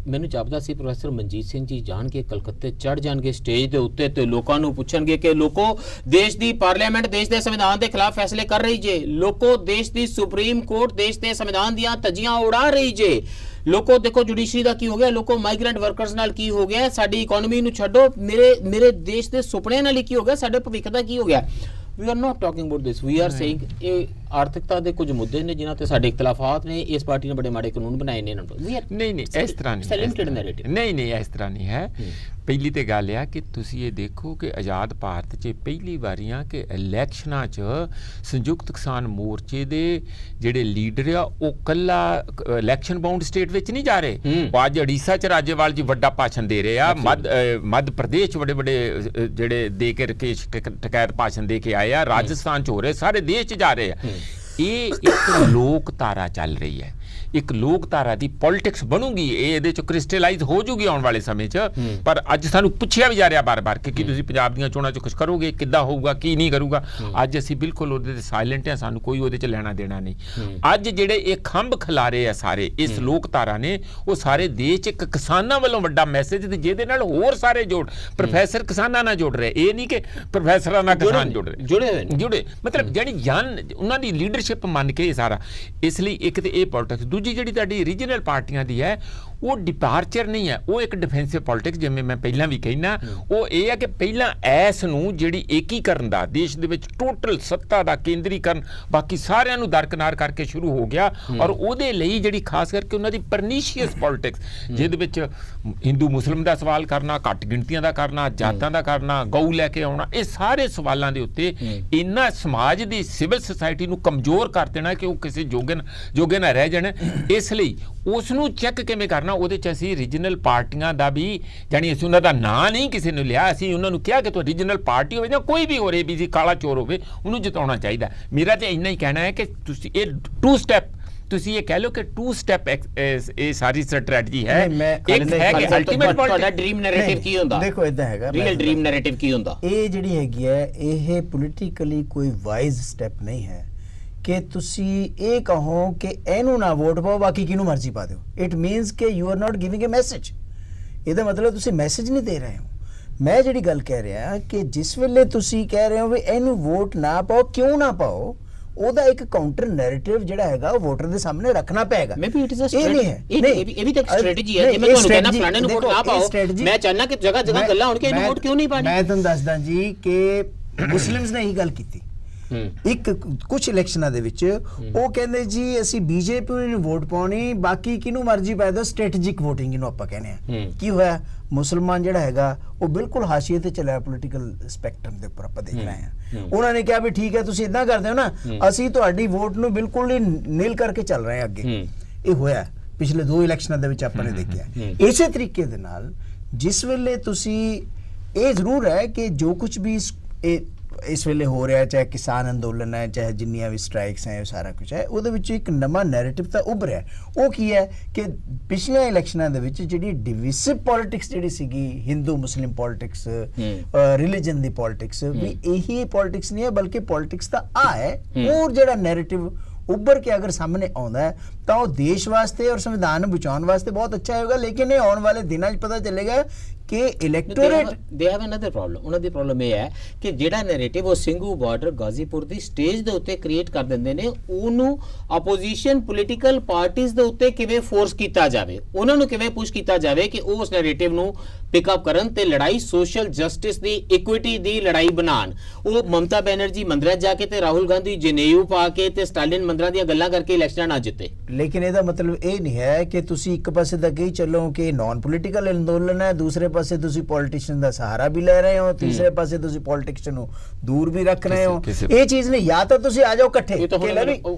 ਮੈਨੂੰ ਜਾਪਦਾ ਸੀ ਪ੍ਰੋਫੈਸਰ ਮਨਜੀਤ ਸਿੰਘ ਜੀ ਜਾਣ ਕੇ ਕਲਕੱਤੇ ਚੜ ਜਾਣਗੇ ਸਟੇਜ ਦੇ ਉੱਤੇ ਤੇ ਲੋਕਾਂ ਨੂੰ ਪੁੱਛਣਗੇ ਕਿ ਲੋਕੋ, ਦੇਸ਼ ਦੀ ਪਾਰਲੀਮੈਂਟ ਦੇਸ਼ ਦੇ ਸੰਵਿਧਾਨ ਦੇ ਖਿਲਾਫ ਫੈਸਲੇ ਕਰ ਰਹੀ ਜੇ, ਲੋਕੋ ਦੇਸ਼ ਦੀ ਸੁਪਰੀਮ ਕੋਰਟ ਦੇਸ਼ ਦੇ ਸੰਵਿਧਾਨ ਦੀਆਂ ਧੱਜੀਆਂ ਉਡਾ ਰਹੀ ਜੇ, ਲੋਕੋ ਦੇਖੋ ਜੁਡੀਸ਼ਰੀ ਦਾ ਕੀ ਹੋ ਗਿਆ, ਲੋਕੋ ਮਾਈਗ੍ਰੈਂਟ ਵਰਕਰਸ ਨਾਲ ਕੀ ਹੋ ਗਿਆ, ਸਾਡੀ ਇਕਨੋਮੀ ਨੂੰ ਛੱਡੋ, ਮੇਰੇ ਦੇਸ਼ ਦੇ ਸੁਪਨਿਆਂ ਨਾਲ ਕੀ ਹੋ ਗਿਆ, ਸਾਡੇ ਭਵਿੱਖ ਦਾ ਕੀ ਹੋ ਗਿਆ। We are not talking about this. We are saying ਇਹ ਆਰਥਿਕਤਾ ਦੇ ਕੁਝ ਮੁੱਦੇ ਨੇ ਜਿਨ੍ਹਾਂ ਤੇ ਸਾਡੇ ਇਖਤਲਾਫਾਤ ਨੇ, ਇਸ ਪਾਰਟੀ ਨੇ ਬੜੇ ਮਾੜੇ ਕਾਨੂੰਨ ਬਣਾਏ ਨੇ। ਨਹੀਂ ਇਸ ਤਰ੍ਹਾਂ ਨਹੀਂ, ਨਹੀਂ ਇਸ ਤਰ੍ਹਾਂ ਨਹੀਂ ਹੈ। ਪਹਿਲੀ ਤੇ ਗੱਲ ਆ ਕਿ ਤੁਸੀਂ ਇਹ ਦੇਖੋ ਕਿ ਆਜ਼ਾਦ ਭਾਰਤ 'ਚ ਪਹਿਲੀ ਵਾਰੀਆਂ ਕਿ ਇਲੈਕਸ਼ਨਾਂ 'ਚ ਸੰਯੁਕਤ ਕਿਸਾਨ ਮੋਰਚੇ ਦੇ ਜਿਹੜੇ ਲੀਡਰ ਆ ਉਹ ਕੱਲਾ ਇਲੈਕਸ਼ਨ ਬਾਉਂਡ ਸਟੇਟ ਵਿੱਚ ਨਹੀਂ ਜਾ ਰਹੇ। ਉਹ ਅੱਜ ਉੜੀਸਾ 'ਚ ਰਾਜੇਵਾਲ ਜੀ ਵੱਡਾ ਭਾਸ਼ਣ ਦੇ ਰਹੇ ਆ, ਮੱਧ ਪ੍ਰਦੇਸ਼ 'ਚ ਵੱਡੇ ਜਿਹੜੇ ਦੇ ਕੇ ਰਕੇਸ਼ ਟਕੈਤ ਭਾਸ਼ਣ ਦੇ ਕੇ ਆਏ ਆ, ਰਾਜਸਥਾਨ 'ਚ ਹੋ ਰਹੇ, ਸਾਰੇ ਦੇਸ਼ 'ਚ ਜਾ ਰਹੇ ਆ। ਇਹ ਇੱਕ ਲੋਕ ਧਾਰਾ ਚੱਲ ਰਹੀ ਹੈ ਇੱਕ ਲੋਕਧਾਰਾ ਦੀ ਪੋਲਿਟਿਕਸ ਬਣੂਗੀ, ਇਹ ਇਹਦੇ ਚ ਕ੍ਰਿਸਟਲਾਈਜ਼ ਹੋ ਜੂਗੀ ਆਉਣ ਵਾਲੇ ਸਮੇਂ 'ਚ। ਪਰ ਅੱਜ ਸਾਨੂੰ ਪੁੱਛਿਆ ਵੀ ਜਾ ਰਿਹਾ ਬਾਰ-ਬਾਰ ਕਿ ਕੀ ਤੁਸੀਂ ਪੰਜਾਬ ਦੀਆਂ ਚੋਣਾਂ 'ਚ ਕੁਝ ਕਰੋਗੇ, ਕਿੱਦਾਂ ਹੋਊਗਾ, ਕੀ ਨਹੀਂ ਕਰੂਗਾ। ਅੱਜ ਅਸੀਂ ਬਿਲਕੁਲ ਉਹਦੇ ਤੇ ਸਾਇਲੈਂਟ ਹਾਂ, ਸਾਨੂੰ ਕੋਈ ਉਹਦੇ 'ਚ ਲੈਣਾ ਦੇਣਾ ਨਹੀਂ। ਅੱਜ ਜਿਹੜੇ ਇਹ ਖੰਭ ਖਿਲਾਰੇ ਆ ਸਾਰੇ ਇਸ ਲੋਕਧਾਰਾ ਨੇ, ਉਹ ਸਾਰੇ ਦੇਸ਼ 'ਚ ਇੱਕ ਕਿਸਾਨਾਂ ਵੱਲੋਂ ਵੱਡਾ ਮੈਸੇਜ ਤੇ ਜਿਹਦੇ ਨਾਲ ਹੋਰ ਸਾਰੇ ਪ੍ਰੋਫੈਸਰ ਕਿਸਾਨਾਂ ਨਾਲ ਜੁੜ ਰਹੇ। ਇਹ ਨਹੀਂ ਕਿ ਪ੍ਰੋਫੈਸਰਾਂ ਨਾਲ ਕਿਸਾਨ ਜੁੜ ਰਹੇ, ਜੁੜੇ ਮਤਲਬ ਜਿਹੜੀ ਉਹਨਾਂ ਦੀ ਲੀਡਰਸ਼ਿਪ ਮੰਨ ਕੇ ਇਹ ਸਾਰਾ। ਇਸ ਲਈ ਇੱਕ ਤੇ ਇਹ ਪੋਲਿਟਿਕਸ, ਦੂਜੀ ਜਿਹੜੀ ਤੁਹਾਡੀ ਰੀਜਨਲ ਪਾਰਟੀਆਂ ਦੀ ਹੈ ਉਹ ਡਿਪਾਰਚਰ ਨਹੀਂ ਹੈ, ਉਹ ਇੱਕ ਡਿਫੈਂਸਿਵ ਪੋਲਿਟਿਕਸ, ਜਿਵੇਂ ਮੈਂ ਪਹਿਲਾਂ ਵੀ ਕਹਿਣਾ। ਉਹ ਇਹ ਹੈ ਕਿ ਪਹਿਲਾਂ ਐਸ ਨੂੰ ਜਿਹੜੀ ਏਕੀਕਰਨ ਦਾ ਦੇਸ਼ ਦੇ ਵਿੱਚ ਟੋਟਲ ਸੱਤਾ ਦਾ ਕੇਂਦਰੀਕਰਨ ਬਾਕੀ ਸਾਰਿਆਂ ਨੂੰ ਦਰਕਨਾਰ ਕਰਕੇ ਸ਼ੁਰੂ ਹੋ ਗਿਆ, ਔਰ ਉਹਦੇ ਲਈ ਜਿਹੜੀ ਖਾਸ ਕਰਕੇ ਉਹਨਾਂ ਦੀ ਪਰਨੀਸ਼ੀਅਸ ਪੋਲਿਟਿਕਸ, ਜਿਹਦੇ ਵਿੱਚ ਹਿੰਦੂ ਮੁਸਲਿਮ ਦਾ ਸਵਾਲ ਕਰਨਾ, ਘੱਟ ਗਿਣਤੀਆਂ ਦਾ ਕਰਨਾ, ਜਾਤਾਂ ਦਾ ਕਰਨਾ, ਗਊ ਲੈ ਕੇ ਆਉਣਾ, ਇਹ ਸਾਰੇ ਸਵਾਲਾਂ ਦੇ ਉੱਤੇ ਇੰਨਾ ਸਮਾਜ ਦੀ ਸਿਵਲ ਸੁਸਾਇਟੀ ਨੂੰ ਕਮਜ਼ੋਰ ਕਰ ਦੇਣਾ ਕਿ ਉਹ ਕਿਸੇ ਜੋਗੇ ਨਾ ਰਹਿ ਜਾਣ। ਇਸ ਲਈ ਉਸ ਨੂੰ ਚੈੱਕ ਕਿਵੇਂ ਕਰਨਾ, ਉਹਦੇ 'ਚ ਅਸੀਂ ਰੀਜਨਲ ਪਾਰਟੀਆਂ ਦਾ ਵੀ, ਜਾਣੀ ਅਸੀਂ ਉਹਨਾਂ ਦਾ ਨਾਂ ਨਹੀਂ ਕਿਸੇ ਨੂੰ ਲਿਆ, ਅਸੀਂ ਉਹਨਾਂ ਨੂੰ ਕਿਹਾ ਕਿ ਤੁਹਾਡੀ ਰੀਜਨਲ ਪਾਰਟੀ ਹੋਵੇ ਜਾਂ ਕੋਈ ਵੀ ਹੋਰ ABC ਕਾਲਾ ਚੋਰ ਹੋਵੇ, ਉਹਨੂੰ ਜਿਤਾਉਣਾ ਚਾਹੀਦਾ। ਮੇਰਾ ਤਾਂ ਇੰਨਾ ਹੀ ਕਹਿਣਾ ਹੈ ਕਿ ਤੁਸੀਂ ਇਹ 2 ਸਟੈਪ, ਤੁਸੀਂ ਇਹ ਕਹਿ ਲਓ ਕਿ 2 ਸਟੈਪ ਇਹ ਸਾਰੀ ਸਟ੍ਰੈਟਜੀ ਹੈ। ਇੱਕ ਹੈ ਕਿ ਅਲਟੀਮੇਟ ਤੁਹਾਡਾ ਡ੍ਰੀਮ ਨੈਰੇਟਿਵ ਕੀ ਹੁੰਦਾ? ਦੇਖੋ ਇਦਾਂ ਹੈਗਾ, ਰੀਅਲ ਡ੍ਰੀਮ ਨੈਰੇਟਿਵ ਕੀ ਹੁੰਦਾ? ਇਹ ਜਿਹੜੀ ਹੈਗੀ ਹੈ, ਇਹ ਪੋਲੀਟੀਕਲੀ ਕੋਈ ਵਾਈਜ਼ ਸਟੈਪ ਨਹੀਂ ਹੈ ਕਿ ਤੁਸੀਂ ਇਹ ਕਹੋ ਕਿ ਇਹਨੂੰ ਨਾ ਵੋਟ ਪਾਓ, ਬਾਕੀ ਕਿਹਨੂੰ ਮਰਜ਼ੀ ਪਾ ਦਿਓ। ਇਟ ਮੀਨਸ ਕਿ you are not giving a message. ਇਹਦਾ ਮਤਲਬ ਤੁਸੀਂ ਮੈਸੇਜ ਨਹੀਂ ਦੇ ਰਹੇ ਹੋ। ਮੈਂ ਜਿਹੜੀ ਗੱਲ ਕਹਿ ਰਿਹਾ ਕਿ ਜਿਸ ਵੇਲੇ ਤੁਸੀਂ ਕਹਿ ਰਹੇ ਹੋ ਵੀ ਇਹਨੂੰ ਵੋਟ ਨਾ ਪਾਓ, ਕਿਉਂ ਨਾ ਪਾਓ, ਉਹਦਾ ਇੱਕ ਕਾਊਂਟਰ ਨੈਰੇਟਿਵ ਜਿਹੜਾ ਹੈਗਾ ਉਹ ਵੋਟਰ ਦੇ ਸਾਹਮਣੇ ਰੱਖਣਾ ਪਏਗਾ। Maybe it is a strategy, ਇਹ ਵੀ ਤਾਂ ਇੱਕ ਸਟ੍ਰੈਟਜੀ ਹੈ। ਜੇ ਮੈਂ ਤੁਹਾਨੂੰ ਕਹਿੰਦਾ ਫਲਾਣੇ ਨੂੰ ਵੋਟ ਨਾ ਪਾਓ, ਮੈਂ ਚਾਹਨਾ ਕਿ ਜਗ੍ਹਾ ਜਗ੍ਹਾ ਗੱਲਾਂ ਹੋਣ ਕਿ ਇਹਨੂੰ ਵੋਟ ਕਿਉਂ ਨਹੀਂ ਪਾਣੀ। ਮੈਂ ਤੁਹਾਨੂੰ ਦੱਸਦਾ ਜੀ ਕਿ ਮੁਸਲਿਮਸ ਨੇ ਇਹੀ ਗੱਲ ਕੀਤੀ ਇੱਕ ਕੁਝ ਇਲੈਕਸ਼ਨਾਂ ਦੇ ਵਿੱਚ। ਉਹ ਕਹਿੰਦੇ ਜੀ ਅਸੀਂ ਬੀਜੇਪੀ ਨੂੰ ਵੋਟ ਪਾਉਣੀ, ਬਾਕੀ ਕਿਹਨੂੰ ਮਰਜ਼ੀ ਪਾ ਦਿਓ, ਸਟ੍ਰੈਟੇਜਿਕ ਵੋਟਿੰਗ ਇਹਨੂੰ ਆਪਾਂ ਕਹਿੰਦੇ ਆ। ਕੀ ਹੋਇਆ? ਮੁਸਲਮਾਨ ਜਿਹੜਾ ਹੈਗਾ ਉਹ ਬਿਲਕੁਲ ਹਾਸ਼ੀਏ ਤੇ ਚੱਲਿਆ ਪੋਲੀਟੀਕਲ ਸਪੈਕਟਰਮ ਦੇ ਉੱਪਰ, ਆਪਾਂ ਦੇਖ ਰਹੇ ਹਾਂ। ਉਹਨਾਂ ਨੇ ਕਿਹਾ ਵੀ ਠੀਕ ਹੈ, ਤੁਸੀਂ ਇਦਾਂ ਕਰਦੇ ਹੋ ਨਾ, ਅਸੀਂ ਤੁਹਾਡੀ ਵੋਟ ਨੂੰ ਬਿਲਕੁਲ ਹੀ ਨੀਲ ਕਰਕੇ ਚੱਲ ਰਹੇ ਹਾਂ ਅੱਗੇ। ਇਹ ਹੋਇਆ ਪਿਛਲੇ 2 ਇਲੈਕਸ਼ਨਾਂ ਦੇ ਵਿੱਚ, ਆਪਾਂ ਨੇ ਦੇਖਿਆ। ਇਸੇ ਤਰੀਕੇ ਦੇ ਨਾਲ ਜਿਸ ਵੇਲੇ ਤੁਸੀਂ, ਇਹ ਜ਼ਰੂਰ ਹੈ ਕਿ ਜੋ ਕੁਝ ਵੀ ਇਸ ਵੇਲੇ ਹੋ ਰਿਹਾ, ਚਾਹੇ ਕਿਸਾਨ ਅੰਦੋਲਨ ਹੈ, ਚਾਹੇ ਜਿੰਨੀਆਂ ਵੀ ਸਟ੍ਰਾਈਕਸ ਹੈ, ਸਾਰਾ ਕੁਝ ਹੈ, ਉਹਦੇ ਵਿੱਚ ਇੱਕ ਨਵਾਂ ਨੈਰੇਟਿਵ ਤਾਂ ਉੱਭ ਰਿਹਾ। ਉਹ ਕੀ ਹੈ ਕਿ ਪਿਛਲੇ ਇਲੈਕਸ਼ਨਾਂ ਦੇ ਵਿੱਚ ਜਿਹੜੀ ਡਿਵਿਸਿਵ ਪੋਲਿਟਿਕਸ ਜਿਹੜੀ ਸੀਗੀ, ਹਿੰਦੂ ਮੁਸਲਿਮ ਪੋਲਿਟਿਕਸ, ਰਿਲੀਜਨ ਦੀ ਪੋਲਿਟਿਕਸ, ਵੀ ਇਹੀ ਪੋਲਿਟਿਕਸ ਨਹੀਂ ਹੈ, ਬਲਕਿ ਪੋਲਿਟਿਕਸ ਤਾਂ ਹੈ। ਹੋਰ ਜਿਹੜਾ ਨੈਰੇਟਿਵ ਉੱਭਰ ਕੇ ਅਗਰ ਸਾਹਮਣੇ ਆਉਂਦਾ ਹੈ ਤਾਂ ਉਹ ਦੇਸ਼ ਵਾਸਤੇ ਔਰ ਸੰਵਿਧਾਨ ਨੂੰ ਬਚਾਉਣ ਵਾਸਤੇ ਬਹੁਤ ਅੱਛਾ ਹੋਏਗਾ। ਲੇਕਿਨ ਇਹ ਆਉਣ ਵਾਲੇ ਦਿਨਾਂ 'ਚ ਪਤਾ ਚੱਲੇਗਾ ਕਿ electorate they have another problem. ਉਹਨਾਂ ਦੀ ਪ੍ਰੋਬਲਮ ਇਹ ਹੈ ਕਿ ਜਿਹੜਾ ਨੈਰੇਟਿਵ ਉਹ ਸਿੰਘੂ ਬਾਰਡਰ ਗਾਜ਼ੀਪੁਰ ਦੀ ਸਟੇਜ ਦੇ ਉੱਤੇ ਕ੍ਰੀਏਟ ਕਰ ਦਿੰਦੇ ਨੇ, ਉਹਨੂੰ ਆਪੋਜੀਸ਼ਨ ਪੋਲੀਟੀਕਲ ਪਾਰਟੀਆਂ ਦੇ ਉੱਤੇ ਕਿਵੇਂ ਫੋਰਸ ਕੀਤਾ ਜਾਵੇ, ਉਹਨਾਂ ਨੂੰ ਕਿਵੇਂ ਪੁਸ਼ ਕੀਤਾ ਜਾਵੇ ਕਿ ਉਹ ਉਸ ਨੈਰੇਟਿਵ ਨੂੰ ਪਿਕਅਪ ਕਰਨ ਤੇ ਲੜਾਈ ਸੋਸ਼ਲ ਜਸਟਿਸ ਦੀ, ਇਕੁਇਟੀ ਦੀ ਲੜਾਈ ਬਣਾਉਣ। ਉਹ ਮਮਤਾ ਬੈਨਰਜੀ ਮੰਦਰਾਂ ਜਾ ਕੇ ਤੇ ਰਾਹੁਲ ਗਾਂਧੀ ਜਨੇਊ ਪਾ ਕੇ ਤੇ ਸਟਾਲਿਨ ਮੰਦਰਾਂ ਦੀਆਂ ਗੱਲਾਂ ਕਰਕੇ ਇਲੈਕਸ਼ਨਾਂ ਨਾ ਜਿੱਤੇ। ਲੇਕਿਨ ਇਹਦਾ ਮਤਲਬ ਇਹ ਨਹੀਂ ਹੈ ਕਿ ਤੁਸੀਂ ਇੱਕ ਪਾਸੇ ਤਾਂ ਕਹੀ ਚੱਲੋ ਕਿ ਨਾਨ ਪੋਲੀਟੀਕਲ ਅੰਦੋਲਨ ਹੈ, ਦੂਸਰੇ ਪਾਸੇ ਤੁਸੀਂ ਪੋਲੀਟੀਸ਼ੀਅਨ ਦਾ ਸਹਾਰਾ ਵੀ ਲੈ ਰਹੇ ਹੋ, ਤੀਸਰੇ ਪਾਸੇ ਤੁਸੀਂ ਪੋਲਿਟਿਕਸ ਨੂੰ ਦੂਰ ਵੀ ਰੱਖ ਰਹੇ ਹੋ। ਇਹ ਚੀਜ਼ ਨਹੀਂ, ਜਾਂ ਤਾਂ ਤੁਸੀਂ ਆ ਜਾਓ ਇਕੱਠੇ ਕਿ ਲੈ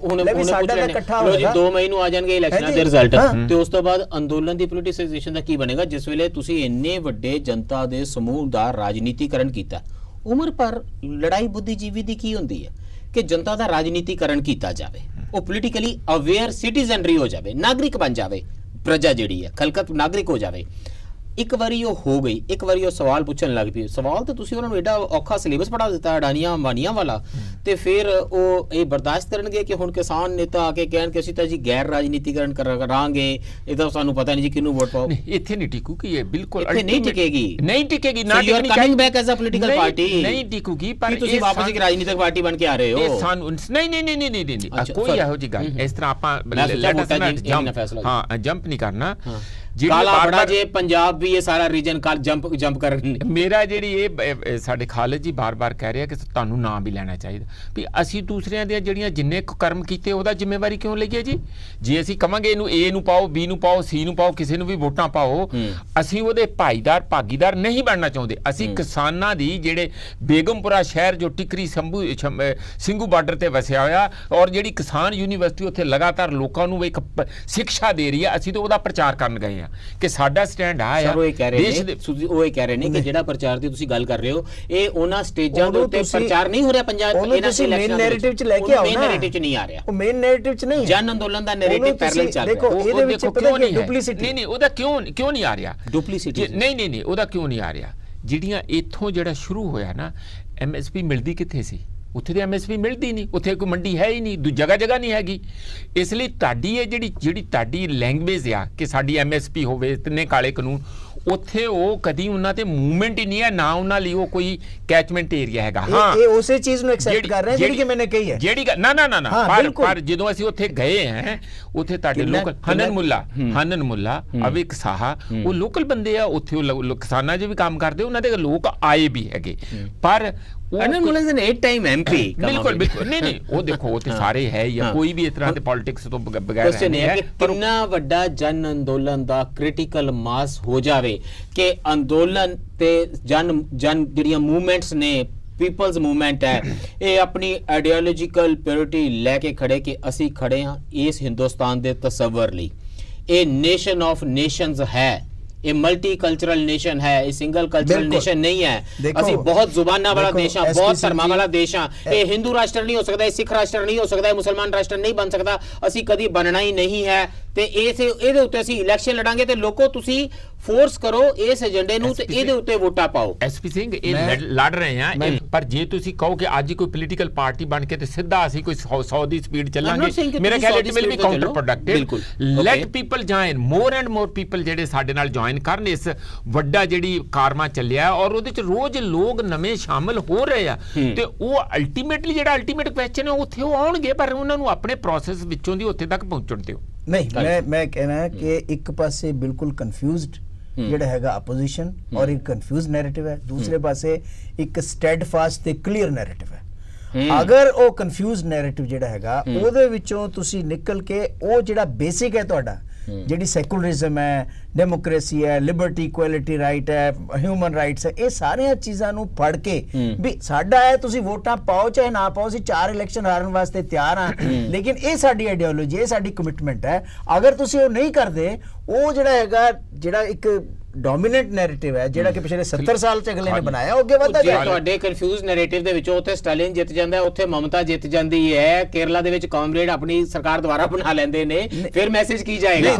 ਵੀ ਸਾਡਾ ਤਾਂ ਇਕੱਠਾ ਹੋ ਜਾਏਗਾ। 2 ਮਈ ਨੂੰ ਆ ਜਾਣਗੇ ਇਲੈਕਸ਼ਨਾਂ ਦੇ ਰਿਜ਼ਲਟ, ਤੇ ਉਸ ਤੋਂ ਬਾਅਦ ਅੰਦੋਲਨ ਦੀ ਪੋਲੀਟਿਸਾਈਜੇਸ਼ਨ ਦਾ ਕੀ ਬਣੇਗਾ? ਜਿਸ ਵੇਲੇ ਤੁਸੀਂ ਇੰਨੇ ਵੱਡੇ ਜਨਤਾ ਦੇ ਸਮੂਹ ਦਾ ਰਾਜਨੀਤੀਕਰਨ ਕੀਤਾ। ਉਮਰ ਪਰ ਲੜਾਈ ਬੁੱਧੀਜੀਵੀ ਦੀ ਕੀ ਹੁੰਦੀ ਹੈ ਕਿ ਜਨਤਾ ਦਾ ਰਾਜਨੀਤੀਕਰਨ ਕੀਤਾ ਜਾਵੇ, ਉਹ ਪੋਲੀਟੀਕਲੀ ਅਵੇਅਰ ਸਿਟੀਜ਼ਨਰੀ ਹੋ ਜਾਵੇ, ਨਾਗਰਿਕ ਬਣ ਜਾਵੇ, ਪ੍ਰਜਾ ਜਿਹੜੀ ਹੈ ਖਲਕਤ ਨਾਗਰਿਕ ਹੋ ਜਾਵੇ। ਇੱਕ ਵਾਰੀ ਉਹ ਹੋ ਗਈ, ਇੱਕ ਵਾਰੀ ਉਹ ਸਵਾਲ ਪੁੱਛਣ ਲੱਗ ਪਈ। ਸਵਾਲ ਤਾਂ ਤੁਸੀਂ ਉਹਨਾਂ ਨੂੰ ਐਡਾ ਔਖਾ ਸਿਲੇਬਸ ਪੜ੍ਹਾ ਦਿੱਤਾ ਅਡਾਨੀਆਂ ਅੰਬਾਨੀਆਂ ਵਾਲਾ, ਤੇ ਫਿਰ ਉਹ ਇਹ ਬਰਦਾਸ਼ਤ ਕਰਨਗੇ ਕਿ ਹੁਣ ਕਿਸਾਨ ਨੇਤਾ ਆ ਕੇ ਕਹਿਣ ਕਿ ਅਸੀਂ ਤਾਂ ਜੀ ਗੈਰ ਰਾਜਨੀਤੀਕਰਨ ਕਰਾਂਗੇ, ਇਹ ਤਾਂ ਸਾਨੂੰ ਪਤਾ ਨਹੀਂ ਜੀ ਕਿਹਨੂੰ ਵੋਟ ਪਾਓ। ਇੱਥੇ ਨਹੀਂ ਟਿਕੂਗੀ, ਇਹ ਬਿਲਕੁਲ ਨਹੀਂ ਟਿਕੇਗੀ, ਨਹੀਂ ਟਿਕੇਗੀ। ਨਾ coming back as a political party ਨਹੀਂ ਟਿਕੂਗੀ। ਪਰ ਤੁਸੀਂ ਵਾਪਸ ਇੱਕ ਰਾਜਨੀਤਿਕ ਪਾਰਟੀ ਬਣ ਕੇ ਆ ਰਹੇ ਹੋ। ਸਾਨੂੰ ਨਹੀਂ ਕੋਈ ਇਹੋ ਜਿਹੀ ਗੱਲ ਇਸ ਤਰ੍ਹਾਂ ਆਪਾਂ ਜੰਪ ਨਹੀਂ ਕਰਨਾ। ਕਾਲਾ ਬੜਾ ਜੇ ਪੰਜਾਬ ਵੀ ਇਹ ਸਾਰਾ ਰੀਜਨ ਕਾਲ ਜੰਪ ਕਰਨ। ਮੇਰਾ ਜਿਹੜੀ ਇਹ ਸਾਡੇ ਖਾਲਿਦ ਜੀ ਬਾਰ-ਬਾਰ ਕਹਿ ਰਿਹਾ ਕਿ ਤੁਹਾਨੂੰ ਨਾਮ ਵੀ ਲੈਣਾ ਚਾਹੀਦਾ ਵੀ ਅਸੀਂ ਦੂਸਰਿਆਂ ਦੀਆਂ ਜਿਹੜੀਆਂ ਜਿੰਨੇ ਕਰਮ ਕੀਤੇ ਉਹਦਾ ਜ਼ਿੰਮੇਵਾਰੀ ਕਿਉਂ ਲਈਏ ਜੀ? ਜੇ ਅਸੀਂ ਕਵਾਂਗੇ ਇਹਨੂੰ A ਨੂੰ ਪਾਓ, B ਨੂੰ ਪਾਓ, C ਨੂੰ ਪਾਓ, ਕਿਸੇ ਨੂੰ ਵੀ ਵੋਟਾਂ ਪਾਓ, ਅਸੀਂ ਉਹਦੇ ਭਾਗੀਦਾਰ ਨਹੀਂ ਬਣਨਾ ਚਾਹੁੰਦੇ। ਅਸੀਂ ਕਿਸਾਨਾਂ ਦੀ ਜਿਹੜੇ ਬੇਗਮਪੁਰਾ ਸ਼ਹਿਰ ਜੋ ਟਿਕਰੀ ਸਿੰਘੂ ਬਾਰਡਰ ਤੇ ਵਸਿਆ ਹੋਇਆ, ਔਰ ਜਿਹੜੀ ਕਿਸਾਨ ਯੂਨੀਵਰਸਿਟੀ ਉੱਥੇ ਲਗਾਤਾਰ ਲੋਕਾਂ ਨੂੰ ਇੱਕ ਸਿੱਖਿਆ ਦੇ ਰਹੀ ਹੈ, ਅਸੀਂ ਤਾਂ ਉਹਦਾ ਪ੍ਰਚਾਰ ਕਰਨ ਗਏ ਹਾਂ। ਆ ਕਿ ਸਾਡਾ ਸਟੈਂਡ ਆ ਸਰ ਉਹ ਇਹ ਕਹਿ ਰਹੇ ਦੇਸ਼ ਨੇ ਦੇ ਉਹ ਇਹ ਕਹਿ ਰਹੇ ਨੇ ਕਿ ਜਿਹੜਾ ਪ੍ਰਚਾਰ ਦੀ ਤੁਸੀਂ ਗੱਲ ਕਰ ਰਹੇ ਹੋ ਇਹ ਉਹਨਾਂ ਸਟੇਜਾਂ ਦੇ ਉੱਤੇ ਪ੍ਰਚਾਰ ਨਹੀਂ ਹੋ ਰਿਹਾ ਪੰਜਾਬ ਇਹਨਾਂ ਦੇ ਮੇਨ ਨੈਰੇਟਿਵ ਚ ਲੈ ਕੇ ਆਓ ਨਾ, ਮੇਨ ਨੈਰੇਟਿਵ ਚ ਨਹੀਂ ਆ ਰਿਹਾ, ਉਹ ਮੇਨ ਨੈਰੇਟਿਵ ਚ ਨਹੀਂ, ਜਨ ਅੰਦੋਲਨ ਦਾ ਨੈਰੇਟਿਵ ਪੈਰਲਲ ਚੱਲ ਰਿਹਾ। ਦੇਖੋ ਇਹਦੇ ਵਿੱਚ ਪਤਾ ਕੀ ਡੁਪਲੀਸਿਟੀ, ਨਹੀਂ ਉਹਦਾ ਕਿਉਂ ਨਹੀਂ ਆ ਰਿਹਾ ਡੁਪਲੀਸਿਟੀ, ਨਹੀਂ ਉਹਦਾ ਕਿਉਂ ਨਹੀਂ ਆ ਰਿਹਾ? ਜਿਹੜੀਆਂ ਇੱਥੋਂ ਜਿਹੜਾ ਸ਼ੁਰੂ ਹੋਇਆ ਨਾ, MSP ਮਿਲਦੀ ਕਿੱਥੇ ਸੀ? ਉੱਥੇ ਤੇ MSP ਮਿਲਦੀ ਨਹੀਂ, ਉੱਥੇ ਕੋਈ ਮੰਡੀ ਹੈ ਹੀ ਨਹੀਂ, ਜਗ੍ਹਾ ਨਹੀਂ ਹੈਗੀ। ਇਸ ਲਈ ਤੁਹਾਡੀ ਇਹ ਜਿਹੜੀ ਤੁਹਾਡੀ ਲੈਂਗੁਏਜ ਆ ਕਿ ਸਾਡੀ MSP ਹੋਵੇ, ਤਿੰਨੇ ਕਾਲੇ ਕਾਨੂੰਨ, ਉੱਥੇ ਉਹ ਕਦੀ ਉਹਨਾਂ ਤੇ ਮੂਵਮੈਂਟ ਹੀ ਨਹੀਂ ਹੈ, ਨਾ ਉਹਨਾਂ ਲਈ ਉਹ ਕੋਈ ਕੈਚਮੈਂਟ ਏਰੀਆ ਹੈਗਾ। ਹਾਂ ਇਹ ਉਸੇ ਚੀਜ਼ ਨੂੰ ਐਕਸੈਪਟ ਕਰ ਰਹੇ ਹਨ ਜਿਹੜੀ ਕਿ ਮੈंने ਕਹੀ ਹੈ, ਜਿਹੜੀ ਨਾ ਪਰ ਜਦੋਂ ਅਸੀਂ ਉੱਥੇ ਗਏ ਹਾਂ, ਉੱਥੇ ਤੁਹਾਡੇ ਲੋਕਲ ਹਨਨ ਮੁੱਲਾ ਅਵਿਕ ਸਾਹਾ, ਉਹ ਲੋਕਲ ਬੰਦੇ ਆ ਉੱਥੇ, ਉਹ ਕਿਸਾਨਾਂ 'ਚ ਵੀ ਕੰਮ ਕਰਦੇ, ਉਹਨਾਂ ਦੇ ਲੋਕ ਆਏ ਵੀ ਹੈਗੇ, ਪਰ ਹਨਨ ਮੁੱਲਾ ਇਜ਼ ਐਨ 8-time MP। ਬਿਲਕੁਲ ਨਹੀਂ ਉਹ ਦੇਖੋ ਉਹ ਤੇ ਸਾਰੇ ਹੈ ਹੀ ਆ, ਕੋਈ ਵੀ ਇਸ ਤਰ੍ਹਾਂ ਦੇ ਪੋਲਿਟਿਕਸ ਤੋਂ ਬਗੈਰ ਨਹੀਂ ਹੈ। ਕਿੰਨਾ ਵੱਡਾ ਜਨ ਅੰਦੋਲਨ ਦਾ ਕ੍ਰਿਟੀਕਲ ਮਾਸ ਹੋ ਜਾਵੇ ਕਿ ਅੰਦੋਲਨ ਤੇ ਜਨ ਜਿਹੜੀਆਂ ਮੂਵਮੈਂਟਸ ਨੇ, ਪੀਪਲਸ ਮੂਵਮੈਂਟ ਹੈ, ਇਹ ਆਪਣੀ ਆਈਡੀਓਲੋਜੀਕਲ ਪਿਓਰਿਟੀ ਲੈ ਕੇ ਖੜੇ ਕਿ ਅਸੀਂ ਖੜੇ ਹਾਂ ਇਸ ਹਿੰਦੁਸਤਾਨ ਦੇ ਤਸੱਵਰ ਲਈ। ਇਹ ਨੇਸ਼ਨ ਆਫ ਨੇਸ਼ਨਸ ਹੈ, ਇਹ ਮਲਟੀਕਲਚਰਲ ਨੇਸ਼ਨ ਹੈ, ਇਹ ਸਿੰਗਲ ਕਲਚਰਲ ਨੇਸ਼ਨ ਨਹੀਂ ਹੈ। ਅਸੀਂ ਬਹੁਤ ਜ਼ੁਬਾਨਾਂ ਵਾਲਾ ਦੇਸ਼ ਹਾਂ, ਬਹੁਤ ਧਰਮਾਂ ਵਾਲਾ ਦੇਸ਼ ਹਾਂ। ਇਹ ਹਿੰਦੂ ਰਾਸ਼ਟਰ ਨਹੀਂ ਹੋ ਸਕਦਾ, ਇਹ ਸਿੱਖ ਰਾਸ਼ਟਰ ਨਹੀਂ ਹੋ ਸਕਦਾ, ਇਹ ਮੁਸਲਮਾਨ ਰਾਸ਼ਟਰ ਨਹੀਂ ਬਣ ਸਕਦਾ, ਅਸੀਂ ਕਦੀ ਬਣਨਾ ਹੀ ਨਹੀਂ ਹੈ। ਤੇ ਇਹਦੇ ਉੱਤੇ ਅਸੀਂ ਇਲੈਕਸ਼ਨ ਲੜਾਂਗੇ ਤੇ ਲੋਕੋ ਤੁਸੀਂ ਫੋਰਸ ਕਰੋ ਇਸ ਏਜੰਡੇ ਨੂੰ ਤੇ ਇਹਦੇ ਉੱਤੇ ਵੋਟਾਂ ਪਾਓ। SP ਸਿੰਘ ਇਹ ਲੜ ਰਹੇ ਆ, ਪਰ ਜੇ ਤੁਸੀਂ ਕਹੋ ਕਿ ਅੱਜ ਕੋਈ ਪੋਲੀਟੀਕਲ ਪਾਰਟੀ ਬਣ ਕੇ ਤੇ ਸਿੱਧਾ ਅਸੀਂ ਕੋਈ 100 ਦੀ ਸਪੀਡ ਚੱਲਾਂਗੇ, ਮੇਰਾ ਖਿਆਲ it will be counterproductive. Let people join, more and more people ਜਿਹੜੇ ਸਾਡੇ ਨਾਲ ਜੁਆਇਨ ਕਰਨ ਇਸ ਵੱਡਾ ਜਿਹੜੀ ਕਾਰਮਾ ਚੱਲਿਆ, ਔਰ ਉਹਦੇ ਚ ਰੋਜ਼ ਲੋਕ ਨਵੇਂ ਸ਼ਾਮਲ ਹੋ ਰਹੇ ਆ, ਤੇ ਉਹ ਅਲਟੀਮੇਟਲੀ ਜਿਹੜਾ ਅਲਟੀਮੇਟ ਕੁਐਸਚਨ ਹੈ ਉੱਥੇ ਉਹ ਆਉਣਗੇ, ਪਰ ਉਹਨਾਂ ਨੂੰ ਆਪਣੇ ਪ੍ਰੋਸੈਸ ਵਿੱਚੋਂ ਦੀ ਉੱਥੇ ਤੱਕ ਪਹੁੰਚਣ ਦਿਓ। ਨਹੀਂ ਮੈਂ ਕਹਿਣਾ ਕਿ ਇੱਕ ਪਾਸੇ ਬਿਲਕੁਲ ਕਨਫਿਊਜ਼ਡ ਜਿਹੜਾ ਹੈਗਾ ਆਪੋਜੀਸ਼ਨ ਔਰ ਇੱਕ ਕਨਫਿਊਜ਼ਡ ਨੈਰੇਟਿਵ ਹੈ, ਦੂਸਰੇ ਪਾਸੇ ਇੱਕ ਸਟੈਡਫਾਸਟ ਤੇ ਕਲੀਅਰ ਨੈਰੇਟਿਵ ਹੈ। ਅਗਰ ਉਹ ਕਨਫਿਊਜ਼ਡ ਨੈਰੇਟਿਵ ਜਿਹੜਾ ਹੈਗਾ ਉਹਦੇ ਵਿੱਚੋਂ ਤੁਸੀਂ ਨਿਕਲ ਕੇ ਉਹ ਜਿਹੜਾ ਬੇਸਿਕ ਹੈ ਤੁਹਾਡਾ, ਜਿਹੜੀ ਸੈਕੂਲਰਿਜ਼ਮ ਹੈ, ਡੈਮੋਕ੍ਰੇਸੀ ਹੈ, ਲਿਬਰਟੀ, ਇਕੁਐਲਿਟੀ ਰਾਈਟ ਹੈ, ਹਿਊਮਨ ਰਾਈਟਸ ਹੈ, ਇਹ ਸਾਰੀਆਂ ਚੀਜ਼ਾਂ ਨੂੰ ਪੜ੍ਹ ਕੇ ਵੀ ਸਾਡਾ ਹੈ, ਤੁਸੀਂ ਵੋਟਾਂ ਪਾਓ ਚਾਹੇ ਨਾ ਪਾਓ, ਅਸੀਂ 4 ਇਲੈਕਸ਼ਨ ਹਾਰਨ ਵਾਸਤੇ ਤਿਆਰ ਹਾਂ, ਲੇਕਿਨ ਇਹ ਸਾਡੀ ਆਈਡੀਓਲੋਜੀ, ਇਹ ਸਾਡੀ ਕਮਿਟਮੈਂਟ ਹੈ। ਅਗਰ ਤੁਸੀਂ ਉਹ ਨਹੀਂ ਕਰਦੇ, ਉਹ ਜਿਹੜਾ ਹੈਗਾ ਜਿਹੜਾ ਇੱਕ ਡੋਮੀਨੈਂਟ ਨੈਰੇਟਿਵ ਹੈ, ਜਿਹੜਾ ਕਿ ਪਿਛਲੇ 70 ਸਾਲ ਚ ਅਗਲੇ ਨੇ ਬਣਾਇਆ, ਉਹ ਅੱਗੇ ਵਧਦਾ ਜਾਏਗਾ। ਤੁਹਾਡੇ ਕਨਫਿਊਜ਼ ਨੈਰੇਟਿਵ ਦੇ ਵਿੱਚੋਂ ਉੱਥੇ ਸਟਾਲਿਨ ਜਿੱਤ ਜਾਂਦਾ, ਉੱਥੇ ਮਮਤਾ ਜਿੱਤ ਜਾਂਦੀ ਹੈ, ਕੇਰਲਾ ਦੇ ਵਿੱਚ ਕਾਮਰੇਡ ਆਪਣੀ ਸਰਕਾਰ ਦੁਆਰਾ ਬਣਾ ਲੈਂਦੇ ਨੇ, ਫਿਰ ਮੈਸੇਜ ਕੀ ਜਾਏਗਾ?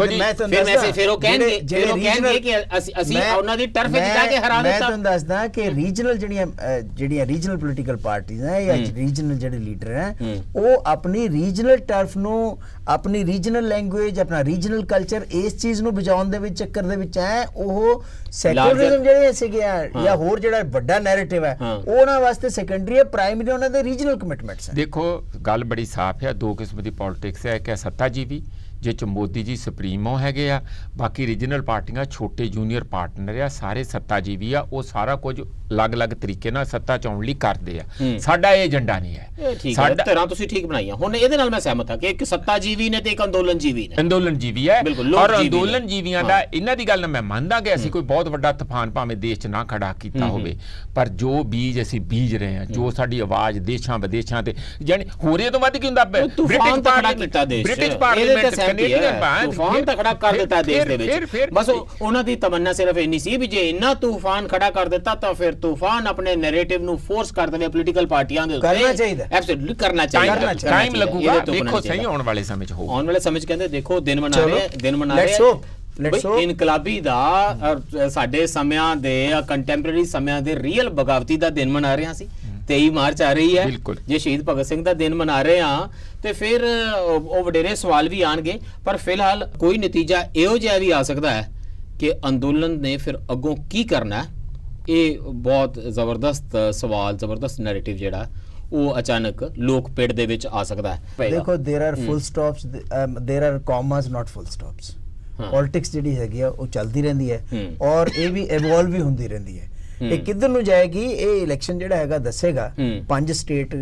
ਫਿਰ ਉਹ ਕਹਿਣਗੇ ਕਿ ਅਸੀਂ ਉਹਨਾਂ ਦੀ ਟਰਫ ਵਿੱਚ ਜਾ ਕੇ ਹਰਾ ਦਿੱਤਾ। ਮੈਂ ਤੁਹਾਨੂੰ ਦੱਸਦਾ ਕਿ ਰੀਜਨਲ ਜਿਹੜੀਆਂ ਰੀਜਨਲ ਪੋਲੀਟੀਕਲ ਪਾਰਟੀਆਂ ਹੈ ਜਾਂ ਰੀਜਨਲ ਜਿਹੜੇ ਲੀਡਰ ਹੈ, ਉਹ ਆਪਣੀ ਰੀਜਨਲ ਟਰਫ ਨੂੰ, ਆਪਣੀ ਰੀਜਨਲ ਲੈਂਗੁਏਜ, ਆਪਣਾ ਰੀਜਨਲ ਕਲਚਰ, ਇਸ ਚੀਜ਼ ਨੂੰ ਬਚਾਉਣ ਦੇ ਵਿੱਚ ਚੱਕਰ ਦੇ ਵਿੱਚ ਹੈ। ਉਹ ਸੈਕੂਲਰਿਜ਼ਮ ਜਿਹੜੇ ਸੀਗੇ ਜਾਂ ਹੋਰ ਜਿਹੜਾ ਵੱਡਾ ਨੈਰੇਟਿਵ ਹੈ, ਉਹਨਾਂ ਵਾਸਤੇ ਸੈਕੰਡਰੀ ਹੈ, ਪ੍ਰਾਇਮਰੀ ਉਹਨਾਂ ਦੇ ਰੀਜਨਲ ਕਮਿਟਮੈਂਟਸ ਹੈ। ਦੇਖੋ ਗੱਲ ਬੜੀ ਸਾਫ਼ ਹੈ, ਦੋ ਕਿਸਮ ਦੀ ਪੋਲਿਟਿਕਸ ਹੈ, ਇੱਕ ਹੈ ਸੱਤਾਜੀਵੀ ਜਿਹ 'ਚ ਮੋਦੀ ਜੀ ਸੁਪਰੀਮੋ ਹੈਗੇ ਆ, ਬਾਕੀ ਰੀਜਨਲ ਪਾਰਟੀਆਂ ਛੋਟੇ ਜੂਨੀਅਰ ਪਾਰਟਨਰ ਆ, ਸਾਰੇ ਸੱਤਾਜੀਵੀ ਆ, ਉਹ ਸਾਰਾ ਕੁਝ ਅਲੱਗ-ਅਲੱਗ ਤਰੀਕੇ ਨਾਲ ਸੱਤਾ ਚ ਆਉਣ ਲਈ ਕਰਦੇ ਆ। ਸਾਡਾ ਇਹ ਏਜੰਡਾ ਨਹੀਂ ਹੈ। ਸਾਡਾ ਤਰ੍ਹਾਂ ਤੁਸੀਂ ਠੀਕ ਬਣਾਈਆਂ। ਹੁਣ ਇਹਦੇ ਨਾਲ ਮੈਂ ਸਹਿਮਤ ਹਾਂ ਕਿ ਇੱਕ ਸੱਤਾਜੀਵੀ ਨੇ ਤੇ ਇੱਕ ਅੰਦੋਲਨ ਜੀਵੀ ਨੇ। ਅੰਦੋਲਨ ਜੀਵੀ ਹੈ, ਔਰ ਅੰਦੋਲਨ ਜੀਵੀਆਂ ਦਾ ਇਹਨਾਂ ਦੀ ਗੱਲ ਨਾਲ ਮੈਂ ਮੰਨਦਾ ਕਿ ਅਸੀਂ ਕੋਈ ਬਹੁਤ ਵੱਡਾ ਤੂਫਾਨ ਭਾਵੇਂ ਦੇਸ਼ 'ਚ ਨਾ ਖੜਾ ਕੀਤਾ ਹੋਵੇ, ਪਰ ਜੋ ਬੀਜ ਅਸੀਂ ਬੀਜ ਰਹੇ ਹਾਂ, ਜੋ ਸਾਡੀ ਆਵਾਜ਼ ਦੇਸ਼ਾਂ ਵਿਦੇਸ਼ਾਂ ਤੇ ਯਾਨੀ ਹੋਰੇ ਤੋਂ ਵੱਧ ਕੀ ਹੁੰਦਾ, ਤੂਫਾਨ ਤਾਂ ਖੜਾ ਕੀਤਾ ਦੇਸ਼, ਬ੍ਰਿਟਿਸ਼ ਪਾਰਲੀਮੈਂਟ, ਤੂਫਾਨ ਤਾਂ ਖੜਾ ਕਰ ਦਿੱਤਾ ਦੇਸ਼ ਦੇ ਵਿੱਚ। ਬਸ ਉਹਨਾਂ ਦੀ ਤਮੰਨਾ ਸਿਰਫ ਇੰਨੀ ਸੀ ਵੀ ਜੇ ਇੰਨਾ ਤੂਫਾਨ ਖੜਾ ਕਰ ਦਿੱਤਾ ਤਾਂ ਫਿਰ ਤੂਫਾਨ ਆਪਣੇ ਨੈਰੇਟਿਵ ਨੂੰ ਫੋਰਸ ਕਰ ਦੇਵੇ ਪੋਲੀਟੀਕਲ ਪਾਰਟੀਆਂ ਦੇ ਉੱਤੇ। ਕਰਨਾ ਚਾਹੀਦਾ, ਐਬਸੋਲੂਟਲੀ ਕਰਨਾ ਚਾਹੀਦਾ। ਟਾਈਮ ਲੱਗੂਗਾ, ਦੇਖੋ ਸਹੀ ਆਉਣ ਵਾਲੇ ਸਮੇਂ 'ਚ ਹੋਊਗਾ। ਆਉਣ ਵਾਲੇ ਸਮੇਂ 'ਚ ਕਹਿੰਦੇ ਦੇਖੋ ਦਿਨ ਮਨਾ ਰਹੇ ਇਨਕਲਾਬੀ ਦਾ, ਸਾਡੇ ਸਮਿਆਂ ਦੇ ਕੰਟੈਂਪਰੇਰੀ ਸਮਿਆਂ ਦੇ ਰੀਅਲ ਬਗਾਵਤੀ ਦਾ ਦਿਨ ਮਨਾ ਰਹੇ ਸੀ। 23 ਮਾਰਚ ਆ ਰਹੀ ਹੈ, ਜੇ ਸ਼ਹੀਦ ਭਗਤ ਸਿੰਘ ਦਾ ਦਿਨ ਮਨਾ ਰਹੇ ਹਾਂ ਤੇ ਫਿਰ ਉਹ ਵਡੇਰੇ ਸਵਾਲ ਵੀ ਆਣਗੇ, ਪਰ ਫਿਲਹਾਲ ਕੋਈ ਨਤੀਜਾ ਇਹੋ ਜਿਹਾ ਵੀ ਆ ਸਕਦਾ ਹੈ ਕਿ ਅੰਦੋਲਨ ਨੇ ਫਿਰ ਅੱਗੋਂ ਕੀ ਕਰਨਾ ਹੈ। ਇਹ ਬਹੁਤ ਜ਼ਬਰਦਸਤ ਸਵਾਲ, ਜ਼ਬਰਦਸਤ ਨੈਰੇਟਿਵ ਜਿਹੜਾ ਉਹ ਅਚਾਨਕ ਲੋਕ ਪਿੜ ਦੇ ਵਿੱਚ ਆ ਸਕਦਾ ਹੈ। ਦੇਖੋ there are full stops, there are commas not full stops. Politics ਜਿਹੜੀ ਹੈਗੀ ਆ ਉਹ ਚੱਲਦੀ ਰਹਿੰਦੀ ਹੈ ਔਰ ਇਹ ਵੀ ਇਵੋਲਵ ਵੀ ਹੁੰਦੀ ਰਹਿੰਦੀ ਹੈ। ਇਹ ਕਿੱਧਰ ਨੂੰ ਜਾਏਗੀ ਇਹ ਇਲੈਕਸ਼ਨ ਜਿਹੜਾ ਹੈਗਾ ਦੱਸੇਗਾ। 5 ਸਟੇਟ,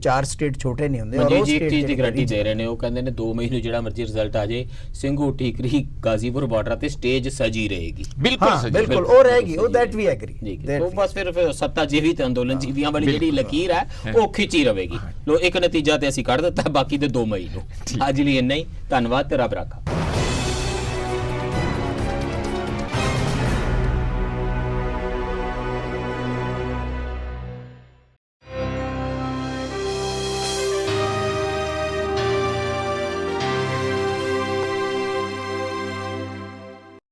4 ਸਟੇਟ ਛੋਟੇ ਨਹੀਂ ਹੁੰਦੇ, ਔਰ ਉਹ ਇੱਕ ਚੀਜ਼ ਦੀ ਗਾਰੰਟੀ ਦੇ ਰਹੇ ਨੇ, ਉਹ ਕਹਿੰਦੇ ਨੇ 2 ਮਈ ਨੂੰ ਜਿਹੜਾ ਮਰਜ਼ੀ ਰਿਜ਼ਲਟ ਆ ਜਾਏ, ਸਿੰਘੂ ਠੀਕਰੀ ਗਾਜ਼ੀਪੁਰ ਬਾਰਡਰ ਤੇ ਸਟੇਜ ਸਜੀ ਰਹੇਗੀ। ਬਿਲਕੁਲ ਉਹ ਰਹੇਗੀ, ਉਹ ਦੈਟ ਵੀ ਐਗਰੀ। ਉਹ ਬਸ ਫਿਰ ਸੱਤਾ ਜੀਵੀ ਤੇ ਅੰਦੋਲਨ ਜੀਵੀਆਂ ਵਾਲੀ ਜਿਹੜੀ ਲਕੀਰ ਹੈ ਉਹ ਖਿੱਚੀ ਰਹੇਗੀ। ਲੋ ਇੱਕ ਨਤੀਜਾ ਤੇ ਅਸੀਂ ਕੱਢ ਦਿੱਤਾ, ਬਾਕੀ ਤੇ 2 ਮਈ ਨੂੰ। ਅੱਜ ਲਈ ਇੰਨਾ ਹੀ, ਧੰਨਵਾਦ ਤੇ ਰੱਬ ਰਾਖਾ।